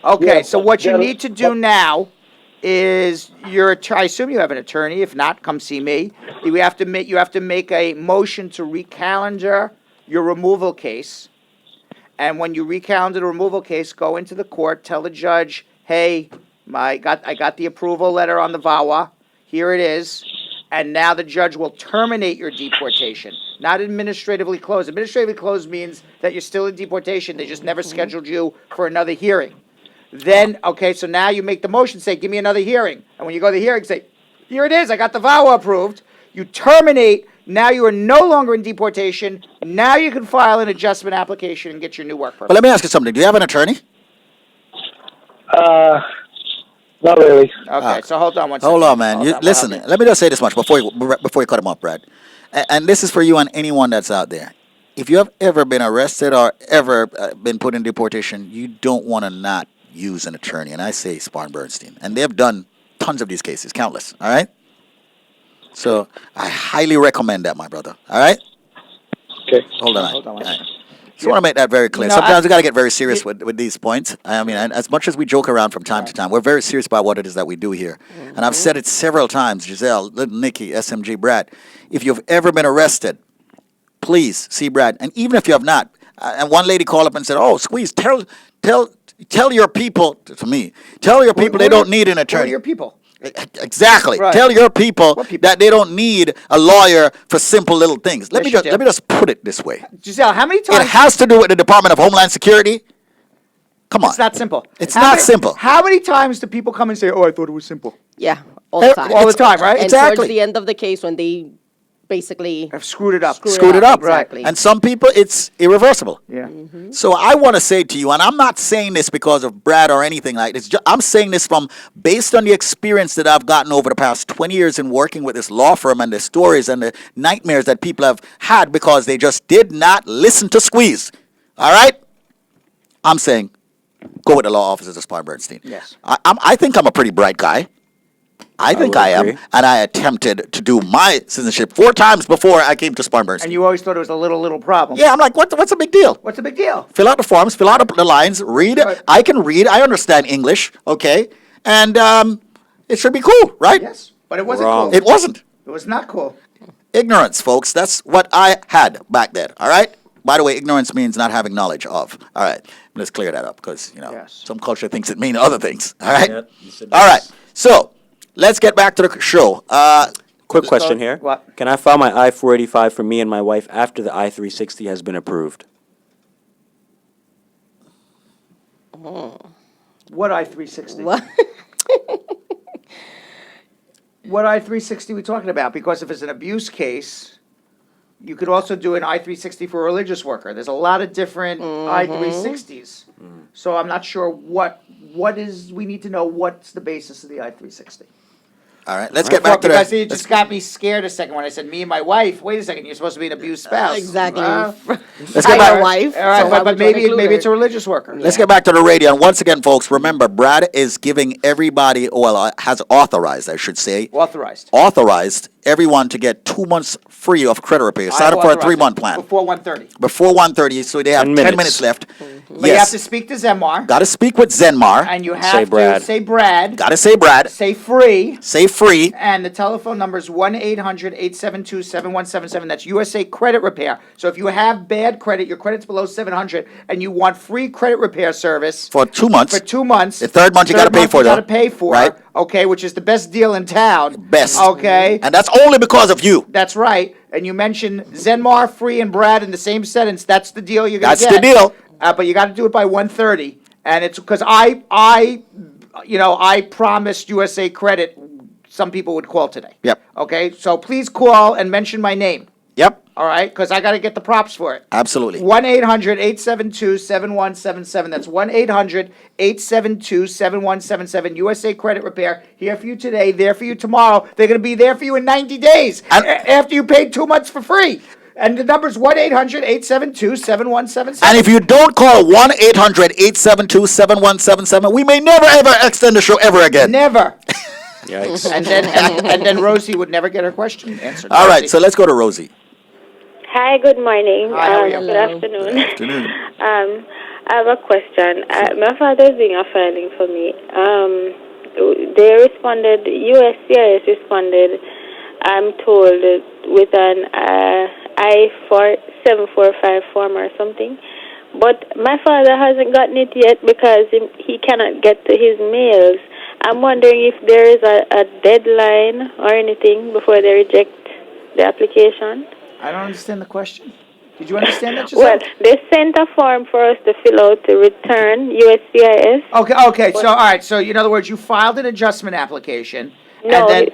[SPEAKER 1] Okay,
[SPEAKER 16] Yes,
[SPEAKER 1] so what you
[SPEAKER 16] then-
[SPEAKER 1] need to do now is I assume you have an attorney. If not, come see me. You have to make a motion to recalendar your removal case. And when you recalendar the removal case, go into the court, tell the judge, hey, I got the approval letter on the VAWA. Here it is. And now the judge will terminate your deportation, not administratively close. Administratively closed means that you're still in deportation. They just never scheduled you for another hearing. Then, okay, so now you make the motion, say, give me another hearing. And when you go to the hearing, say, here it is, I got the VAWA approved. You terminate, now you are no longer in deportation. Now you can file an adjustment application and get your new work permit.
[SPEAKER 3] But let me ask you something. Do you have an attorney?
[SPEAKER 16] Not really.
[SPEAKER 1] Okay, so hold on one second.
[SPEAKER 3] Hold on, man.
[SPEAKER 1] Hold on, we'll
[SPEAKER 3] Listen,
[SPEAKER 1] help you.
[SPEAKER 3] let me just say this much before you cut him off, Brad. And this is for you and anyone that's out there. If you have ever been arrested or ever been put in deportation, you don't want to not use an attorney. And I say Spar and Bernstein. And they've done tons of these cases, countless. All right? So I highly recommend that, my brother. All right?
[SPEAKER 16] Okay.
[SPEAKER 3] Hold on.
[SPEAKER 1] Hold on one
[SPEAKER 3] All right.
[SPEAKER 1] second.
[SPEAKER 3] Just want to make that very clear.
[SPEAKER 1] No,
[SPEAKER 3] Sometimes we got to get very serious with these points. I mean, as much as we joke around from time to time, we're very serious about what it is that we do here. And I've said it several times, Giselle, little Nikki, SMG, Brad. If you've ever been arrested, please see Brad. And even if you have not, and one lady called up and said, "Oh, Squeeze, tell your people," to me, tell your people they don't need an
[SPEAKER 1] Who are
[SPEAKER 3] attorney.
[SPEAKER 1] your people?
[SPEAKER 3] Exactly.
[SPEAKER 1] Right.
[SPEAKER 3] Tell your people
[SPEAKER 1] What people?
[SPEAKER 3] that they don't need a lawyer for simple little things. Let
[SPEAKER 1] Yes, you do.
[SPEAKER 3] me just put it this way.
[SPEAKER 1] Giselle, how many
[SPEAKER 3] It
[SPEAKER 1] times?
[SPEAKER 3] has to do with the Department of Homeland Security. Come on.
[SPEAKER 1] It's not simple.
[SPEAKER 3] It's
[SPEAKER 1] How
[SPEAKER 3] not
[SPEAKER 1] many-
[SPEAKER 3] simple.
[SPEAKER 1] How many times do people come and say, "Oh, I thought it was simple"?
[SPEAKER 2] Yeah, all the time.
[SPEAKER 1] All the time, right?
[SPEAKER 2] And
[SPEAKER 3] Exactly.
[SPEAKER 2] towards the end of the case, when they basically
[SPEAKER 1] I've screwed it up.
[SPEAKER 3] Screwed it up.
[SPEAKER 2] Exactly.
[SPEAKER 3] And some people, it's irreversible.
[SPEAKER 1] Yeah.
[SPEAKER 3] So I want to say to you, and I'm not saying this because of Brad or anything like this. I'm saying this based on the experience that I've gotten over the past 20 years in working with this law firm and the stories and the nightmares that people have had because they just did not listen to Squeeze. All right? I'm saying go with the law offices of Spar Bernstein.
[SPEAKER 1] Yes.
[SPEAKER 3] I think I'm a pretty bright guy. I think
[SPEAKER 4] would
[SPEAKER 3] I am.
[SPEAKER 4] agree.
[SPEAKER 3] And I attempted to do my citizenship 4 times before I came to Spar Bernstein.
[SPEAKER 1] And you always thought it was a little problem.
[SPEAKER 3] Yeah, I'm like, what's the big deal?
[SPEAKER 1] What's the big deal?
[SPEAKER 3] Fill out the forms, fill out the lines, read.
[SPEAKER 1] Right.
[SPEAKER 3] I can read. I understand English, okay? And it should be cool, right?
[SPEAKER 1] Yes, but it wasn't
[SPEAKER 4] Wrong.
[SPEAKER 1] cool.
[SPEAKER 3] It wasn't.
[SPEAKER 1] It was not cool.
[SPEAKER 3] Ignorance, folks. That's what I had back then, all right? By the way, ignorance means not having knowledge of. All right, let's clear that up because,
[SPEAKER 1] Yes.
[SPEAKER 3] some culture thinks it means other things, all right?
[SPEAKER 4] Yep, yes, it
[SPEAKER 3] All right,
[SPEAKER 4] does.
[SPEAKER 3] so let's get back to the show.
[SPEAKER 4] Quick question here.
[SPEAKER 1] What?
[SPEAKER 4] Can I file my I-485 for me and my wife after the I-360 has been approved?
[SPEAKER 1] What I-360?
[SPEAKER 2] what?
[SPEAKER 1] What I-360 we talking about? Because if it's an abuse case, you could also do an I-360 for a religious worker. There's a lot of different I-360s. So I'm not sure what we need to know what's the basis of the I-360.
[SPEAKER 3] All right, let's get back to
[SPEAKER 1] Because
[SPEAKER 3] the...
[SPEAKER 1] it just got me scared a second when I said me and my wife. Wait a second, you're supposed to be an abused spouse.
[SPEAKER 2] Exactly.
[SPEAKER 3] Let's get back...
[SPEAKER 2] wife.
[SPEAKER 1] All right,
[SPEAKER 2] so why
[SPEAKER 1] but
[SPEAKER 2] would you
[SPEAKER 1] maybe
[SPEAKER 2] include
[SPEAKER 1] it's a
[SPEAKER 2] her?
[SPEAKER 1] religious worker.
[SPEAKER 3] Let's get back to the radio. And once again, folks, remember, Brad is giving everybody, has authorized, I should say,
[SPEAKER 1] Authorized.
[SPEAKER 3] authorized everyone to get 2 months free of credit repair. Sign up for a 3-month plan.
[SPEAKER 1] Before 1:30.
[SPEAKER 3] Before 1:30, so they have 10 minutes left.
[SPEAKER 1] But you have to speak to Zenmar.
[SPEAKER 3] Got to speak with Zenmar.
[SPEAKER 1] And you have to say Brad.
[SPEAKER 3] Got to say Brad.
[SPEAKER 1] Say free.
[SPEAKER 3] Say free.
[SPEAKER 1] And the telephone number is 1-800-872-7177. That's USA Credit Repair. So if you have bad credit, your credit's below 700, and you want free credit repair service
[SPEAKER 3] for 2 months.
[SPEAKER 1] For 2 months.
[SPEAKER 3] The third month you got to pay for, though.
[SPEAKER 1] You got to pay for.
[SPEAKER 3] Right.
[SPEAKER 1] Okay, which is the best deal in town.
[SPEAKER 3] Best.
[SPEAKER 1] Okay.
[SPEAKER 3] And that's only because of you.
[SPEAKER 1] That's right. And you mentioned Zenmar, free, and Brad in the same sentence. That's the deal you're going to get.
[SPEAKER 3] That's the deal.
[SPEAKER 1] But you got to do it by 1:30. And it's because I promised USA Credit some people would call today.
[SPEAKER 3] Yep.
[SPEAKER 1] Okay, so please call and mention my name.
[SPEAKER 3] Yep.
[SPEAKER 1] All right, because I got to get the props for it.
[SPEAKER 3] Absolutely.
[SPEAKER 1] 1-800-872-7177. That's 1-800-872-7177. USA Credit Repair. Here for you today, there for you tomorrow. They're going to be there for you in 90 days after you paid 2 months for free. And the number's 1-800-872-7177.
[SPEAKER 3] And if you don't call 1-800-872-7177, we may never ever extend the show ever again.
[SPEAKER 1] Never.
[SPEAKER 4] Yikes.
[SPEAKER 1] And then Rosie would never get her question answered.
[SPEAKER 3] All right, so let's go to Rosie.
[SPEAKER 17] Hi, good morning.
[SPEAKER 1] Hi, how are you?
[SPEAKER 17] Good afternoon.
[SPEAKER 3] Good afternoon.
[SPEAKER 17] I have a question. My father is doing a filing for me. They responded, USCIS responded, I'm told, with an I-745 form or something. But my father hasn't gotten it yet because he cannot get to his mails. I'm wondering if there is a deadline or anything before they reject the application.
[SPEAKER 1] I don't understand the question. Did you understand that,
[SPEAKER 17] Well,
[SPEAKER 1] Giselle?
[SPEAKER 17] they sent a form for us to fill out to return USCIS.
[SPEAKER 1] Okay, so all right, so in other words, you filed an adjustment application.
[SPEAKER 17] No,
[SPEAKER 1] and then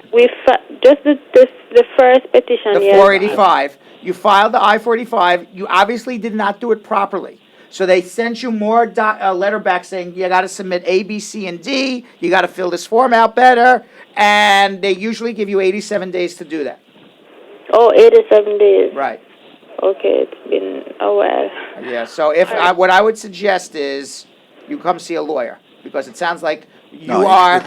[SPEAKER 17] just the first petition.
[SPEAKER 1] the
[SPEAKER 17] yes.
[SPEAKER 1] 485. You filed the I-45. You obviously did not do it properly. So they sent you more letter back saying you got to submit A, B, C, and D. You got to fill this form out better, and they usually give you 87 days to do that.
[SPEAKER 17] Oh, 87 days.
[SPEAKER 1] Right.
[SPEAKER 17] Okay, it's been a while.
[SPEAKER 1] Yeah. So what I would suggest is you come see a lawyer because it sounds like you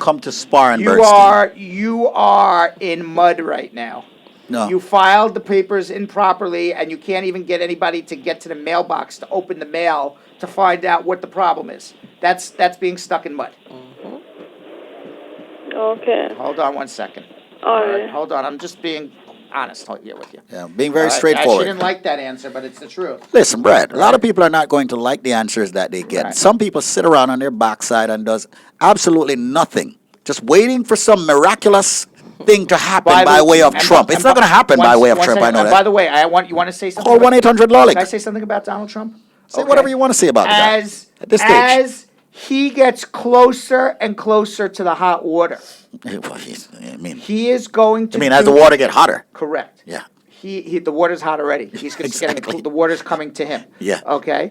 [SPEAKER 3] come to Spar and Bernstein.
[SPEAKER 1] You are in mud right now.
[SPEAKER 3] No.
[SPEAKER 1] You filed the papers improperly, and you can't even get anybody to get to the mailbox to open the mail to find out what the problem is. That's being stuck in mud.
[SPEAKER 17] Okay.
[SPEAKER 1] Hold on 1 second.
[SPEAKER 17] All right.
[SPEAKER 1] Hold on. I'm just being honest here with you.
[SPEAKER 3] Yeah, being very
[SPEAKER 1] All right?
[SPEAKER 3] straightforward.
[SPEAKER 1] She didn't like that answer, but it's the truth.
[SPEAKER 3] Listen, Brad, a lot of people are not going to like the answers that they get.
[SPEAKER 1] Right.
[SPEAKER 3] Some people sit around on their backside and does absolutely nothing, just waiting for some miraculous thing to happen by way of Trump. It's not going to happen by way of Trump, I know
[SPEAKER 1] And
[SPEAKER 3] that.
[SPEAKER 1] by the way, you want to say something?
[SPEAKER 3] Call 1-800-LawLink.
[SPEAKER 1] Can I say something about Donald Trump?
[SPEAKER 3] Say whatever you want to say about the guy at this stage.
[SPEAKER 1] As he gets closer and closer to the hot water, he is going to.
[SPEAKER 3] as the water get hotter.
[SPEAKER 1] Correct.
[SPEAKER 3] Yeah.
[SPEAKER 1] The water's hot already. He's the water's coming to him.
[SPEAKER 3] Yeah.
[SPEAKER 1] Okay.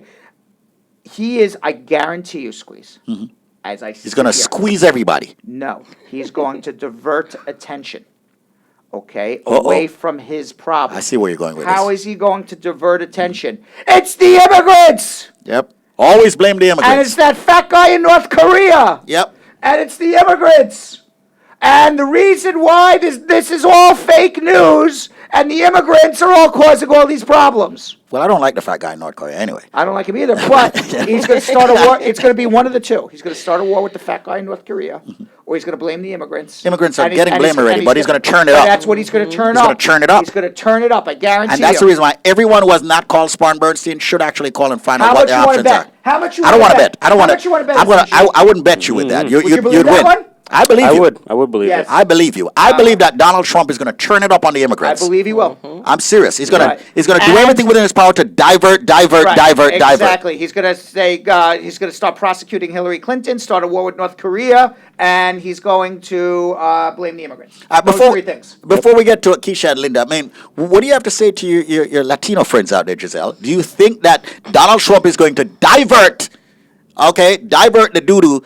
[SPEAKER 1] He is. I guarantee you, Squeeze.
[SPEAKER 3] Mm-hmm.
[SPEAKER 1] As I.
[SPEAKER 3] He's going to squeeze everybody.
[SPEAKER 1] No, he's going to divert attention. Okay, away from his problem.
[SPEAKER 3] I see where you're going with
[SPEAKER 1] How
[SPEAKER 3] this.
[SPEAKER 1] is he going to divert attention? It's the immigrants.
[SPEAKER 3] Yep. Always blame the immigrants.
[SPEAKER 1] And it's that fat guy in North Korea.
[SPEAKER 3] Yep.
[SPEAKER 1] And it's the immigrants. And the reason why this is all fake news and the immigrants are all causing all these problems.
[SPEAKER 3] Well, I don't like the fat guy in North Korea anyway.
[SPEAKER 1] I don't like him either, but he's going to start a war. It's going to be one of the two. He's going to start a war with the fat guy in North Korea, or he's going to blame the immigrants.
[SPEAKER 3] Immigrants are
[SPEAKER 1] And
[SPEAKER 3] getting blamed already, but he's going to turn it up.
[SPEAKER 1] That's what he's going to turn
[SPEAKER 3] He's
[SPEAKER 1] up.
[SPEAKER 3] going to turn it up.
[SPEAKER 1] He's going to turn it up, I guarantee
[SPEAKER 3] And that's
[SPEAKER 1] you.
[SPEAKER 3] the reason why everyone who has not called Spar and Bernstein should actually call and find
[SPEAKER 1] How
[SPEAKER 3] out what
[SPEAKER 1] much
[SPEAKER 3] their
[SPEAKER 1] you want to
[SPEAKER 3] options
[SPEAKER 1] bet?
[SPEAKER 3] are.
[SPEAKER 1] How much you
[SPEAKER 3] I don't
[SPEAKER 1] want
[SPEAKER 3] want
[SPEAKER 1] to
[SPEAKER 3] to bet. I don't
[SPEAKER 1] How
[SPEAKER 3] want
[SPEAKER 1] much you want to bet?
[SPEAKER 3] I wouldn't bet you with that.
[SPEAKER 1] Would you believe
[SPEAKER 3] You'd
[SPEAKER 1] that
[SPEAKER 3] win.
[SPEAKER 1] one?
[SPEAKER 3] I believe you.
[SPEAKER 4] I would believe
[SPEAKER 1] Yes.
[SPEAKER 4] it.
[SPEAKER 3] I believe you. I believe that Donald Trump is going to turn it up on the
[SPEAKER 1] I
[SPEAKER 3] immigrants.
[SPEAKER 1] believe he will.
[SPEAKER 3] I'm serious. He's going
[SPEAKER 1] Right.
[SPEAKER 3] to do
[SPEAKER 1] And-
[SPEAKER 3] everything within his power to divert.
[SPEAKER 1] Right, exactly. He's going to say he's going to start prosecuting Hillary Clinton, start a war with North Korea, and he's going to blame the immigrants. Those three things.
[SPEAKER 3] Before we get to Keisha and Linda, I mean, what do you have to say to your Latino friends out there, Giselle? Do you think that Donald Trump is going to divert the doo-doo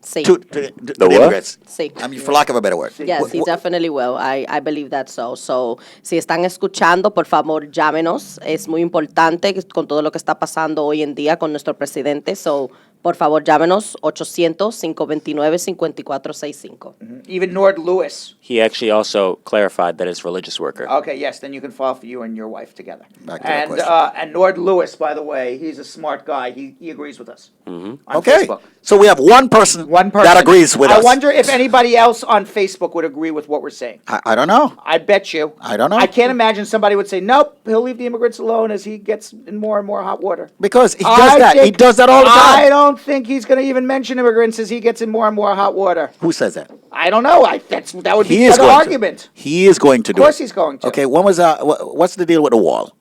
[SPEAKER 3] to the immigrants?
[SPEAKER 2] Sí.
[SPEAKER 3] I mean, for lack of a better word.
[SPEAKER 2] Yes, he definitely will. I believe that so. So, si están escuchando, por favor, llámenos. Es muy importante con todo lo que está pasando hoy en día con nuestro presidente. So, por favor llámenos 800-529-5465.
[SPEAKER 1] Even Nord Lewis.
[SPEAKER 4] He actually also clarified that it's religious worker.
[SPEAKER 1] Okay, yes, then you can file for you and your wife together.
[SPEAKER 3] Back to that
[SPEAKER 1] And
[SPEAKER 3] question.
[SPEAKER 1] and Nord Lewis, by the way, he's a smart guy. He agrees with us on
[SPEAKER 3] Okay.
[SPEAKER 1] Facebook.
[SPEAKER 3] So we have one person that agrees with
[SPEAKER 1] I
[SPEAKER 3] us.
[SPEAKER 1] wonder if anybody else on Facebook would agree with what we're saying.
[SPEAKER 3] I don't know.
[SPEAKER 1] I bet you.
[SPEAKER 3] I don't know.
[SPEAKER 1] I can't imagine somebody would say, nope, he'll leave the immigrants alone as he gets in more and more hot water.
[SPEAKER 3] Because he does that. He does that all the time.
[SPEAKER 1] I don't think he's going to even mention immigrants as he gets in more and more hot water.
[SPEAKER 3] Who says that?
[SPEAKER 1] I don't know. That would be
[SPEAKER 3] He is
[SPEAKER 1] another
[SPEAKER 3] going
[SPEAKER 1] argument.
[SPEAKER 3] to. He is going to do it.
[SPEAKER 1] Of course he's going to.
[SPEAKER 3] Okay, when was what's the deal with the wall?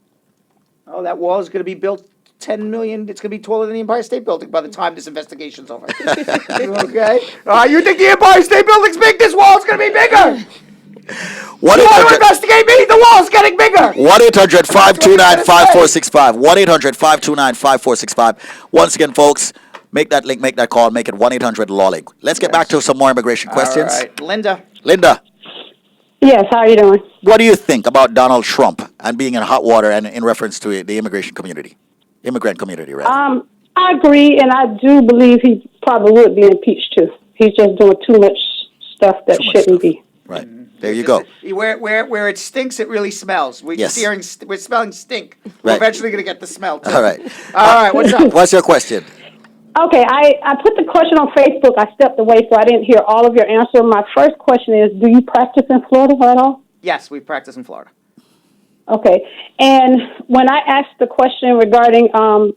[SPEAKER 1] Oh, that wall is going to be built 10 million. It's going to be taller than the Empire State Building by the time this investigation's over. Okay? You think the Empire State Building's big? This wall's going to be bigger. You want to investigate me? The wall's getting bigger.
[SPEAKER 3] 1-800-529-5465. 1-800-529-5465. Once again, folks, make that link, make that call, make it 1-800-LawLink. Let's get back to some more immigration questions.
[SPEAKER 1] All right. Linda.
[SPEAKER 3] Linda,
[SPEAKER 18] Yes, how are you doing?
[SPEAKER 3] what do you think about Donald Trump and being in hot water and in reference to the immigration community? Immigrant community, rather.
[SPEAKER 18] I agree, and I do believe he probably would be impeached too. He's just doing too much stuff that shouldn't be.
[SPEAKER 3] Right. There you go.
[SPEAKER 1] Where it stinks, it really smells. We're
[SPEAKER 3] Yes.
[SPEAKER 1] we're smelling stink. We're
[SPEAKER 3] Right.
[SPEAKER 1] eventually going to get the smell, too.
[SPEAKER 3] All right.
[SPEAKER 1] All right, what's up?
[SPEAKER 3] What's your question?
[SPEAKER 18] Okay, I put the question on Facebook. I stepped away, so I didn't hear all of your answer. My first question is, do you practice in Florida at all?
[SPEAKER 1] Yes, we practice in Florida.
[SPEAKER 18] Okay. And when I asked the question regarding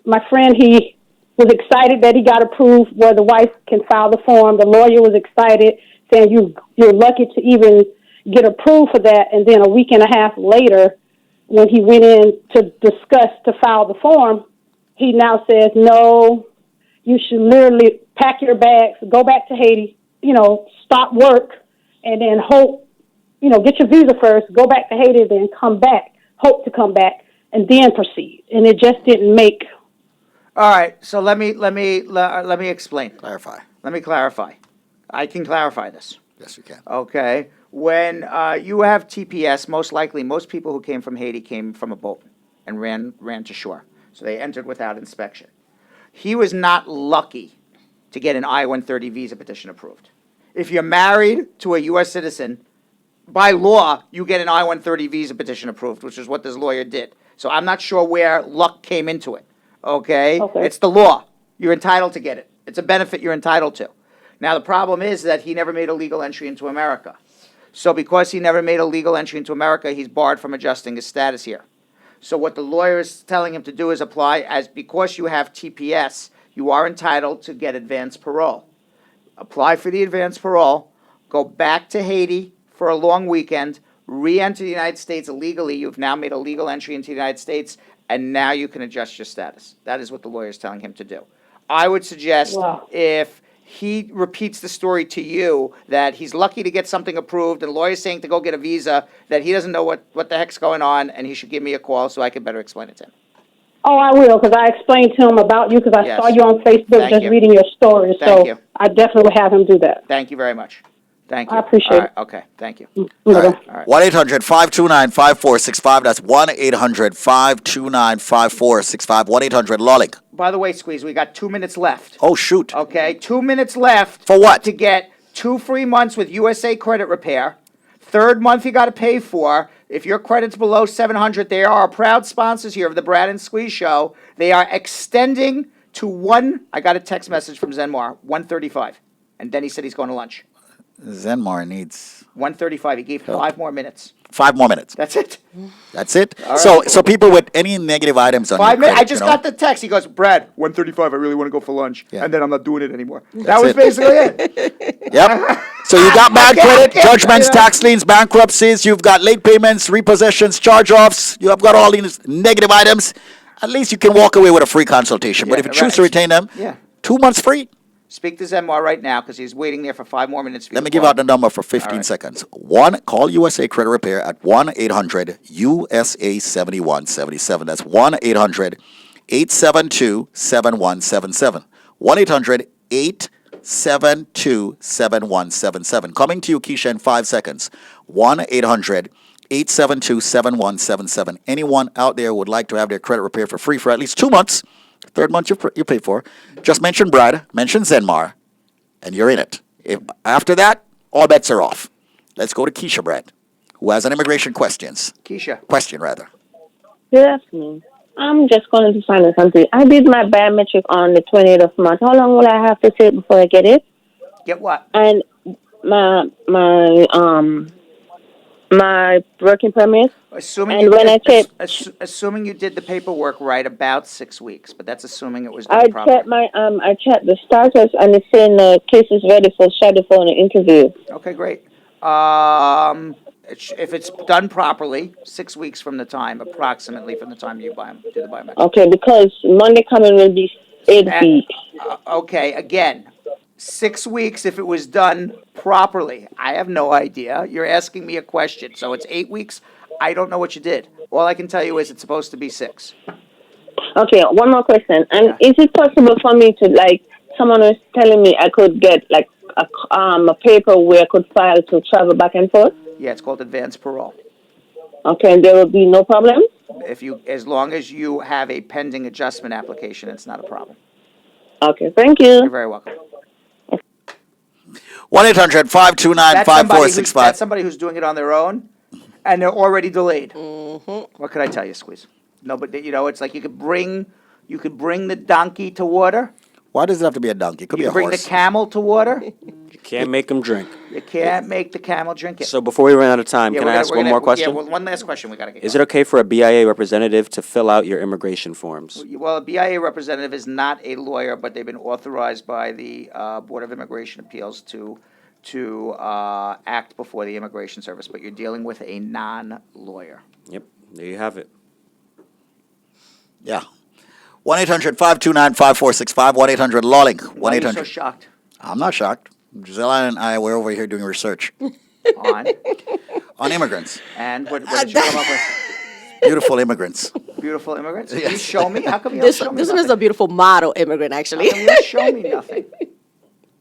[SPEAKER 18] my friend, he was excited that he got approved where the wife can file the form. The lawyer was excited, saying you're lucky to even get approved for that. And then a week and a half later, when he went in to discuss to file the form, he now says, no, you should literally pack your bags, go back to Haiti, stop work, and then hope, get your visa first, go back to Haiti, then come back, hope to come back, and then proceed. And it just didn't make.
[SPEAKER 1] All right, so let me explain.
[SPEAKER 3] Clarify.
[SPEAKER 1] Let me clarify. I can clarify this.
[SPEAKER 3] Yes, you can.
[SPEAKER 1] Okay. When you have TPS, most likely, most people who came from Haiti came from a boat and ran to shore. So they entered without inspection. He was not lucky to get an I-130 visa petition approved. If you're married to a U.S. citizen, by law, you get an I-130 visa petition approved, which is what this lawyer did. So I'm not sure where luck came into it, okay? It's the law. You're entitled to get it. It's a benefit you're entitled to. Now, the problem is that he never made a legal entry into America. So because he never made a legal entry into America, he's barred from adjusting his status here. So what the lawyer is telling him to do is apply because you have TPS, you are entitled to get advance parole. Apply for the advance parole, go back to Haiti for a long weekend, re-enter the United States illegally. You've now made a legal entry into the United States, and now you can adjust your status. That is what the lawyer is telling him to do. I would suggest if he repeats the story to you that he's lucky to get something approved and the lawyer's saying to go get a visa, that he doesn't know what the heck's going on, and he should give me a call so I can better explain it to him.
[SPEAKER 18] Oh, I will, because I explained to him about you, because I saw you on Facebook
[SPEAKER 1] Thank you.
[SPEAKER 18] reading your story.
[SPEAKER 1] Thank you.
[SPEAKER 18] I definitely will have him do that.
[SPEAKER 1] Thank you very much. Thank you.
[SPEAKER 18] I appreciate
[SPEAKER 1] All right,
[SPEAKER 18] it.
[SPEAKER 1] okay, thank you.
[SPEAKER 3] All right. 1-800-529-5465. That's 1-800-529-5465. 1-800-LawLink.
[SPEAKER 1] By the way, Squeeze, we got 2 minutes left.
[SPEAKER 3] Oh, shoot.
[SPEAKER 1] Okay, 2 minutes left.
[SPEAKER 3] For what?
[SPEAKER 1] To get 2 free months with USA Credit Repair. Third month you got to pay for. If your credit's below 700, they are proud sponsors here of the Brad and Squeeze Show. They are extending to I got a text message from Zenmar, 135. And then he said he's going to lunch.
[SPEAKER 3] Zenmar needs
[SPEAKER 1] 135. He gave 5 more minutes.
[SPEAKER 3] 5 more minutes.
[SPEAKER 1] That's it.
[SPEAKER 3] That's it?
[SPEAKER 1] All
[SPEAKER 3] So
[SPEAKER 1] right.
[SPEAKER 3] so people with any negative items on
[SPEAKER 1] 5
[SPEAKER 3] your
[SPEAKER 1] minutes.
[SPEAKER 3] credit,
[SPEAKER 1] I just got the text. He goes, Brad, 135. I really want to go for lunch.
[SPEAKER 3] Yeah.
[SPEAKER 1] And then I'm not doing it anymore. That
[SPEAKER 3] That's
[SPEAKER 1] was
[SPEAKER 3] it.
[SPEAKER 1] basically it.
[SPEAKER 3] Yep. So you got bad credit, judgments, tax liens, bankruptcies. You've got late payments, repossessions, charge-offs. You have got all these negative items. At least you can walk away with a free consultation. But if you choose to retain them, 2 months free.
[SPEAKER 1] Speak to Zenmar right now because he's waiting there for 5 more minutes.
[SPEAKER 3] Let me give out the number for 15 seconds. Call USA Credit Repair at 1-800-USA-7177. That's 1-800-872-7177. 1-800-872-7177. Coming to you, Keisha, in 5 seconds. 1-800-872-7177. Anyone out there would like to have their credit repaired for free for at least 2 months, Third month you pay for. Just mention Brad, mention Zenmar, and you're in it. After that, all bets are off. Let's go to Keisha Brad, who has an immigration question, rather.
[SPEAKER 8] Good afternoon. I'm just calling to find out something. I did my biometric on the 28th of March. How long will I have to take before I get it?
[SPEAKER 1] Get what?
[SPEAKER 8] And my working permit.
[SPEAKER 1] Assuming
[SPEAKER 8] And when I check,
[SPEAKER 1] assuming you did the paperwork right, about 6 weeks, but that's assuming it was
[SPEAKER 8] I
[SPEAKER 1] done properly.
[SPEAKER 8] checked the status, and it's saying the case is ready for shadow phone interview.
[SPEAKER 1] Okay, great. If it's done properly, 6 weeks from the time, approximately from the time you do the biometric.
[SPEAKER 8] Okay, because Monday coming will be 8 weeks.
[SPEAKER 1] Okay, again, 6 weeks if it was done properly. I have no idea. You're asking me a question, so it's 8 weeks. I don't know what you did. All I can tell you is it's supposed to be 6.
[SPEAKER 8] Okay, one more question. And is it possible for me to, like, someone was telling me I could get, like, a paper where I could file to travel back and forth?
[SPEAKER 1] Yeah, it's called advance parole.
[SPEAKER 8] Okay, and there will be no problem?
[SPEAKER 1] As long as you have a pending adjustment application, it's not a problem.
[SPEAKER 8] Okay, thank you.
[SPEAKER 1] You're very welcome.
[SPEAKER 3] 1-800-529-5465.
[SPEAKER 1] That's somebody who's doing it on their own, and they're already delayed. What could I tell you, Squeeze? No, but it's like you could bring the donkey to water.
[SPEAKER 3] Why does it have to be a donkey? It could be a
[SPEAKER 1] bring
[SPEAKER 3] horse.
[SPEAKER 1] the camel to water.
[SPEAKER 4] You can't make them drink.
[SPEAKER 1] You can't make the camel drink it.
[SPEAKER 4] So before we run out of time, can I ask one more question?
[SPEAKER 1] Yeah, well, one last question we got to get.
[SPEAKER 4] Is it okay for a BIA representative to fill out your immigration forms?
[SPEAKER 1] Well, a BIA representative is not a lawyer, but they've been authorized by the Board of Immigration Appeals to act before the Immigration Service. But you're dealing with a non-lawyer.
[SPEAKER 4] Yep, there you have it.
[SPEAKER 3] Yeah. 1-800-529-5465. 1-800-LawLink.
[SPEAKER 1] Why are you so shocked?
[SPEAKER 3] I'm not shocked. Gisela and I were over here doing research on immigrants.
[SPEAKER 1] And what did you come up with?
[SPEAKER 3] Beautiful immigrants.
[SPEAKER 1] Beautiful immigrants?
[SPEAKER 3] Yes.
[SPEAKER 1] Can you show me? How come you don't show me
[SPEAKER 2] This
[SPEAKER 1] nothing?
[SPEAKER 2] one is a beautiful model immigrant, actually.
[SPEAKER 1] How come you don't show me nothing?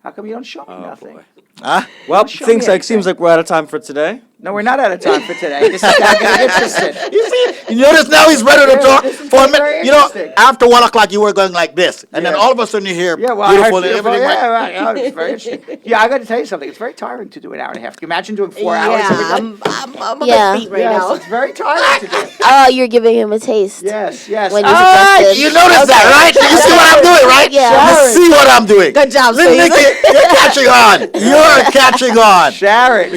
[SPEAKER 1] How come you don't show me nothing?
[SPEAKER 3] Huh?
[SPEAKER 4] Well,
[SPEAKER 1] Show me
[SPEAKER 4] seems like we're out of time for today.
[SPEAKER 1] No, we're not out of time for today. This is not getting interesting.
[SPEAKER 3] You notice now he's ready to talk
[SPEAKER 1] this is
[SPEAKER 3] for a
[SPEAKER 1] very
[SPEAKER 3] minute. You know,
[SPEAKER 1] interesting.
[SPEAKER 3] after 1 o'clock you were going like this, and then all of a sudden you hear
[SPEAKER 1] Yeah, well,
[SPEAKER 3] beautiful
[SPEAKER 1] I heard
[SPEAKER 3] everything.
[SPEAKER 1] yeah, right. Oh, it's very interesting. Yeah, I got to tell you something. It's very tiring to do an hour and a half. Can you imagine doing 4 hours every day?
[SPEAKER 2] I'm a
[SPEAKER 5] Yeah.
[SPEAKER 2] bit beat right
[SPEAKER 1] Yes,
[SPEAKER 2] now.
[SPEAKER 1] it's very tiring to do.
[SPEAKER 5] Oh, you're giving him a taste.
[SPEAKER 1] Yes.
[SPEAKER 5] When you
[SPEAKER 3] Ah,
[SPEAKER 5] suggested.
[SPEAKER 3] you notice that, right? You see what I'm doing, right?
[SPEAKER 5] Yeah.
[SPEAKER 3] You see what I'm doing.
[SPEAKER 2] Good job,
[SPEAKER 3] Listen,
[SPEAKER 2] Steve.
[SPEAKER 3] Nikki, you're catching on. You're catching on.
[SPEAKER 1] Sharon.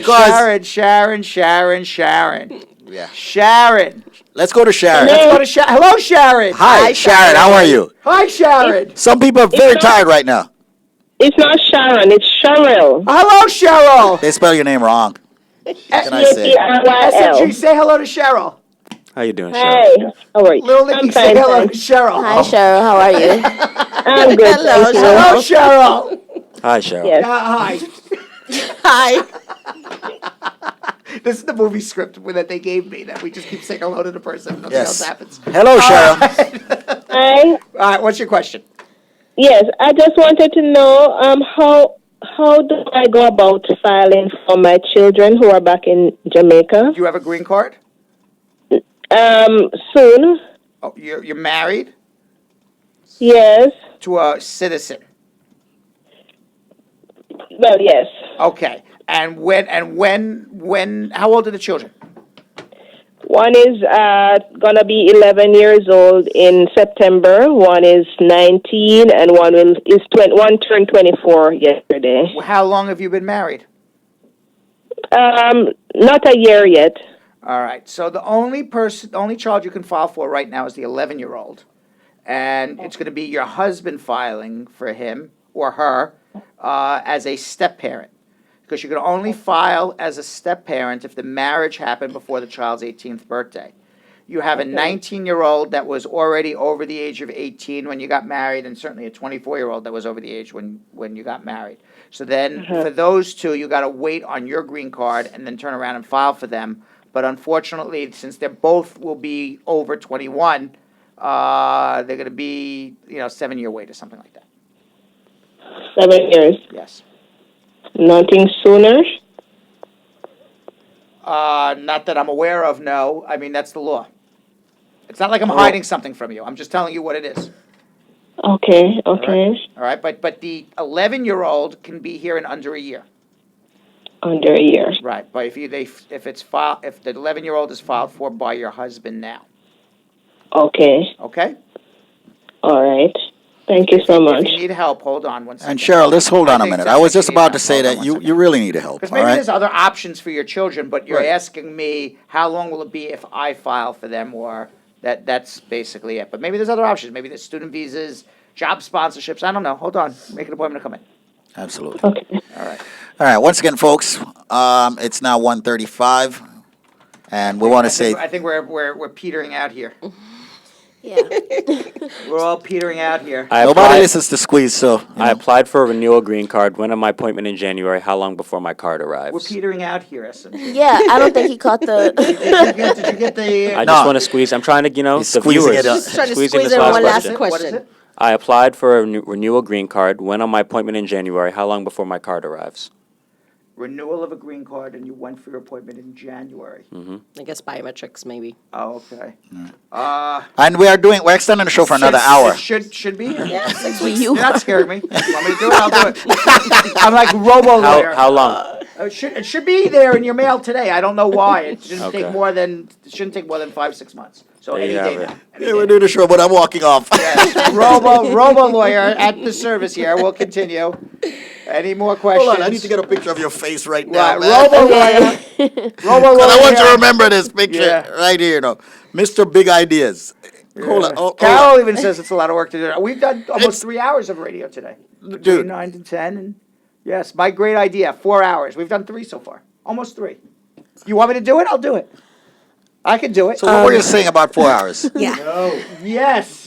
[SPEAKER 3] Yeah.
[SPEAKER 1] Sharon.
[SPEAKER 3] Let's go to Sharon.
[SPEAKER 1] Let's go to Sharon. Hello, Sharon.
[SPEAKER 3] Hi, Sharon. How are you?
[SPEAKER 1] Hi, Sharon.
[SPEAKER 3] Some people are very tired right now.
[SPEAKER 8] It's not Sharon, it's Cheryl.
[SPEAKER 1] Hello, Cheryl.
[SPEAKER 3] They spell your name wrong. Can I say?
[SPEAKER 1] SMG, say hello to Cheryl.
[SPEAKER 4] How you doing,
[SPEAKER 8] Hey,
[SPEAKER 4] Cheryl?
[SPEAKER 8] all right.
[SPEAKER 1] Little Nicky,
[SPEAKER 8] I'm
[SPEAKER 1] say
[SPEAKER 8] fine,
[SPEAKER 1] hello
[SPEAKER 8] thanks.
[SPEAKER 1] to Cheryl.
[SPEAKER 5] Hi, Cheryl. How are you?
[SPEAKER 8] I'm good.
[SPEAKER 2] Hello,
[SPEAKER 8] thank you.
[SPEAKER 1] Hello, Cheryl.
[SPEAKER 4] Hi, Cheryl.
[SPEAKER 8] Yes.
[SPEAKER 1] Hi.
[SPEAKER 2] Hi.
[SPEAKER 1] This is the movie script that they gave me that we just keep saying hello to the person. Nothing
[SPEAKER 3] Yes.
[SPEAKER 1] else happens.
[SPEAKER 3] Hello, Cheryl.
[SPEAKER 8] Hi.
[SPEAKER 1] All right, what's your question?
[SPEAKER 8] Yes, I just wanted to know how do I go about filing for my children who are back in Jamaica?
[SPEAKER 1] Do you have a green card?
[SPEAKER 8] Soon.
[SPEAKER 1] Oh, you're married
[SPEAKER 8] Yes.
[SPEAKER 1] to a citizen.
[SPEAKER 8] Well, yes.
[SPEAKER 1] Okay. And when how old are the children?
[SPEAKER 8] One is gonna be 11 years old in September. One is 19, and one turned 24 yesterday.
[SPEAKER 1] How long have you been married?
[SPEAKER 8] Not a year yet.
[SPEAKER 1] All right. So the only child you can file for right now is the 11-year-old. And it's going to be your husband filing for him or her as a step-parent. Because you can only file as a step-parent if the marriage happened before the child's 18th birthday. You have a 19-year-old that was already over the age of 18 when you got married, and certainly a 24-year-old that was over the age when you got married. So then for those two, you got to wait on your green card and then turn around and file for them. But unfortunately, since they both will be over 21, they're going to be 7-year wait or something like that.
[SPEAKER 8] 7 years.
[SPEAKER 1] Yes.
[SPEAKER 8] Nothing sooner.
[SPEAKER 1] Not that I'm aware of, no. I mean, that's the law. It's not like I'm hiding something from you. I'm just telling you what it is.
[SPEAKER 8] Okay.
[SPEAKER 1] All right, but the 11-year-old can be here in under a year.
[SPEAKER 8] Under a year.
[SPEAKER 1] Right, but if the 11-year-old is filed for by your husband now.
[SPEAKER 8] Okay.
[SPEAKER 1] Okay.
[SPEAKER 8] All right. Thank you so much.
[SPEAKER 1] If you need help, hold on one second.
[SPEAKER 3] And Cheryl, just hold on a
[SPEAKER 1] think
[SPEAKER 3] minute.
[SPEAKER 1] so.
[SPEAKER 3] I was
[SPEAKER 1] think
[SPEAKER 3] just
[SPEAKER 1] you need
[SPEAKER 3] about to
[SPEAKER 1] help.
[SPEAKER 3] say
[SPEAKER 1] Hold on
[SPEAKER 3] that
[SPEAKER 1] one
[SPEAKER 3] you
[SPEAKER 1] second.
[SPEAKER 3] really need help.
[SPEAKER 1] Because
[SPEAKER 3] All
[SPEAKER 1] maybe
[SPEAKER 3] right.
[SPEAKER 1] there's other options for your children, but you're
[SPEAKER 3] Right.
[SPEAKER 1] asking me how long will it be if I file for them, or that's basically it. But maybe there's other options. Maybe there's student visas, job sponsorships. I don't know. Hold on. Make an appointment to come in.
[SPEAKER 3] Absolutely.
[SPEAKER 8] Okay.
[SPEAKER 1] All right.
[SPEAKER 3] All right. Once again, folks, it's now 1:35, and we want to say
[SPEAKER 1] I think we're petering out here.
[SPEAKER 5] Yeah.
[SPEAKER 1] We're all petering out here.
[SPEAKER 3] nobody listens to Squeeze, so
[SPEAKER 4] I applied for a renewal green card. When am my appointment in January? How long before my card arrives?
[SPEAKER 1] We're petering out here, SMG.
[SPEAKER 5] Yeah, I don't think he caught the.
[SPEAKER 1] Did you get the?
[SPEAKER 4] I just want to squeeze. I'm trying to, the
[SPEAKER 3] squeezing
[SPEAKER 4] viewers.
[SPEAKER 3] it up.
[SPEAKER 2] Just trying to
[SPEAKER 4] squeezing
[SPEAKER 2] squeeze
[SPEAKER 4] this
[SPEAKER 2] in
[SPEAKER 4] last
[SPEAKER 2] one last
[SPEAKER 4] question.
[SPEAKER 1] What is
[SPEAKER 2] question.
[SPEAKER 1] it?
[SPEAKER 4] I applied for a renewal green card. When am my appointment in January? How long before my card arrives?
[SPEAKER 1] Renewal of a green card, and you went for your appointment in January.
[SPEAKER 2] I guess biometrics, maybe.
[SPEAKER 1] Oh, okay.
[SPEAKER 3] and we're extending the show for another hour.
[SPEAKER 1] It should be here.
[SPEAKER 2] Yeah, 6 weeks.
[SPEAKER 1] You're not scaring me. You want me to do it? I'll do it. I'm like robo lawyer.
[SPEAKER 4] How long?
[SPEAKER 1] It should be there in your mail today. I don't know why. It shouldn't
[SPEAKER 4] Okay.
[SPEAKER 1] take more than 5-6 months. So
[SPEAKER 4] There
[SPEAKER 1] any
[SPEAKER 4] you
[SPEAKER 1] day
[SPEAKER 4] have
[SPEAKER 1] now.
[SPEAKER 4] it.
[SPEAKER 3] Yeah, we're doing the show, but I'm walking off.
[SPEAKER 1] Robo lawyer at the service here. We'll continue. Any more questions?
[SPEAKER 3] Hold on, I need to get a picture of your face right now,
[SPEAKER 1] Right,
[SPEAKER 3] man.
[SPEAKER 1] robo lawyer. Robo lawyer.
[SPEAKER 3] Because I want you to
[SPEAKER 1] here.
[SPEAKER 3] remember this picture
[SPEAKER 1] Yeah.
[SPEAKER 3] right here, Mr. Big Ideas. Hold on. Oh,
[SPEAKER 1] Carol even says it's a lot of work to do. We've done almost 3 hours of radio today.
[SPEAKER 3] Dude.
[SPEAKER 1] Between 9 to 10. And yes, my great idea. 4 hours. We've done 3 so far. Almost 3. You want me to do it? I'll do it. I can do it.
[SPEAKER 3] So what were you saying about 4 hours?
[SPEAKER 2] Yeah.
[SPEAKER 1] No. Yes.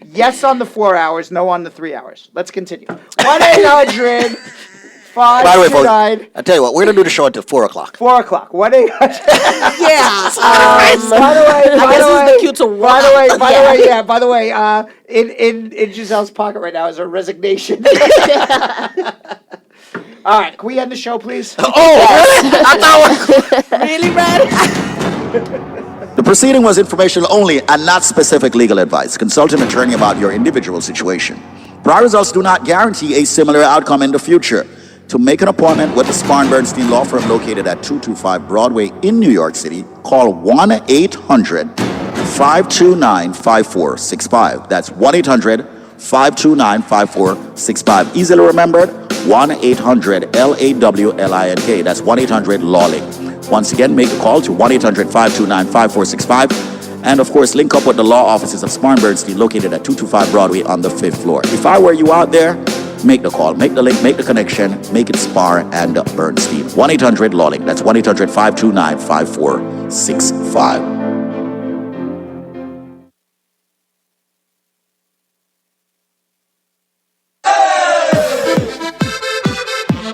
[SPEAKER 1] Yes on the 4 hours, no on the 3 hours. Let's continue. 1-800
[SPEAKER 3] By the way, folks,
[SPEAKER 1] 529
[SPEAKER 3] I tell you what, we're going to do the show until 4 o'clock.
[SPEAKER 1] 4 o'clock. 1-800.
[SPEAKER 2] Yeah.
[SPEAKER 1] By the way,
[SPEAKER 2] I guess it's the cue to
[SPEAKER 1] by the way,
[SPEAKER 2] Yeah.
[SPEAKER 1] by the way, in Giselle's pocket right now is her resignation. All right, can we end the show, please?
[SPEAKER 2] Really, Brad?
[SPEAKER 3] The proceeding was informational only and not specific legal advice. Consult an attorney about your individual situation. Prior results do not guarantee a similar outcome in the future. To make an appointment with the Spar Bernstein Law Firm located at 225 Broadway in New York City, call 1-800-529-5465. That's 1-800-529-5465. Easily remembered, 1-800-LAWLINK. That's 1-800-LawLink. Once again, make a call to 1-800-529-5465. And of course, link up with the law offices of Spar Bernstein located at 225 Broadway on the 5th floor. If I were you out there, make the call, make the link, make the connection, make it Spar and Bernstein. 1-800-LawLink. That's 1-800-529-5465.